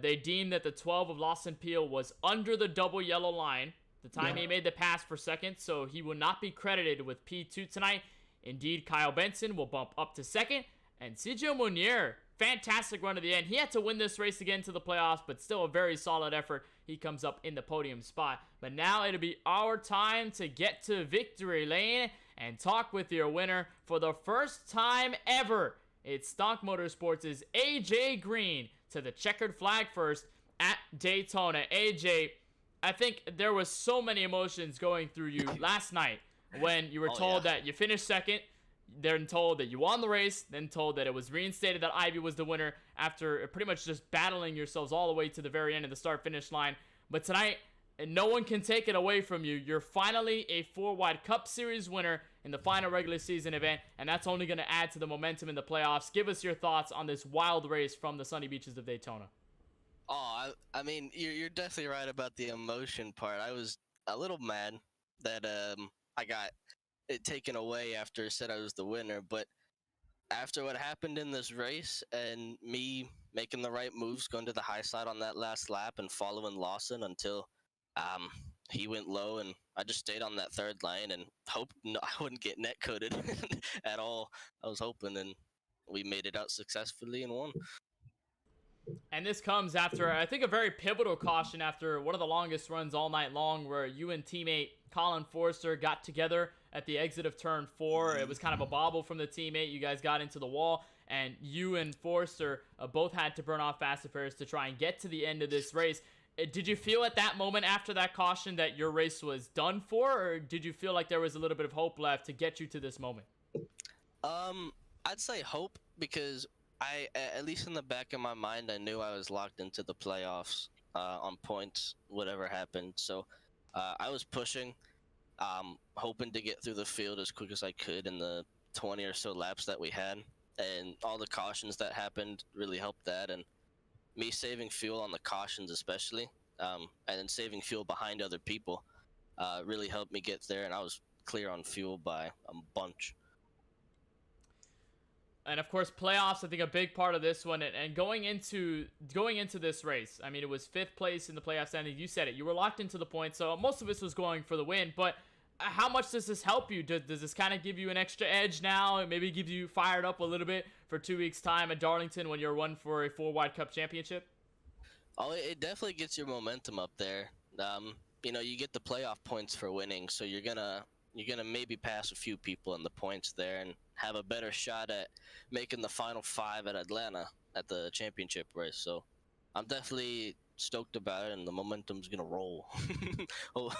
they deemed that the 12 of Lawson Peel was under the double yellow line the time he made the pass for 2nd, so he will not be credited with P2 tonight. Indeed, Kyle Benson will bump up to 2nd, and CJ Monier, fantastic run to the end. He had to win this race again to the playoffs, but still a very solid effort. He comes up in the podium spot. But now it'll be our time to get to victory lane and talk with your winner for the first time ever. It's Stock Motorsports' AJ Green to the checkered flag first at Daytona. AJ, I think there was so many emotions going through you last night when you were told that you finished 2nd, then told that you won the race, then told that it was reinstated that Ivy was the winner after pretty much just battling yourselves all the way to the very end of the start-finish line. But tonight, no one can take it away from you. You're finally a 4-Wide Cup Series winner in the final regular season event, and that's only going to add to the momentum in the playoffs. Give us your thoughts on this wild race from the sunny beaches of Daytona. Oh, I mean, you're definitely right about the emotion part. I was a little mad that I got it taken away after it said I was the winner, but after what happened in this race and me making the right moves, going to the high side on that last lap and following Lawson until he went low, and I just stayed on that 3rd lane and hoped I wouldn't get net coated at all. I was hoping, and we made it out successfully and won. And this comes after, I think, a very pivotal caution after one of the longest runs all night long, where you and teammate Colin Forrester got together at the exit of turn 4. It was kind of a bobble from the teammate. You guys got into the wall, and you and Forrester both had to burn off fast affairs to try and get to the end of this race. Did you feel at that moment after that caution that your race was done for, or did you feel like there was a little bit of hope left to get you to this moment? I'd say hope, because at least in the back of my mind, I knew I was locked into the playoffs on points, whatever happened. So I was pushing, hoping to get through the field as quick as I could in the 20 or so laps that we had. And all the cautions that happened really helped that. And me saving fuel on the cautions especially, and then saving fuel behind other people really helped me get there. And I was clear on fuel by a bunch. And of course, playoffs, I think a big part of this one, and going into this race, I mean, it was 5th place in the playoff standings. You said it, you were locked into the points, so most of this was going for the win. But how much does this help you? Does this kind of give you an extra edge now, and maybe give you fired up a little bit for 2 weeks time at Darlington when you're running for a 4-wide cup championship? Oh, it definitely gets your momentum up there. You get the playoff points for winning, so you're gonna maybe pass a few people in the points there and have a better shot at making the final 5 at Atlanta at the championship race. So I'm definitely stoked about it, and the momentum's gonna roll. Oh,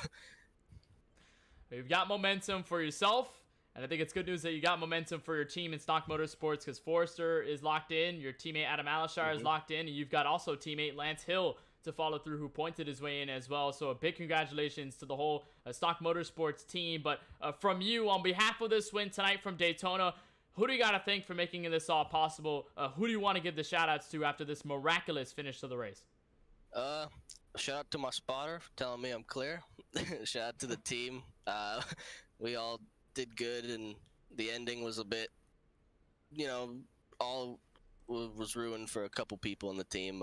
You've got momentum for yourself, and I think it's good news that you got momentum for your team in Stock Motorsports, because Forrester is locked in, your teammate Adam Alashar is locked in, and you've got also teammate Lance Hill to follow through, who pointed his way in as well. So a big congratulations to the whole Stock Motorsports team. But from you, on behalf of this win tonight from Daytona, who do you got to thank for making this all possible? Who do you want to give the shout outs to after this miraculous finish to the race? shout out to my spotter for telling me I'm clear. Shout out to the team. We all did good, and the ending was a bit, all was ruined for a couple people in the team.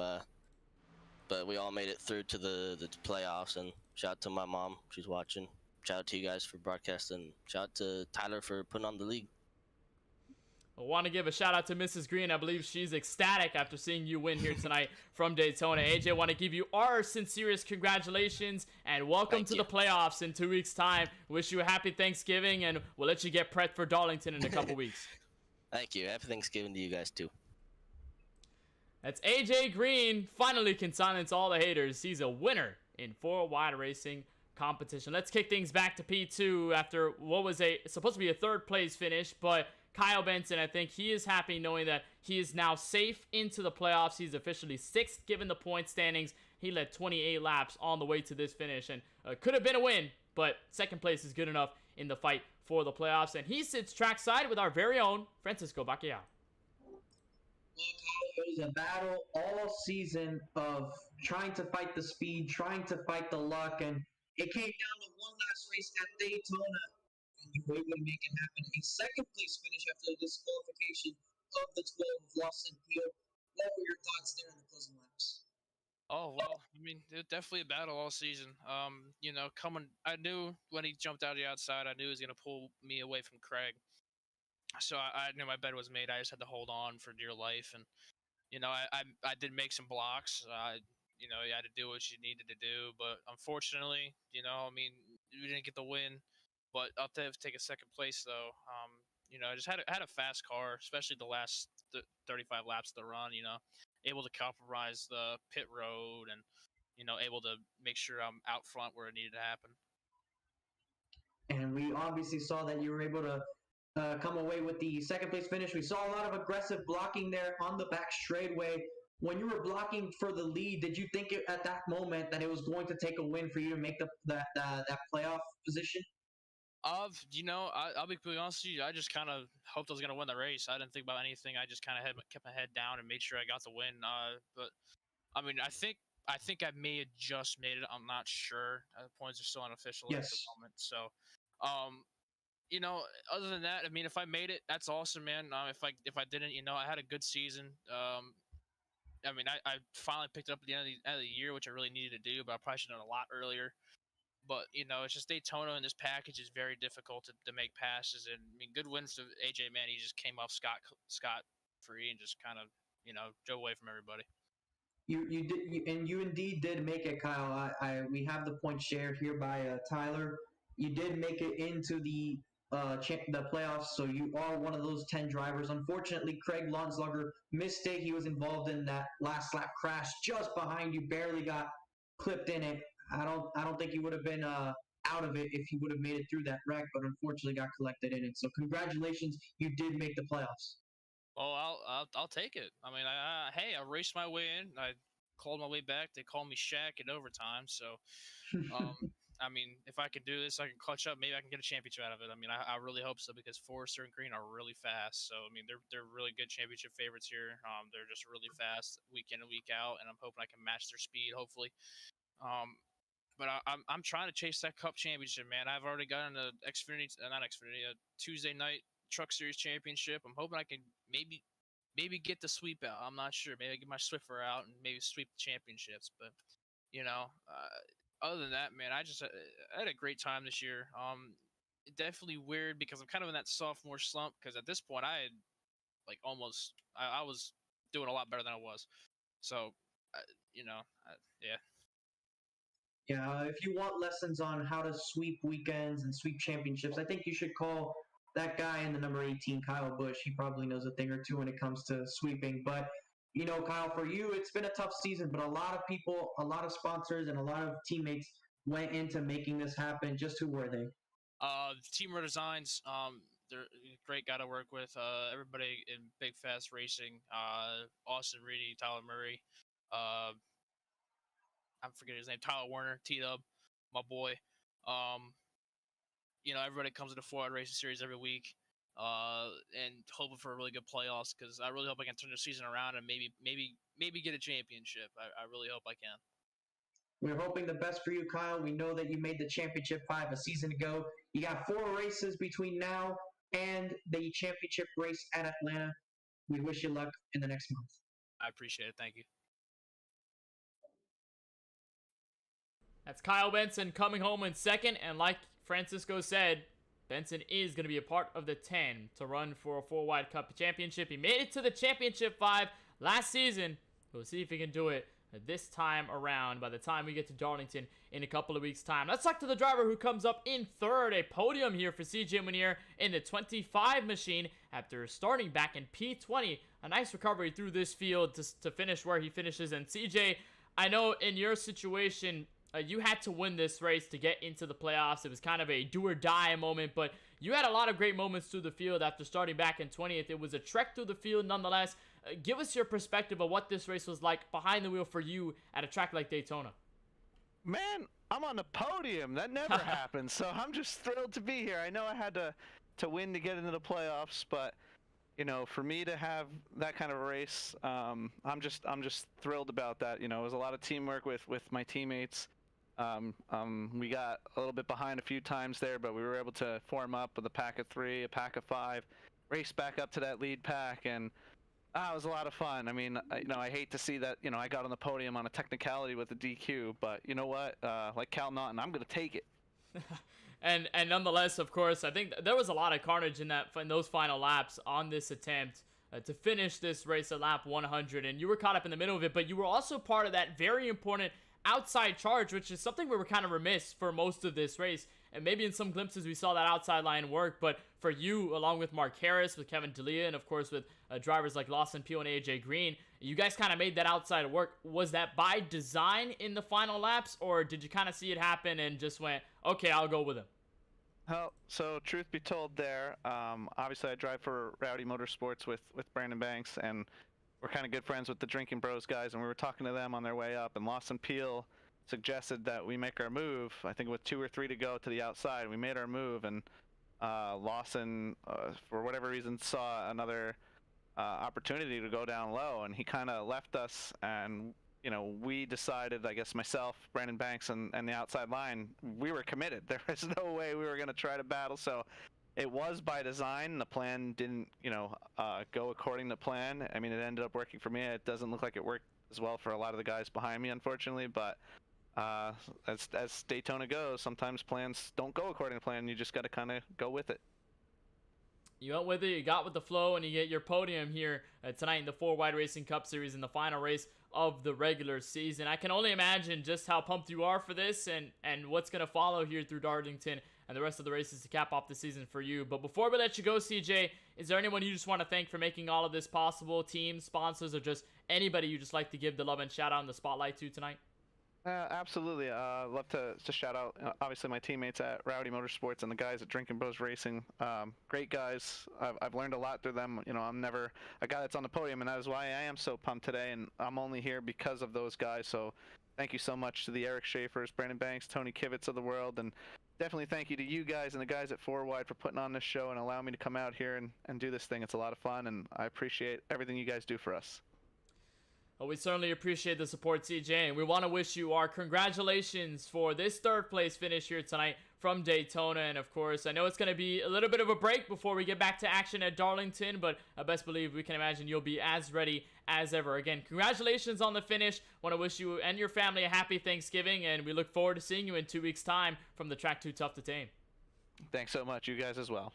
But we all made it through to the playoffs, and shout out to my mom. She's watching. Shout out to you guys for broadcasting. Shout out to Tyler for putting on the league. I want to give a shout out to Mrs. Green. I believe she's ecstatic after seeing you win here tonight from Daytona. AJ, I want to give you our sincerest congratulations and welcome to the playoffs in 2 weeks' time. Wish you a happy Thanksgiving, and we'll let you get prepped for Darlington in a couple weeks. Thank you. Happy Thanksgiving to you guys too. That's AJ Green. Finally can silence all the haters. He's a winner in 4-wide racing competition. Let's kick things back to P2 after what was supposed to be a third place finish, but Kyle Benson, I think he is happy knowing that he is now safe into the playoffs. He's officially 6th given the point standings. He led 28 laps on the way to this finish, and could have been a win, but second place is good enough in the fight for the playoffs. And he sits trackside with our very own Francisco Bacchiao. It was a battle all season of trying to fight the speed, trying to fight the luck, and it came down to one last race at Daytona, and you were able to make it happen. A second place finish after the disqualification of the 12 of Lawson Peel. What were your thoughts there in the closing laps? Oh, well, I mean, it was definitely a battle all season. I knew when he jumped out of the outside, I knew he was going to pull me away from Craig. So I knew my bed was made. I just had to hold on for dear life. And, I did make some blocks. You had to do what you needed to do. But unfortunately, we didn't get the win. But I'll take a second place, though. I just had a fast car, especially the last 35 laps of the run, able to compromise the pit road and, able to make sure I'm out front where it needed to happen. And we obviously saw that you were able to come away with the second place finish. We saw a lot of aggressive blocking there on the back straightaway. When you were blocking for the lead, did you think at that moment that it was going to take a win for you to make that playoff position? I'll be completely honest with you. I just kind of hoped I was going to win the race. I didn't think about anything. I just kind of kept my head down and made sure I got the win. But I mean, I think I may have just made it. I'm not sure. The points are still unofficial at the moment. So, other than that, I mean, if I made it, that's awesome, man. If I didn't, I had a good season. I mean, I finally picked it up at the end of the year, which I really needed to do, but I probably should have done a lot earlier. But, it's just Daytona, and this package is very difficult to make passes. And, I mean, good wins to AJ, man. He just came off scot-free and just kind of, drove away from everybody. You did, and you indeed did make it, Kyle. We have the point shared here by Tyler. You did make it into the playoffs, so you are one of those 10 drivers. Unfortunately, Craig Lonsluger missed it. He was involved in that last lap crash just behind you, barely got clipped in it. I don't think he would have been out of it if he would have made it through that wreck, but unfortunately got collected in it. So congratulations, you did make the playoffs. Oh, I'll take it. I mean, I raced my way in. I called my way back. They called me Shaq in overtime. So, I mean, if I can do this, I can clutch up. Maybe I can get a championship out of it. I mean, I really hope so, because Forrester and Green are really fast. So, I mean, they're really good championship favorites here. They're just really fast week in and week out, and I'm hoping I can match their speed, hopefully. But I'm trying to chase that Cup championship, man. I've already gotten a Tuesday night Truck Series championship. I'm hoping I can maybe get the sweep out. I'm not sure. Maybe I get my Swiffer out and maybe sweep the championships. But other than that, man, I had a great time this year. Definitely weird because I'm kind of in that sophomore slump because at this point I had like almost I was doing a lot better than I was. So, uh, yeah. Yeah, if you want lessons on how to sweep weekends and sweep championships, I think you should call that guy in the number 18, Kyle Bush. He probably knows a thing or two when it comes to sweeping. But, Kyle, for you, it's been a tough season, but a lot of people, a lot of sponsors, and a lot of teammates went into making this happen. Just who were they? Team Road Designs. They're a great guy to work with. Everybody in Big Fast Racing. Austin Reedy, Tyler Murray. Uh, I'm forgetting his name. Tyler Warner, T-Dub, my boy. Um, everybody comes to the 4-hour racing series every week. And hoping for a really good playoffs because I really hope I can turn the season around and maybe get a championship. I really hope I can. We're hoping the best for you, Kyle. We know that you made the championship 5 a season ago. You got 4 races between now and the championship race at Atlanta. We wish you luck in the next month. I appreciate it. Thank you. That's Kyle Benson coming home in second, and like Francisco said, Benson is going to be a part of the 10 to run for a 4-wide Cup championship. He made it to the championship 5 last season. We'll see if he can do it this time around by the time we get to Darlington in a couple of weeks' time. Let's talk to the driver who comes up in third, a podium here for CJ Munier in the 25 machine after starting back in P20. A nice recovery through this field to finish where he finishes. And CJ, I know in your situation, you had to win this race to get into the playoffs. It was kind of a do-or-die moment, but you had a lot of great moments through the field after starting back in 20th. It was a trek through the field nonetheless. Give us your perspective of what this race was like behind the wheel for you at a track like Daytona. Man, I'm on the podium. That never happens, so I'm just thrilled to be here. I know I had to win to get into the playoffs, but for me to have that kind of a race, I'm just thrilled about that. It was a lot of teamwork with my teammates. We got a little bit behind a few times there, but we were able to form up with a pack of 3, a pack of 5, race back up to that lead pack, and it was a lot of fun. I mean, I hate to see that, I got on the podium on a technicality with the DQ, but you know what? Like Cal Naughton, I'm going to take it. And nonetheless, of course, I think there was a lot of carnage in those final laps on this attempt to finish this race at lap 100, and you were caught up in the middle of it, but you were also part of that very important outside charge, which is something we were kind of remiss for most of this race. And maybe in some glimpses we saw that outside line work, but for you, along with Mark Harris, with Kevin D'Elia, and of course with drivers like Lawson Peel and AJ Green, you guys kind of made that outside work. Was that by design in the final laps, or did you kind of see it happen and just went, okay, I'll go with him? Well, so truth be told there, obviously I drive for Rowdy Motorsports with Brandon Banks, and we're kind of good friends with the Drinking Bros guys, and we were talking to them on their way up, and Lawson Peel suggested that we make our move. I think with 2 or 3 to go to the outside, we made our move, and Lawson, for whatever reason, saw another opportunity to go down low, and he kind of left us, and we decided, I guess myself, Brandon Banks, and the outside line, we were committed. There was no way we were going to try to battle, so it was by design. The plan didn't, go according to plan. I mean, it ended up working for me. It doesn't look like it worked as well for a lot of the guys behind me, unfortunately, but as Daytona goes, sometimes plans don't go according to plan. You just got to kind of go with it. You went with it, you got with the flow, and you get your podium here tonight in the 4-wide Racing Cup Series in the final race of the regular season. I can only imagine just how pumped you are for this and what's going to follow here through Darlington and the rest of the races to cap off the season for you. But before we let you go, CJ, is there anyone you just want to thank for making all of this possible? Teams, sponsors, or just anybody you just like to give the love and shout out in the spotlight to tonight? Absolutely. Love to shout out, obviously, my teammates at Rowdy Motorsports and the guys at Drinking Bros Racing. Great guys. I've learned a lot through them. I'm never a guy that's on the podium, and that is why I am so pumped today, and I'm only here because of those guys. So thank you so much to the Eric Schaefers, Brandon Banks, Tony Kivitz of the world, and definitely thank you to you guys and the guys at 4Wide for putting on this show and allowing me to come out here and do this thing. It's a lot of fun, and I appreciate everything you guys do for us. Well, we certainly appreciate the support, CJ, and we want to wish you our congratulations for this third place finish here tonight from Daytona. And of course, I know it's going to be a little bit of a break before we get back to action at Darlington, but I best believe we can imagine you'll be as ready as ever. Again, congratulations on the finish. Want to wish you and your family a happy Thanksgiving, and we look forward to seeing you in 2 weeks' time from the track Too Tough to Tame. Thanks so much. You guys as well.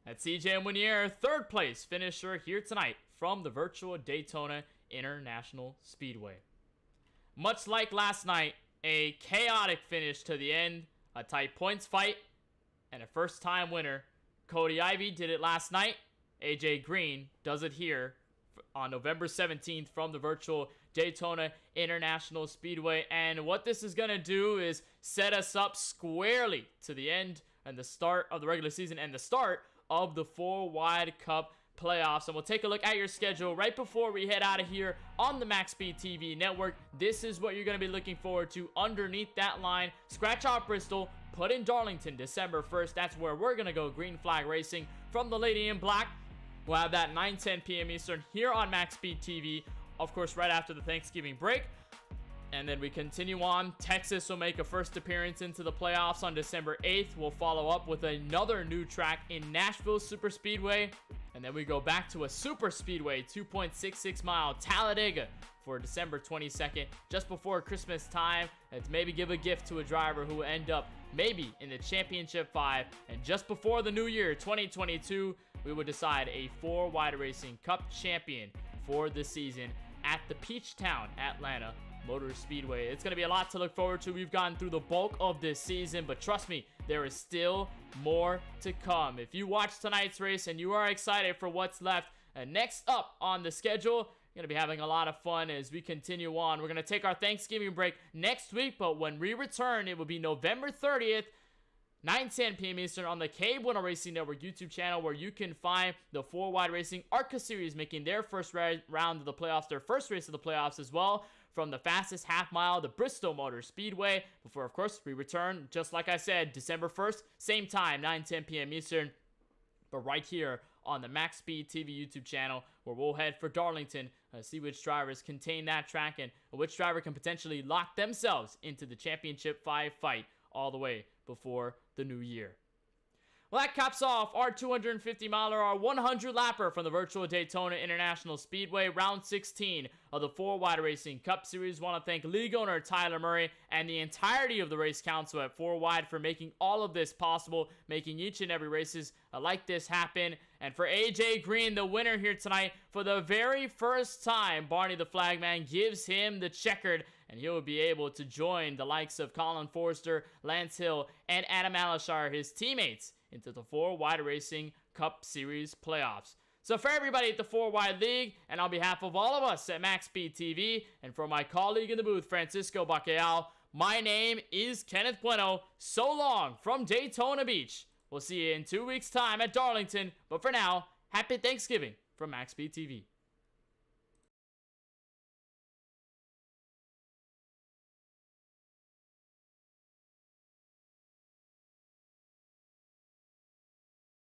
That's CJ Monier, third place finisher here tonight from the virtual Daytona International Speedway. Much like last night, a chaotic finish to the end, a tight points fight, and a first-time winner. Cody Ivey did it last night. AJ Green does it here on November 17th from the virtual Daytona International Speedway. And what this is going to do is set us up squarely to the end and the start of the regular season and the start of the 4-Wide Cup playoffs. And we'll take a look at your schedule right before we head out of here on the MaxSpeedTV network. This is what you're going to be looking forward to underneath that line. Scratch out Bristol, put in Darlington December 1st. That's where we're going to go green flag racing from the Lady in Black. We'll have that 9:10 p.m. Eastern here on MaxSpeedTV, of course, right after the Thanksgiving break. And then we continue on. Texas will make a first appearance into the playoffs on December 8th. We'll follow up with another new track in Nashville Super Speedway. And then we go back to a super speedway, 2.66 mile Talladega for December 22nd, just before Christmas time. And to maybe give a gift to a driver who will end up maybe in the Championship 5. And just before the new year, 2022, we will decide a 4-Wide Racing Cup champion for the season at the Peachtown Atlanta Motor Speedway. It's going to be a lot to look forward to. We've gotten through the bulk of this season, but trust me, there is still more to come. If you watch tonight's race and you are excited for what's left, next up on the schedule, going to be having a lot of fun as we continue on. We're going to take our Thanksgiving break next week, but when we return, it will be November 30th, 9:10 p.m. Eastern on the K1 Racing Network YouTube channel, where you can find the 4-Wide Racing ARCA Series making their first round of the playoffs, their first race of the playoffs as well, from the fastest half mile, the Bristol Motor Speedway, before, of course, we return, just like I said, December 1st, same time, 9:10 p.m. Eastern, but right here on the MaxSpeedTV YouTube channel, where we'll head for Darlington, see which drivers contain that track and which driver can potentially lock themselves into the Championship 5 fight all the way before the new year. Well, that caps off our 250-miler, our 100-lapper from the virtual Daytona International Speedway, round 16 of the 4-Wide Racing Cup Series. Want to thank league owner Tyler Murray and the entirety of the race council at 4-Wide for making all of this possible, making each and every races like this happen. And for AJ Green, the winner here tonight, for the very first time, Barney the Flagman gives him the checkered, and he will be able to join the likes of Colin Forster, Lance Hill, and Adam Alashar, his teammates, into the 4-Wide Racing Cup Series playoffs. So for everybody at the 4-Wide League, and on behalf of all of us at MaxSpeedTV, and for my colleague in the booth, Francisco Bacalhau, my name is Kenneth Bueno. So long from Daytona Beach. We'll see you in 2 weeks' time at Darlington, but for now, happy Thanksgiving from MaxSpeedTV.